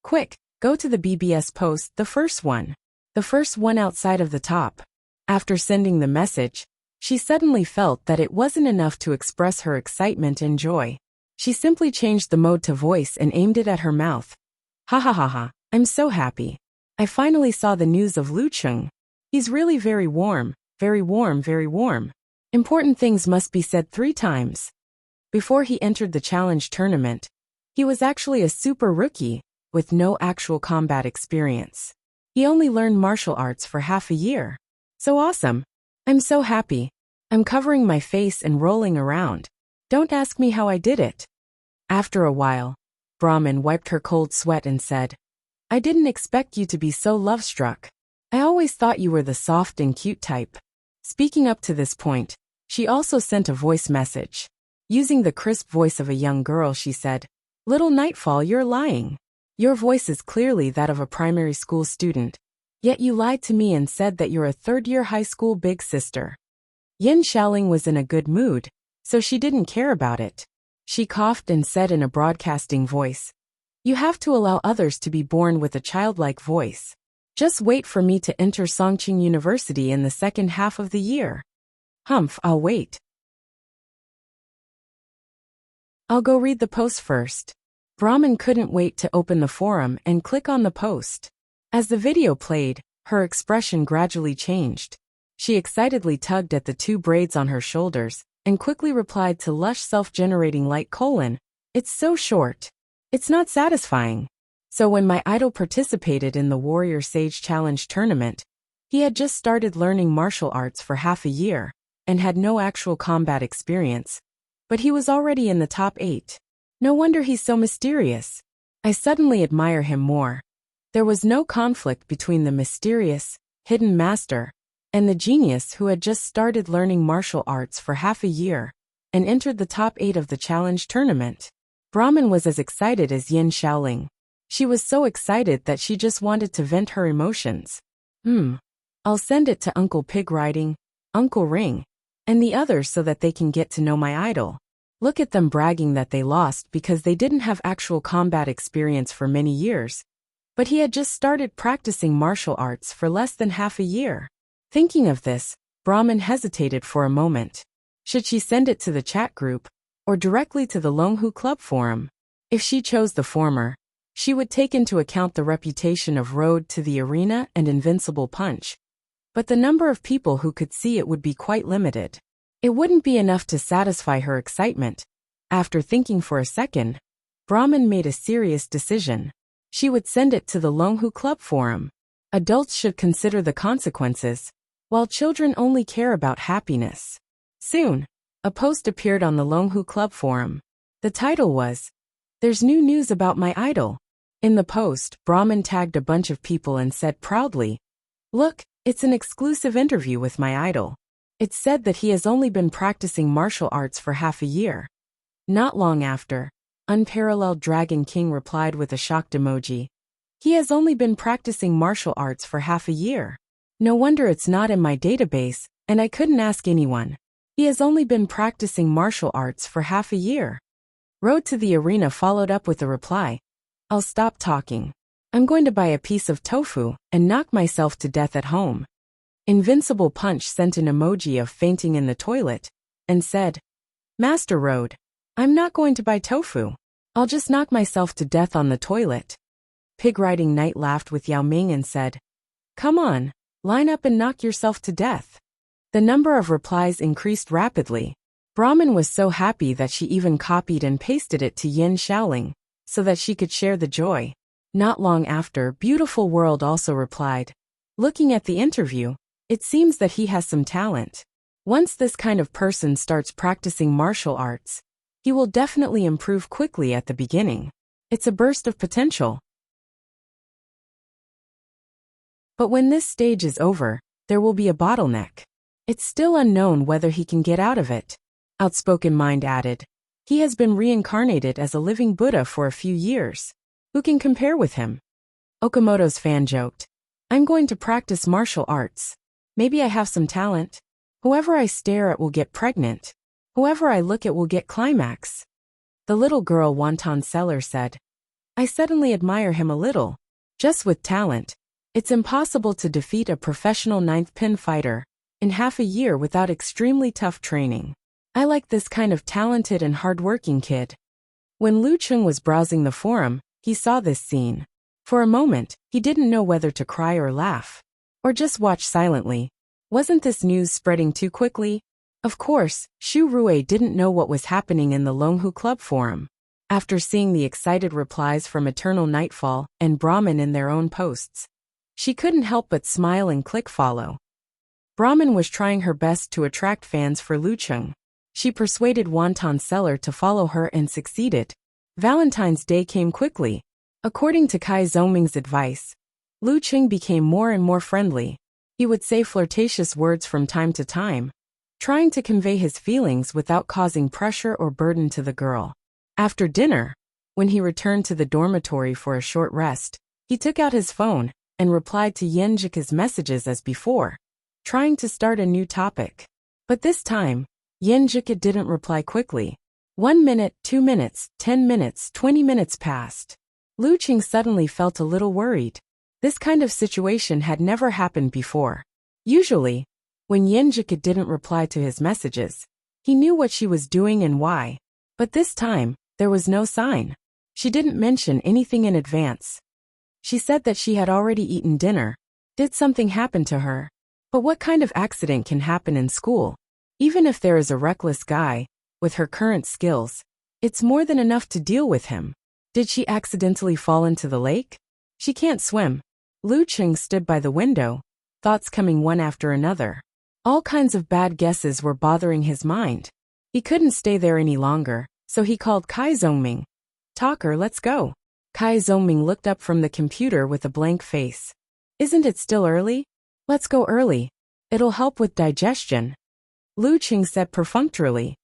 "Quick, go to the BBS post, the first one. The first one outside of the top." After sending the message, she suddenly felt that it wasn't enough to express her excitement and joy. She simply changed the mode to voice and aimed it at her mouth. "Ha ha ha ha, I'm so happy. I finally saw the news of Lucheng. He's really very warm, very warm, very warm. Important things must be said 3 times." Before he entered the challenge tournament, he was actually a super rookie, with no actual combat experience. He only learned martial arts for half a year. So awesome. I'm so happy. I'm covering my face and rolling around. Don't ask me how I did it. After a while, Brahmin wiped her cold sweat and said, "I didn't expect you to be so love-struck. I always thought you were the soft and cute type." Speaking up to this point, she also sent a voice message. Using the crisp voice of a young girl, she said, "Little Nightfall, you're lying. Your voice is clearly that of a primary school student. Yet you lied to me and said that you're a 3rd-year high school big sister." Yin Xiaoling was in a good mood, so she didn't care about it. She coughed and said in a broadcasting voice, "You have to allow others to be born with a childlike voice. Just wait for me to enter Songqing University in the second half of the year." "Humph, I'll wait. I'll go read the post first." Brahmin couldn't wait to open the forum and click on the post. As the video played, her expression gradually changed. She excitedly tugged at the 2 braids on her shoulders and quickly replied to lush self-generating light: "It's so short. It's not satisfying." So when my idol participated in the Warrior Sage Challenge tournament, he had just started learning martial arts for half a year and had no actual combat experience, but he was already in the top 8. No wonder he's so mysterious. I suddenly admire him more. There was no conflict between the mysterious, hidden master and the genius who had just started learning martial arts for half a year and entered the top 8 of the challenge tournament. Brahmin was as excited as Yin Xiaoling. She was so excited that she just wanted to vent her emotions. I'll send it to Uncle Pig Riding, Uncle Ring, and the others so that they can get to know my idol. Look at them bragging that they lost because they didn't have actual combat experience for many years. But he had just started practicing martial arts for less than half a year. Thinking of this, Brahmin hesitated for a moment. Should she send it to the chat group, or directly to the Longhu Club forum? If she chose the former, she would take into account the reputation of Road to the Arena and Invincible Punch. But the number of people who could see it would be quite limited. It wouldn't be enough to satisfy her excitement. After thinking for a second, Brahmin made a serious decision. She would send it to the Longhu Club forum. Adults should consider the consequences, while children only care about happiness. Soon, a post appeared on the Longhu Club forum. The title was, "There's new news about my idol." In the post, Brahmin tagged a bunch of people and said proudly, "Look, it's an exclusive interview with my idol." It said that he has only been practicing martial arts for half a year. Not long after, Unparalleled Dragon King replied with a shocked emoji. He has only been practicing martial arts for half a year. No wonder it's not in my database, and I couldn't ask anyone. He has only been practicing martial arts for half a year. Road to the Arena followed up with a reply. I'll stop talking. I'm going to buy a piece of tofu and knock myself to death at home. Invincible Punch sent an emoji of fainting in the toilet and said, Master Road, I'm not going to buy tofu. I'll just knock myself to death on the toilet. Pig Riding Knight laughed with Yao Ming and said, Come on, line up and knock yourself to death. The number of replies increased rapidly. Brahmin was so happy that she even copied and pasted it to Yin Xiaoling, so that she could share the joy. Not long after, Beautiful World also replied, Looking at the interview, it seems that he has some talent. Once this kind of person starts practicing martial arts, he will definitely improve quickly at the beginning. It's a burst of potential. But when this stage is over, there will be a bottleneck. It's still unknown whether he can get out of it. Outspoken Mind added. He has been reincarnated as a living Buddha for a few years. Who can compare with him? Okamoto's fan joked. I'm going to practice martial arts. Maybe I have some talent. Whoever I stare at will get pregnant. Whoever I look at will get climax. The little girl Wonton Seller said. I suddenly admire him a little. Just with talent, it's impossible to defeat a professional ninth pin fighter in half a year without extremely tough training. I like this kind of talented and hardworking kid. When Lu Cheng was browsing the forum, he saw this scene. For a moment, he didn't know whether to cry or laugh, or just watch silently. Wasn't this news spreading too quickly? Of course, Xu Rui didn't know what was happening in the Longhu Club forum. After seeing the excited replies from Eternal Nightfall and Brahmin in their own posts, she couldn't help but smile and click follow. Brahmin was trying her best to attract fans for Lu Cheng. She persuaded Wonton Seller to follow her and succeeded. Valentine's Day came quickly. According to Kai Zongming's advice, Lu Cheng became more and more friendly. He would say flirtatious words from time to time, trying to convey his feelings without causing pressure or burden to the girl. After dinner, when he returned to the dormitory for a short rest, he took out his phone and replied to Yenjika's messages as before, trying to start a new topic. But this time, Yenjika didn't reply quickly. 1 minute, 2 minutes, 10 minutes, 20 minutes passed. Lu Cheng suddenly felt a little worried. This kind of situation had never happened before. Usually, when Yenjika didn't reply to his messages, he knew what she was doing and why. But this time, there was no sign. She didn't mention anything in advance. She said that she had already eaten dinner. Did something happen to her? But what kind of accident can happen in school? Even if there is a reckless guy, with her current skills, it's more than enough to deal with him. Did she accidentally fall into the lake? She can't swim. Lu Cheng stood by the window, thoughts coming one after another. All kinds of bad guesses were bothering his mind. He couldn't stay there any longer, so he called Kai Zongming. Talker, let's go. Kai Zongming looked up from the computer with a blank face. Isn't it still early? Let's go early. It'll help with digestion. Lu Cheng said perfunctorily.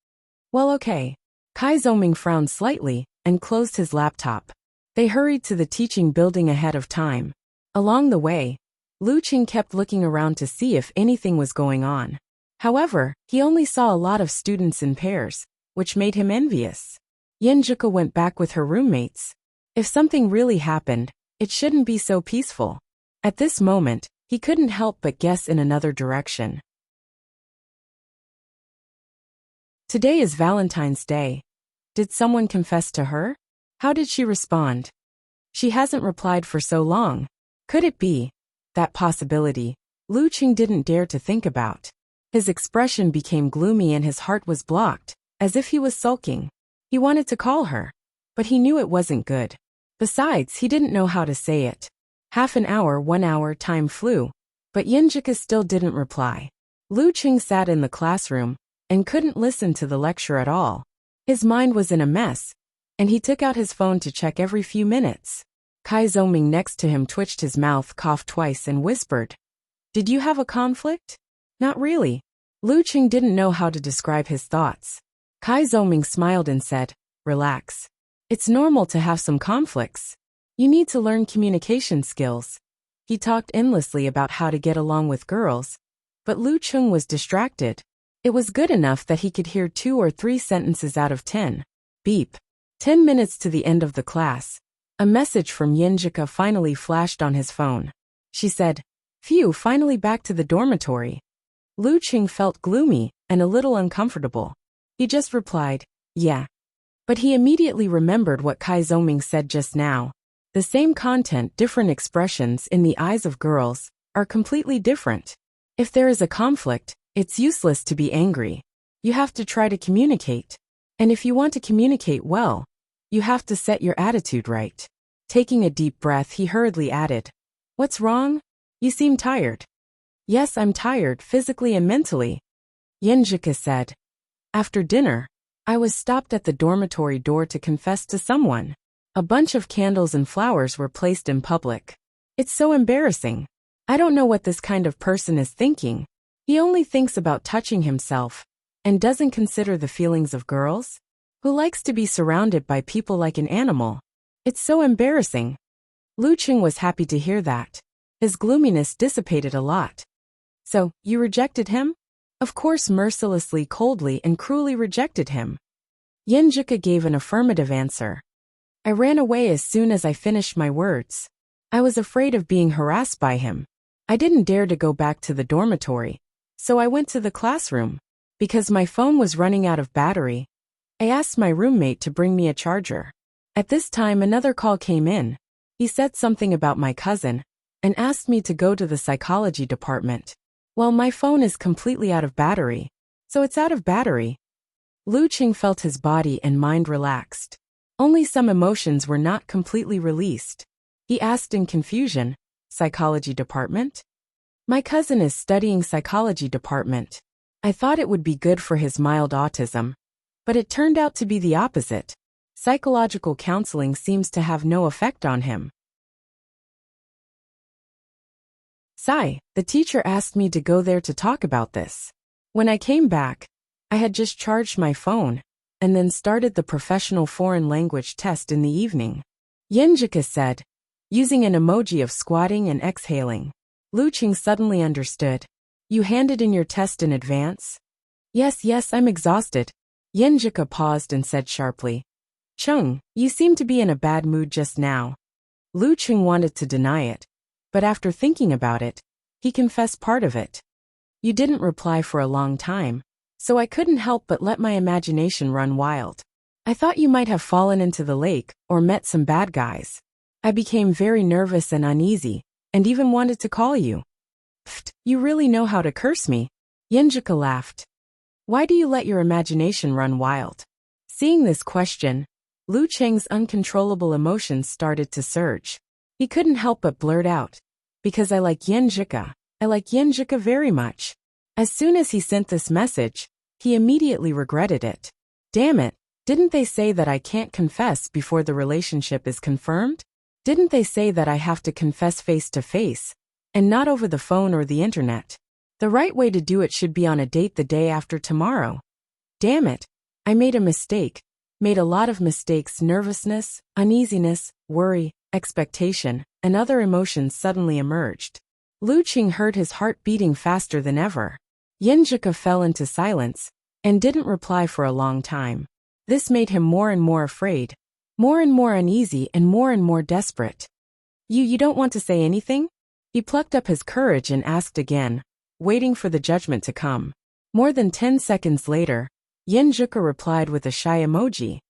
Well, okay. Kai Zongming frowned slightly and closed his laptop. They hurried to the teaching building ahead of time. Along the way, Lu Cheng kept looking around to see if anything was going on. However, he only saw a lot of students in pairs, which made him envious. Yenjika went back with her roommates. If something really happened, it shouldn't be so peaceful. At this moment, he couldn't help but guess in another direction. Today is Valentine's Day. Did someone confess to her? How did she respond? She hasn't replied for so long. Could it be? That possibility, Lu Cheng didn't dare to think about. His expression became gloomy and his heart was blocked, as if he was sulking. He wanted to call her, but he knew it wasn't good. Besides, he didn't know how to say it. Half an hour, 1 hour, time flew, but Yenjika still didn't reply. Lu Cheng sat in the classroom and couldn't listen to the lecture at all. His mind was in a mess, and he took out his phone to check every few minutes. Kai Zongming next to him twitched his mouth, coughed twice, and whispered, Did you have a conflict? Not really. Lu Cheng didn't know how to describe his thoughts. Kai Zongming smiled and said, Relax. It's normal to have some conflicts. You need to learn communication skills. He talked endlessly about how to get along with girls, but Lu Cheng was distracted. It was good enough that he could hear 2 or 3 sentences out of 10. Beep. 10 minutes to the end of the class. A message from Yenjika finally flashed on his phone. She said, Phew, finally back to the dormitory. Lu Cheng felt gloomy and a little uncomfortable. He just replied, Yeah. But he immediately remembered what Kai Zongming said just now. The same content, different expressions in the eyes of girls are completely different. If there is a conflict, it's useless to be angry. You have to try to communicate. And if you want to communicate well, you have to set your attitude right. Taking a deep breath, he hurriedly added, What's wrong? You seem tired. Yes, I'm tired, physically and mentally. Yenjika said. After dinner, I was stopped at the dormitory door to confess to someone. A bunch of candles and flowers were placed in public. It's so embarrassing. I don't know what this kind of person is thinking. He only thinks about touching himself and doesn't consider the feelings of girls who likes to be surrounded by people like an animal. It's so embarrassing. Lu Cheng was happy to hear that. His gloominess dissipated a lot. So, you rejected him? Of course, mercilessly, coldly, and cruelly rejected him. Yenjika gave an affirmative answer. I ran away as soon as I finished my words. I was afraid of being harassed by him. I didn't dare to go back to the dormitory, so I went to the classroom. Because my phone was running out of battery, I asked my roommate to bring me a charger. At this time, another call came in. He said something about my cousin and asked me to go to the psychology department. Well, my phone is completely out of battery, so it's out of battery. Lu Cheng felt his body and mind relaxed. Only some emotions were not completely released. He asked in confusion, psychology department? My cousin is studying psychology department. I thought it would be good for his mild autism, but it turned out to be the opposite. Psychological counseling seems to have no effect on him. The teacher asked me to go there to talk about this. When I came back, I had just charged my phone and then started the professional foreign language test in the evening. Yenjika said, using an emoji of squatting and exhaling. Lu Cheng suddenly understood. You handed in your test in advance? Yes, I'm exhausted. Yenjika paused and said sharply. Chung, you seem to be in a bad mood just now. Lu Cheng wanted to deny it, but after thinking about it, he confessed part of it. You didn't reply for a long time, so I couldn't help but let my imagination run wild. I thought you might have fallen into the lake or met some bad guys. I became very nervous and uneasy, and even wanted to call you. Pfft, you really know how to curse me. Yenjika laughed. Why do you let your imagination run wild? Seeing this question, Lu Cheng's uncontrollable emotions started to surge. He couldn't help but blurt out. Because I like Yenjika. I like Yenjika very much. As soon as he sent this message, he immediately regretted it. Damn it, didn't they say that I can't confess before the relationship is confirmed? Didn't they say that I have to confess face to face, and not over the phone or the internet? The right way to do it should be on a date the day after tomorrow. Damn it, I made a mistake. Made a lot of mistakes. Nervousness, uneasiness, worry, expectation, and other emotions suddenly emerged. Lu Cheng heard his heart beating faster than ever. Yenjika fell into silence and didn't reply for a long time. This made him more and more afraid, more and more uneasy, and more desperate. You don't want to say anything? He plucked up his courage and asked again, waiting for the judgment to come. More than 10 seconds later, Yenjika replied with a shy emoji.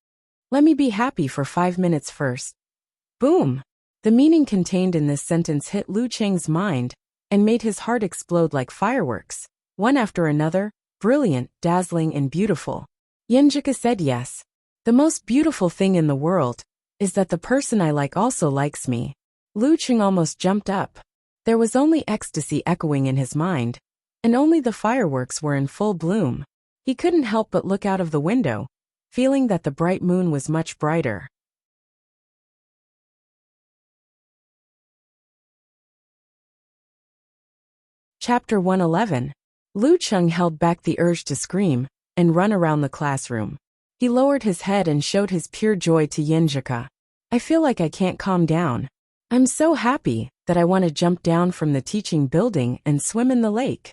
Let me be happy for 5 minutes first. Boom! The meaning contained in this sentence hit Lu Cheng's mind and made his heart explode like fireworks, one after another, brilliant, dazzling, and beautiful. Yenjika said yes. The most beautiful thing in the world is that the person I like also likes me. Lu Cheng almost jumped up. There was only ecstasy echoing in his mind, and only the fireworks were in full bloom. He couldn't help but look out of the window, feeling that the bright moon was much brighter. Chapter 111. Lu Cheng held back the urge to scream and run around the classroom. He lowered his head and showed his pure joy to Yenjika. I feel like I can't calm down. I'm so happy that I want to jump down from the teaching building and swim in the lake.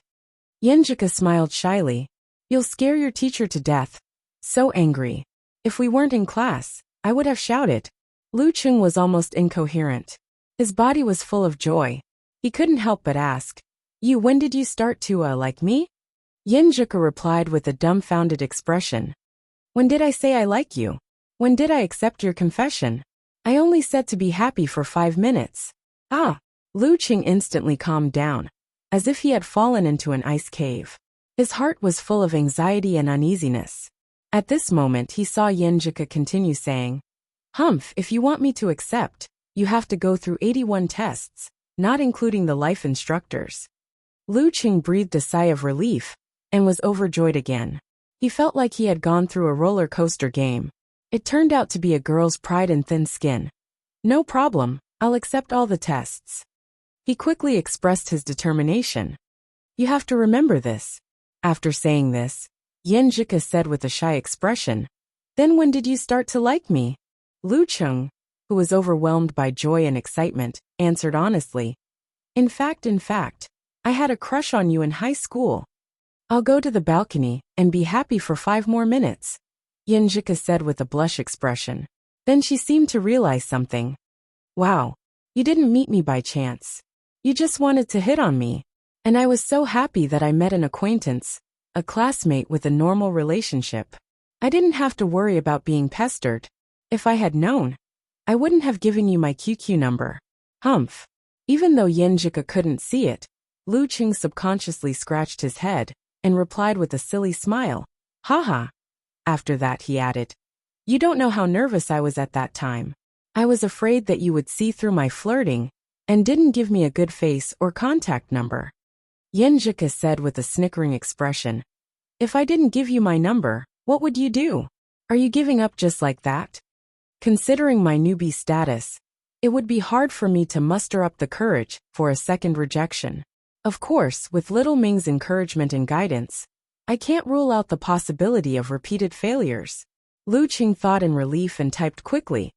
Yenjika smiled shyly. You'll scare your teacher to death. So angry. If we weren't in class, I would have shouted. Lu Cheng was almost incoherent. His body was full of joy. He couldn't help but ask, when did you start to, like me? Yenjika replied with a dumbfounded expression. When did I say I like you? When did I accept your confession? I only said to be happy for 5 minutes. Lu Cheng instantly calmed down, as if he had fallen into an ice cave. His heart was full of anxiety and uneasiness. At this moment he saw Yenjika continue saying, Humph, if you want me to accept, you have to go through 81 tests, not including the life instructors. Lu Cheng breathed a sigh of relief and was overjoyed again. He felt like he had gone through a roller coaster game. It turned out to be a girl's pride and thin skin. No problem, I'll accept all the tests. He quickly expressed his determination. You have to remember this. After saying this, Yenjika said with a shy expression, Then when did you start to like me? Lu Cheng, who was overwhelmed by joy and excitement, answered honestly, In fact, I had a crush on you in high school. I'll go to the balcony and be happy for 5 more minutes, Yenjika said with a blush expression. Then she seemed to realize something. Wow, you didn't meet me by chance. You just wanted to hit on me. And I was so happy that I met an acquaintance, a classmate with a normal relationship. I didn't have to worry about being pestered. If I had known, I wouldn't have given you my QQ number. Humph. Even though Yenjika couldn't see it, Lu Cheng subconsciously scratched his head and replied with a silly smile. Haha. After that he added, You don't know how nervous I was at that time. I was afraid that you would see through my flirting and didn't give me a good face or contact number. Yenjika said with a snickering expression, If I didn't give you my number, what would you do? Are you giving up just like that? Considering my newbie status, it would be hard for me to muster up the courage for a second rejection. Of course, with little Ming's encouragement and guidance, I can't rule out the possibility of repeated failures. Lu Cheng thought in relief and typed quickly.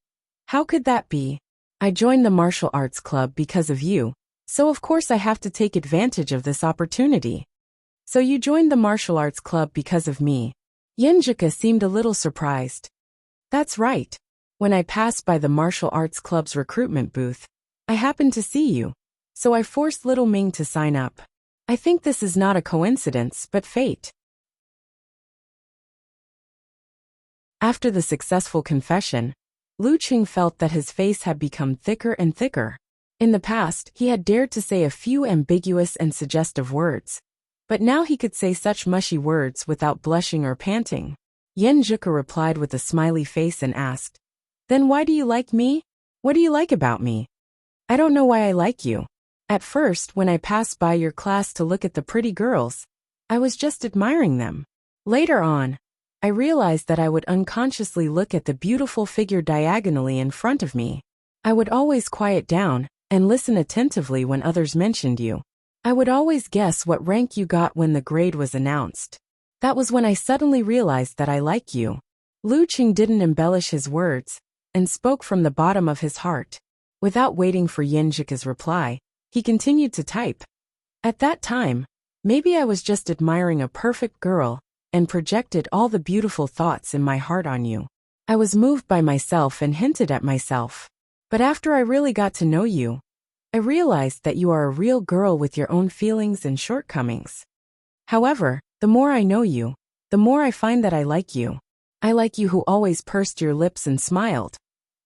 How could that be? I joined the martial arts club because of you, so of course I have to take advantage of this opportunity. So you joined the martial arts club because of me? Yenjika seemed a little surprised. That's right. When I passed by the martial arts club's recruitment booth, I happened to see you, so I forced little Ming to sign up. I think this is not a coincidence but fate. After the successful confession, Lu Cheng felt that his face had become thicker and thicker. In the past, he had dared to say a few ambiguous and suggestive words, but now he could say such mushy words without blushing or panting. Yenjika replied with a smiley face and asked, Then why do you like me? What do you like about me? I don't know why I like you. At first, when I passed by your class to look at the pretty girls, I was just admiring them. Later on, I realized that I would unconsciously look at the beautiful figure diagonally in front of me. I would always quiet down and listen attentively when others mentioned you. I would always guess what rank you got when the grade was announced. That was when I suddenly realized that I like you. Lu Cheng didn't embellish his words and spoke from the bottom of his heart. Without waiting for Yenjika's reply, he continued to type. At that time, maybe I was just admiring a perfect girl and projected all the beautiful thoughts in my heart on you. I was moved by myself and hinted at myself. But after I really got to know you, I realized that you are a real girl with your own feelings and shortcomings. However, the more I know you, the more I find that I like you. I like you who always pursed your lips and smiled.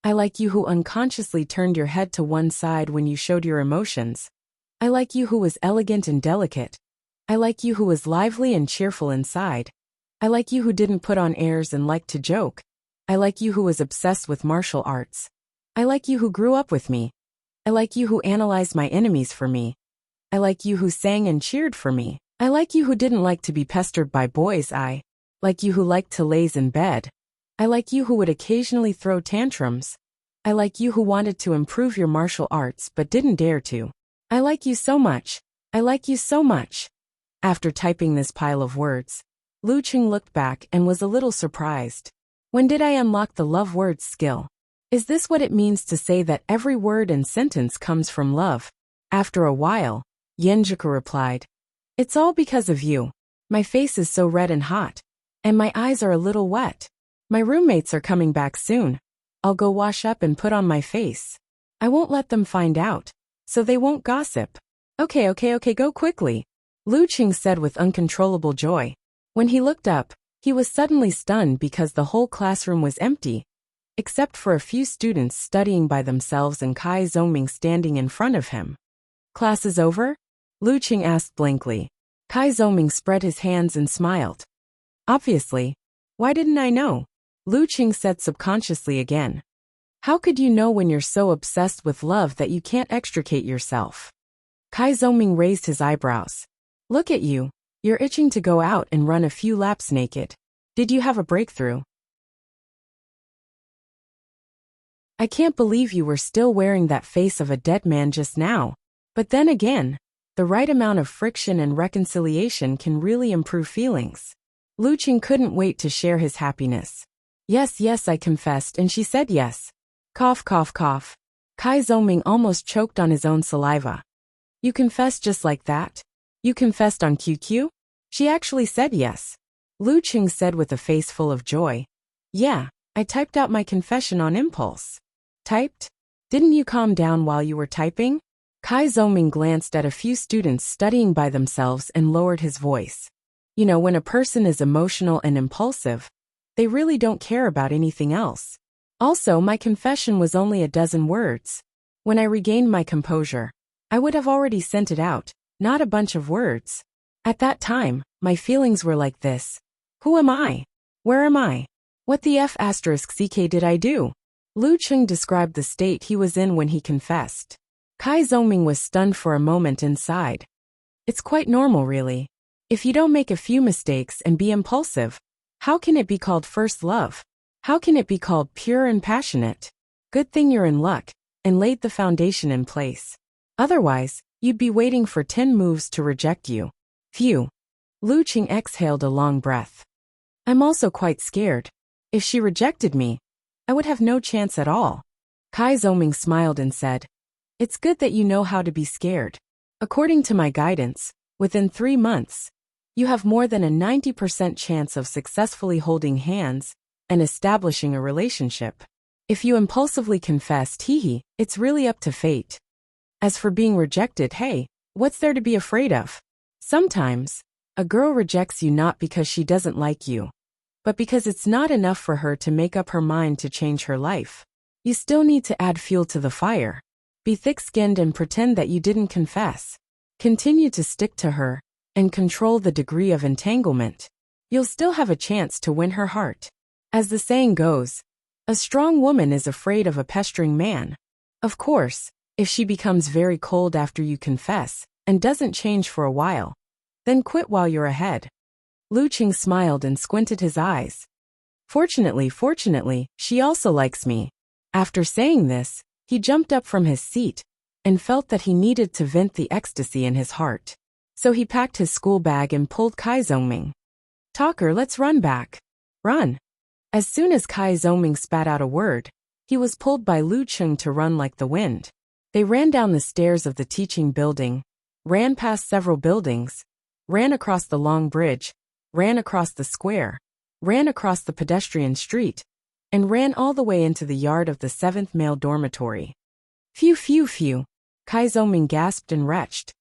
I like you who unconsciously turned your head to one side when you showed your emotions. I like you who was elegant and delicate. I like you who was lively and cheerful inside. I like you who didn't put on airs and liked to joke. I like you who was obsessed with martial arts. I like you who grew up with me. I like you who analyzed my enemies for me. I like you who sang and cheered for me. I like you who didn't like to be pestered by boys. I like you who liked to laze in bed. I like you who would occasionally throw tantrums. I like you who wanted to improve your martial arts but didn't dare to. I like you so much. I like you so much. After typing this pile of words, Lu Cheng looked back and was a little surprised. When did I unlock the love words skill? Is this what it means to say that every word and sentence comes from love? After a while, Yenjika replied, It's all because of you. My face is so red and hot, and my eyes are a little wet. My roommates are coming back soon. I'll go wash up and put on my face. I won't let them find out, so they won't gossip. Okay, go quickly, Lu Cheng said with uncontrollable joy. When he looked up, he was suddenly stunned because the whole classroom was empty, except for a few students studying by themselves and Kai Zongming standing in front of him. Class is over? Lu Cheng asked blankly. Kai Zongming spread his hands and smiled. Obviously. Why didn't I know? Lu Cheng said subconsciously again. How could you know when you're so obsessed with love that you can't extricate yourself? Kai Zongming raised his eyebrows. Look at you. You're itching to go out and run a few laps naked. Did you have a breakthrough? I can't believe you were still wearing that face of a dead man just now. But then again, the right amount of friction and reconciliation can really improve feelings. Lu Qing couldn't wait to share his happiness. Yes, yes, I confessed, and she said yes. Cough, cough, cough. Kai Zhongming almost choked on his own saliva. You confessed just like that? You confessed on QQ? She actually said yes. Lu Qing said with a face full of joy. Yeah, I typed out my confession on impulse. Typed? Didn't you calm down while you were typing? Kai Zhongming glanced at a few students studying by themselves and lowered his voice. You know, when a person is emotional and impulsive, they really don't care about anything else. Also, my confession was only a dozen words. When I regained my composure, I would have already sent it out, not a bunch of words. At that time, my feelings were like this. Who am I? Where am I? What the F***ck did I do? Lu Qing described the state he was in when he confessed. Kai Zhongming was stunned for a moment and sighed. It's quite normal, really. If you don't make a few mistakes and be impulsive, how can it be called first love? How can it be called pure and passionate? Good thing you're in luck and laid the foundation in place. Otherwise, you'd be waiting for 10 moves to reject you. Phew. Lu Qing exhaled a long breath. I'm also quite scared. If she rejected me, I would have no chance at all. Kai Zhongming smiled and said, It's good that you know how to be scared. According to my guidance, within 3 months, you have more than a 90% chance of successfully holding hands and establishing a relationship. If you impulsively confessed, it's really up to fate. As for being rejected, hey, what's there to be afraid of? Sometimes, a girl rejects you not because she doesn't like you, but because it's not enough for her to make up her mind to change her life. You still need to add fuel to the fire. Be thick-skinned and pretend that you didn't confess. Continue to stick to her and control the degree of entanglement. You'll still have a chance to win her heart. As the saying goes, a strong woman is afraid of a pestering man. Of course, if she becomes very cold after you confess and doesn't change for a while, then quit while you're ahead. Lu Qing smiled and squinted his eyes. Fortunately, she also likes me. After saying this, he jumped up from his seat and felt that he needed to vent the ecstasy in his heart. So he packed his school bag and pulled Kai Zhongming. Talker, let's run back. Run. As soon as Kai Zhongming spat out a word, he was pulled by Lu Qing to run like the wind. They ran down the stairs of the teaching building, ran past several buildings, ran across the long bridge, ran across the square, ran across the pedestrian street, and ran all the way into the yard of the 7th male dormitory. Phew, phew, phew. Kai Zhongming gasped and retched.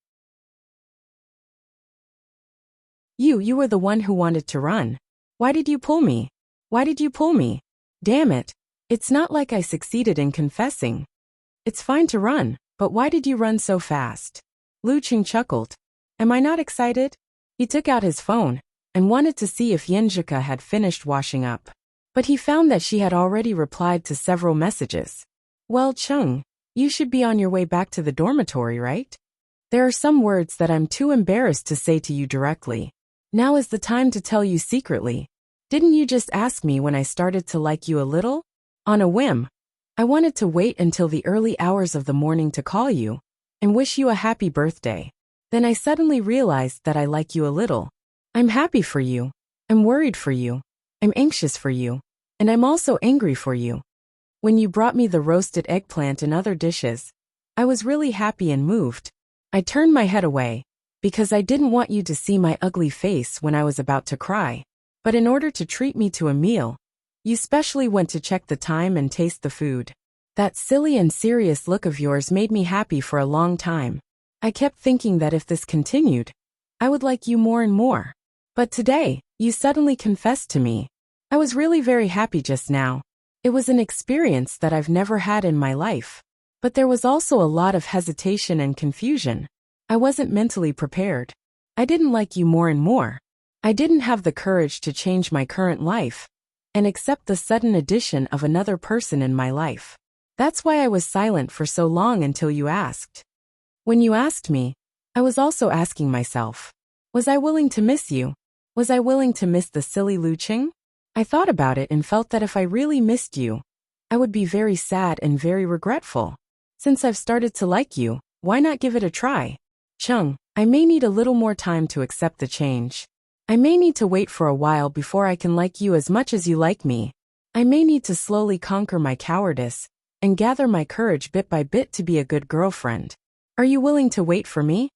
You were the one who wanted to run. Why did you pull me? Why did you pull me? Damn it. It's not like I succeeded in confessing. It's fine to run, but why did you run so fast? Lu Qing chuckled. Am I not excited? He took out his phone and wanted to see if Yinjika had finished washing up. But he found that she had already replied to several messages. Well, Chung, you should be on your way back to the dormitory, right? There are some words that I'm too embarrassed to say to you directly. Now is the time to tell you secretly. Didn't you just ask me when I started to like you a little? On a whim. I wanted to wait until the early hours of the morning to call you and wish you a happy birthday. Then I suddenly realized that I like you a little. I'm happy for you. I'm worried for you. I'm anxious for you. And I'm also angry for you. When you brought me the roasted eggplant and other dishes, I was really happy and moved. I turned my head away because I didn't want you to see my ugly face when I was about to cry. But in order to treat me to a meal, you specially went to check the time and taste the food. That silly and serious look of yours made me happy for a long time. I kept thinking that if this continued, I would like you more and more. But today, you suddenly confessed to me. I was really very happy just now. It was an experience that I've never had in my life. But there was also a lot of hesitation and confusion. I wasn't mentally prepared. I didn't like you more and more. I didn't have the courage to change my current life and accept the sudden addition of another person in my life. That's why I was silent for so long until you asked. When you asked me, I was also asking myself, was I willing to miss you? Was I willing to miss the silly Lu Qing? I thought about it and felt that if I really missed you, I would be very sad and very regretful. Since I've started to like you, Why not give it a try? Chung, I may need a little more time to accept the change. I may need to wait for a while before I can like you as much as you like me. I may need to slowly conquer my cowardice and gather my courage bit by bit to be a good girlfriend. Are you willing to wait for me?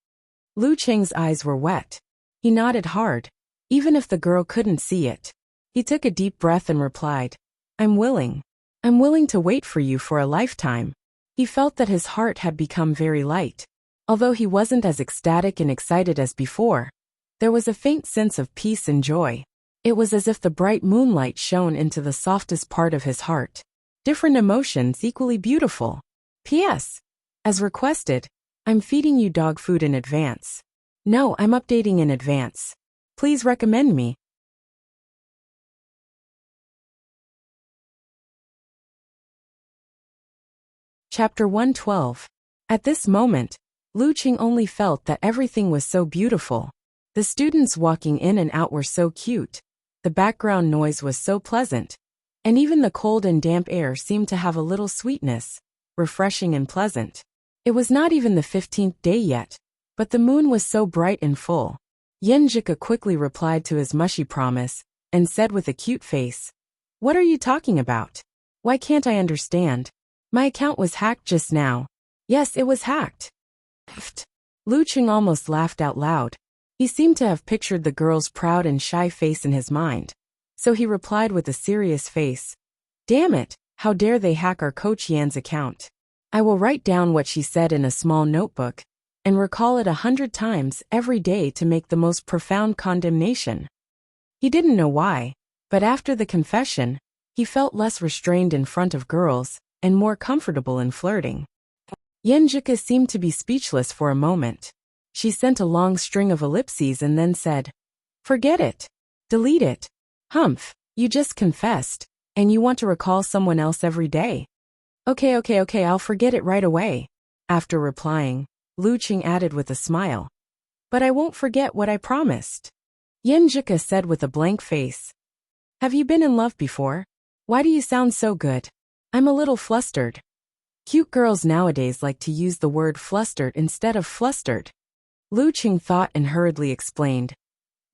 Lu Cheng's eyes were wet. He nodded hard, even if the girl couldn't see it. He took a deep breath and replied, I'm willing. I'm willing to wait for you for a lifetime. He felt that his heart had become very light. Although he wasn't as ecstatic and excited as before, there was a faint sense of peace and joy. It was as if the bright moonlight shone into the softest part of his heart. Different emotions equally beautiful. P.S. As requested, I'm feeding you dog food in advance. No, I'm updating in advance. Please recommend me. Chapter 112. At this moment, Lu Cheng only felt that everything was so beautiful. The students walking in and out were so cute. The background noise was so pleasant. And even the cold and damp air seemed to have a little sweetness, refreshing and pleasant. It was not even the 15th day yet, but the moon was so bright and full. Yenjika quickly replied to his mushy promise, and said with a cute face, What are you talking about? Why can't I understand? My account was hacked just now. Yes, it was hacked. Lu Cheng almost laughed out loud. He seemed to have pictured the girl's proud and shy face in his mind. So he replied with a serious face, Damn it, how dare they hack our Coach Yan's account? I will write down what she said in a small notebook, and recall it 100 times every day to make the most profound condemnation. He didn't know why, but after the confession, he felt less restrained in front of girls, and more comfortable in flirting. Yenjika seemed to be speechless for a moment. She sent a long string of ellipses and then said, Forget it. Delete it. Humph, you just confessed, and you want to recall someone else every day. Okay, I'll forget it right away. After replying, Lu Cheng added with a smile. But I won't forget what I promised. Yenjika said with a blank face. Have you been in love before? Why do you sound so good? I'm a little flustered. Cute girls nowadays like to use the word flustered instead of flustered. Lu Cheng thought and hurriedly explained.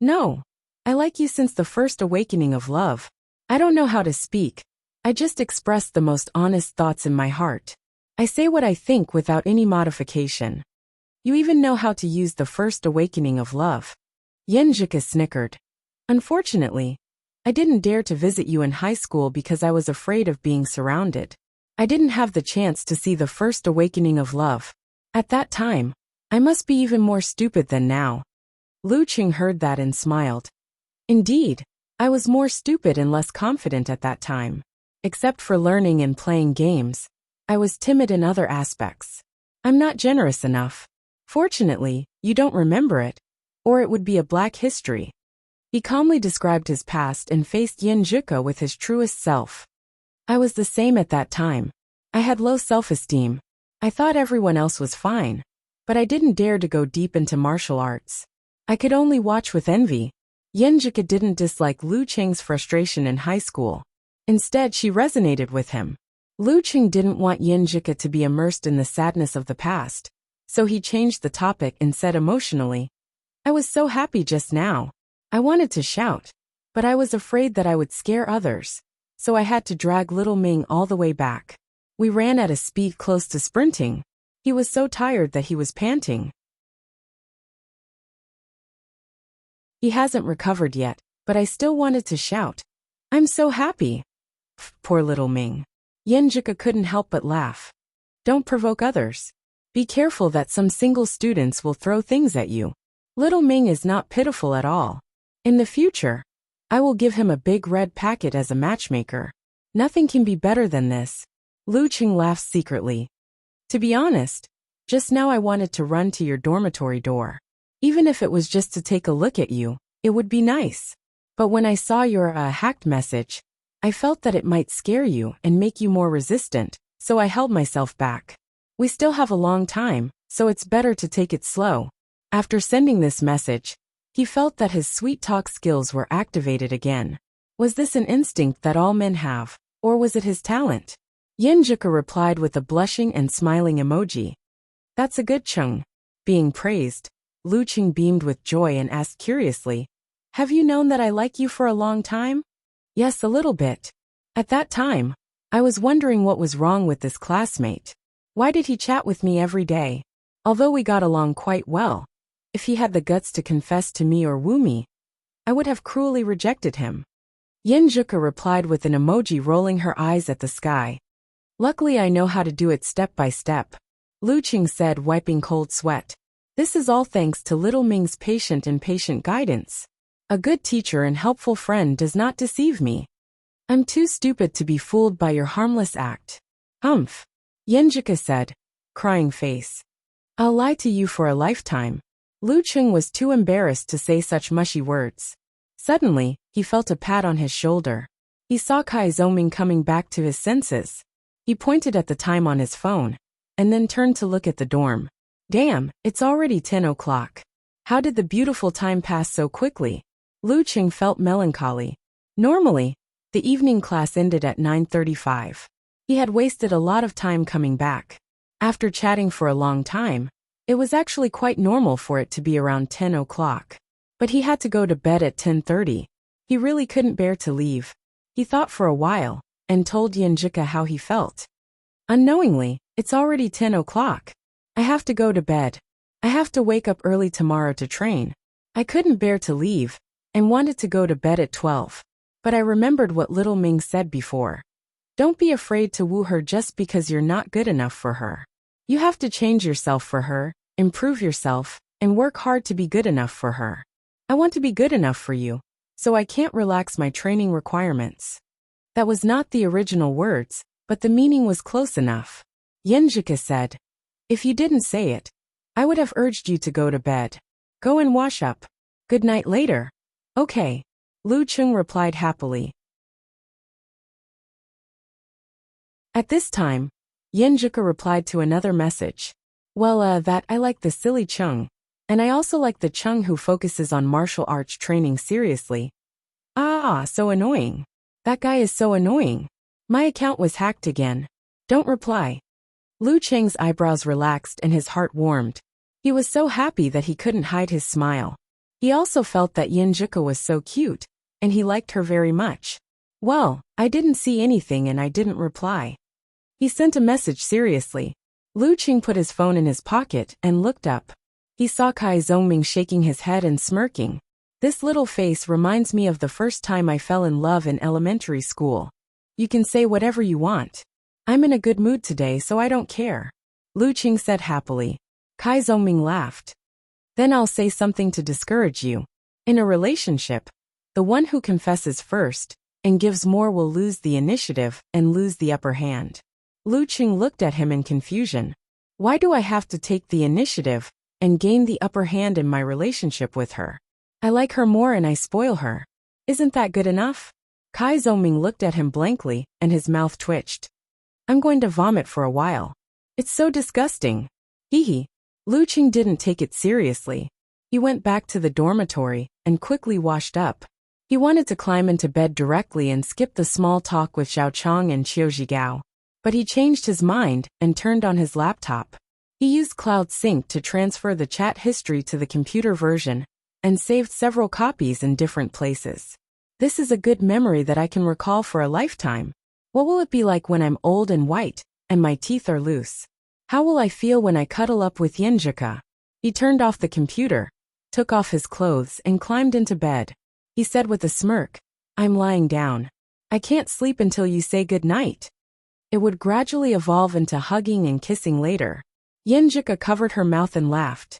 No. I like you since the first awakening of love. I don't know how to speak. I just express the most honest thoughts in my heart. I say what I think without any modification. You even know how to use the first awakening of love. Yenjika snickered. Unfortunately, I didn't dare to visit you in high school because I was afraid of being surrounded. I didn't have the chance to see the first awakening of love. At that time, I must be even more stupid than now. Lu Cheng heard that and smiled. Indeed, I was more stupid and less confident at that time. Except for learning and playing games, I was timid in other aspects. I'm not generous enough. Fortunately, you don't remember it, or it would be a black history. He calmly described his past and faced Yenjika with his truest self. I was the same at that time. I had low self-esteem. I thought everyone else was fine, but I didn't dare to go deep into martial arts. I could only watch with envy. Yenjika didn't dislike Lu Cheng's frustration in high school. Instead, she resonated with him. Lu Cheng didn't want Yenjika to be immersed in the sadness of the past, so he changed the topic and said emotionally, I was so happy just now. I wanted to shout, but I was afraid that I would scare others, so I had to drag little Ming all the way back. We ran at a speed close to sprinting. He was so tired that he was panting. He hasn't recovered yet, but I still wanted to shout. I'm so happy. Poor little Ming. Yenjika couldn't help but laugh. Don't provoke others. Be careful that some single students will throw things at you. Little Ming is not pitiful at all. In the future, I will give him a big red packet as a matchmaker. Nothing can be better than this. Lu Cheng laughed secretly. To be honest, just now I wanted to run to your dormitory door. Even if it was just to take a look at you, it would be nice. But when I saw your hacked message, I felt that it might scare you and make you more resistant, so I held myself back. We still have a long time, so it's better to take it slow. After sending this message, he felt that his sweet talk skills were activated again. Was this an instinct that all men have, or was it his talent? Yenjika replied with a blushing and smiling emoji. That's a good Chung. Being praised, Lu Ching beamed with joy and asked curiously, have you known that I like you for a long time? Yes, a little bit. At that time, I was wondering what was wrong with this classmate. Why did he chat with me every day? Although we got along quite well, if he had the guts to confess to me or woo me, I would have cruelly rejected him. Yinjuka replied with an emoji rolling her eyes at the sky. Luckily I know how to do it step by step, Lu Ching said, wiping cold sweat. This is all thanks to little Ming's patient and patient guidance. A good teacher and helpful friend does not deceive me. I'm too stupid to be fooled by your harmless act. Humph, Yinjuka said, crying face. I'll lie to you for a lifetime. Lu Ching was too embarrassed to say such mushy words. Suddenly, he felt a pat on his shoulder. He saw Kai Zhongming coming back to his senses. He pointed at the time on his phone, and then turned to look at the dorm. Damn, it's already 10 o'clock. How did the beautiful time pass so quickly? Lu Ching felt melancholy. Normally, the evening class ended at 9:35. He had wasted a lot of time coming back. After chatting for a long time, it was actually quite normal for it to be around 10 o'clock. But he had to go to bed at 10:30. He really couldn't bear to leave. He thought for a while, and told Yinjuka how he felt. Unknowingly, it's already 10 o'clock. I have to go to bed. I have to wake up early tomorrow to train. I couldn't bear to leave, and wanted to go to bed at 12. But I remembered what little Ming said before. Don't be afraid to woo her just because you're not good enough for her. You have to change yourself for her, improve yourself, and work hard to be good enough for her. I want to be good enough for you, so I can't relax my training requirements. That was not the original words, but the meaning was close enough. Yinjuka said, if you didn't say it, I would have urged you to go to bed. Go and wash up. Good night later. Okay. Lu Ching replied happily. At this time, Yinjuka replied to another message. Well, that I like the silly Chung. And I also like the Chung who focuses on martial arts training seriously. Ah, so annoying. That guy is so annoying. My account was hacked again. Don't reply. Lu Cheng's eyebrows relaxed and his heart warmed. He was so happy that he couldn't hide his smile. He also felt that Yinjuka was so cute, and he liked her very much. Well, I didn't see anything and I didn't reply. He sent a message seriously. Lu Ching put his phone in his pocket and looked up. He saw Kai Zhongming shaking his head and smirking. This little face reminds me of the first time I fell in love in elementary school. You can say whatever you want. I'm in a good mood today, so I don't care. Lu Ching said happily. Kai Zhongming laughed. Then I'll say something to discourage you. In a relationship, the one who confesses first and gives more will lose the initiative and lose the upper hand. Lu Ching looked at him in confusion. Why do I have to take the initiative and gain the upper hand in my relationship with her? I like her more and I spoil her. Isn't that good enough? Kai Zhongming looked at him blankly and his mouth twitched. I'm going to vomit for a while. It's so disgusting. Hee. Lu Ching didn't take it seriously. He went back to the dormitory and quickly washed up. He wanted to climb into bed directly and skip the small talk with Xiao Chong and Qiu Zhigao. But he changed his mind and turned on his laptop. He used Cloud Sync to transfer the chat history to the computer version and saved several copies in different places. This is a good memory that I can recall for a lifetime. What will it be like when I'm old and white and my teeth are loose? How will I feel when I cuddle up with Yinjuka? He turned off the computer, took off his clothes and climbed into bed. He said with a smirk, I'm lying down. I can't sleep until you say good night. It would gradually evolve into hugging and kissing later. Yinjuka covered her mouth and laughed.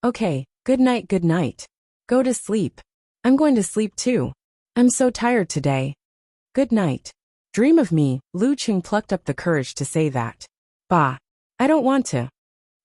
Okay, good night, good night. Go to sleep. I'm going to sleep too. I'm so tired today. Good night. Dream of me. Lu Ching plucked up the courage to say that. Bah. I don't want to.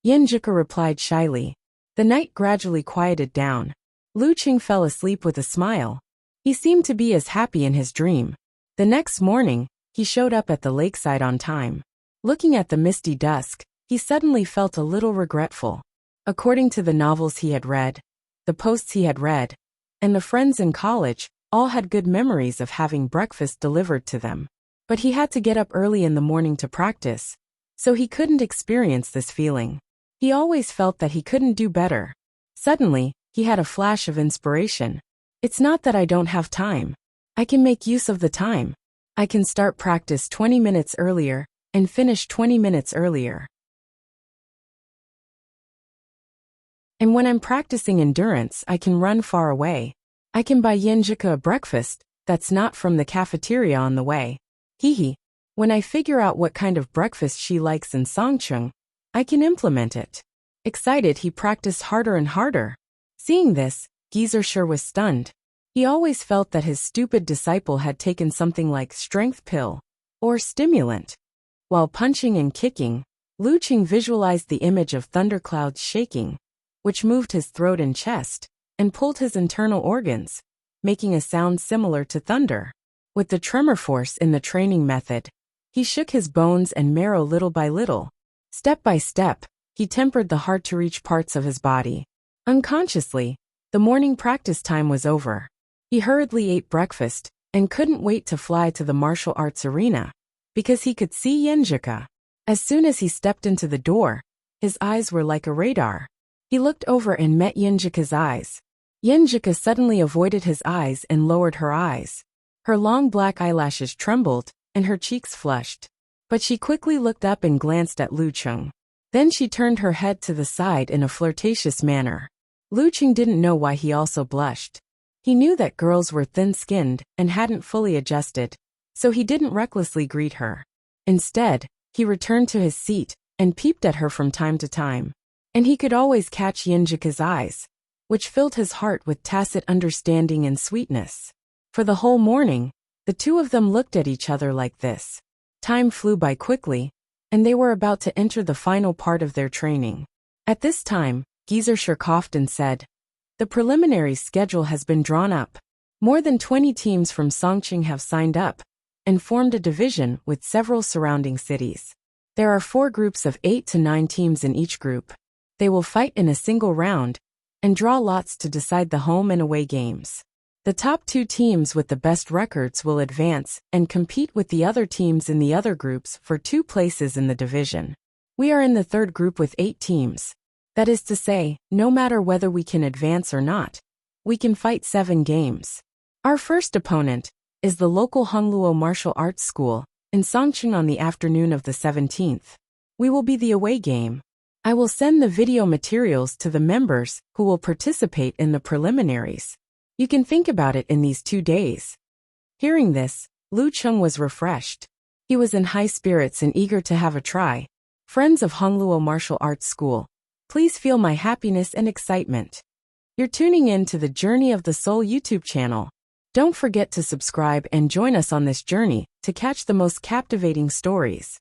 Yinjuka replied shyly. The night gradually quieted down. Lu Ching fell asleep with a smile. He seemed to be as happy in his dream. The next morning, he showed up at the lakeside on time. Looking at the misty dusk, he suddenly felt a little regretful. According to the novels he had read, the posts he had read, and the friends in college, all had good memories of having breakfast delivered to them. But he had to get up early in the morning to practice, so he couldn't experience this feeling. He always felt that he couldn't do better. Suddenly, he had a flash of inspiration. It's not that I don't have time. I can make use of the time. I can start practice 20 minutes earlier and finish 20 minutes earlier. And when I'm practicing endurance, I can run far away. I can buy Yenjika a breakfast that's not from the cafeteria on the way. Hehe. When I figure out what kind of breakfast she likes in Songcheng, I can implement it. Excited, he practiced harder and harder. Seeing this, Geezer was stunned. He always felt that his stupid disciple had taken something like strength pill or stimulant. While punching and kicking, Lucheng visualized the image of thunderclouds shaking, which moved his throat and chest, and pulled his internal organs, making a sound similar to thunder. With the tremor force in the training method, he shook his bones and marrow little by little. Step by step, he tempered the hard-to-reach parts of his body. Unconsciously, the morning practice time was over. He hurriedly ate breakfast and couldn't wait to fly to the martial arts arena, because he could see Yenjika. As soon as he stepped into the door, his eyes were like a radar. He looked over and met Yenjika's eyes. Yenjika suddenly avoided his eyes and lowered her eyes. Her long black eyelashes trembled, and her cheeks flushed. But she quickly looked up and glanced at Lucheng. Then she turned her head to the side in a flirtatious manner. Lucheng didn't know why he also blushed. He knew that girls were thin-skinned and hadn't fully adjusted, so he didn't recklessly greet her. Instead, he returned to his seat and peeped at her from time to time. And he could always catch Yenjika's eyes, which filled his heart with tacit understanding and sweetness. For the whole morning, the two of them looked at each other like this. Time flew by quickly, and they were about to enter the final part of their training. At this time, Geezer coughed and said, "The preliminary schedule has been drawn up. More than 20 teams from Songcheng have signed up and formed a division with several surrounding cities. There are 4 groups of 8 to 9 teams in each group. They will fight in a single round and draw lots to decide the home and away games. The top 2 teams with the best records will advance and compete with the other teams in the other groups for 2 places in the division. We are in the 3rd group with 8 teams. That is to say, no matter whether we can advance or not, we can fight 7 games. Our first opponent is the local Hongluo Martial Arts School in Songcheng on the afternoon of the 17th. We will be the away game. I will send the video materials to the members who will participate in the preliminaries. You can think about it in these 2 days." Hearing this, Lucheng was refreshed. He was in high spirits and eager to have a try. Friends of Hongluo Martial Arts School, please feel my happiness and excitement. You're tuning in to the Journey of the Soul YouTube channel. Don't forget to subscribe and join us on this journey to catch the most captivating stories.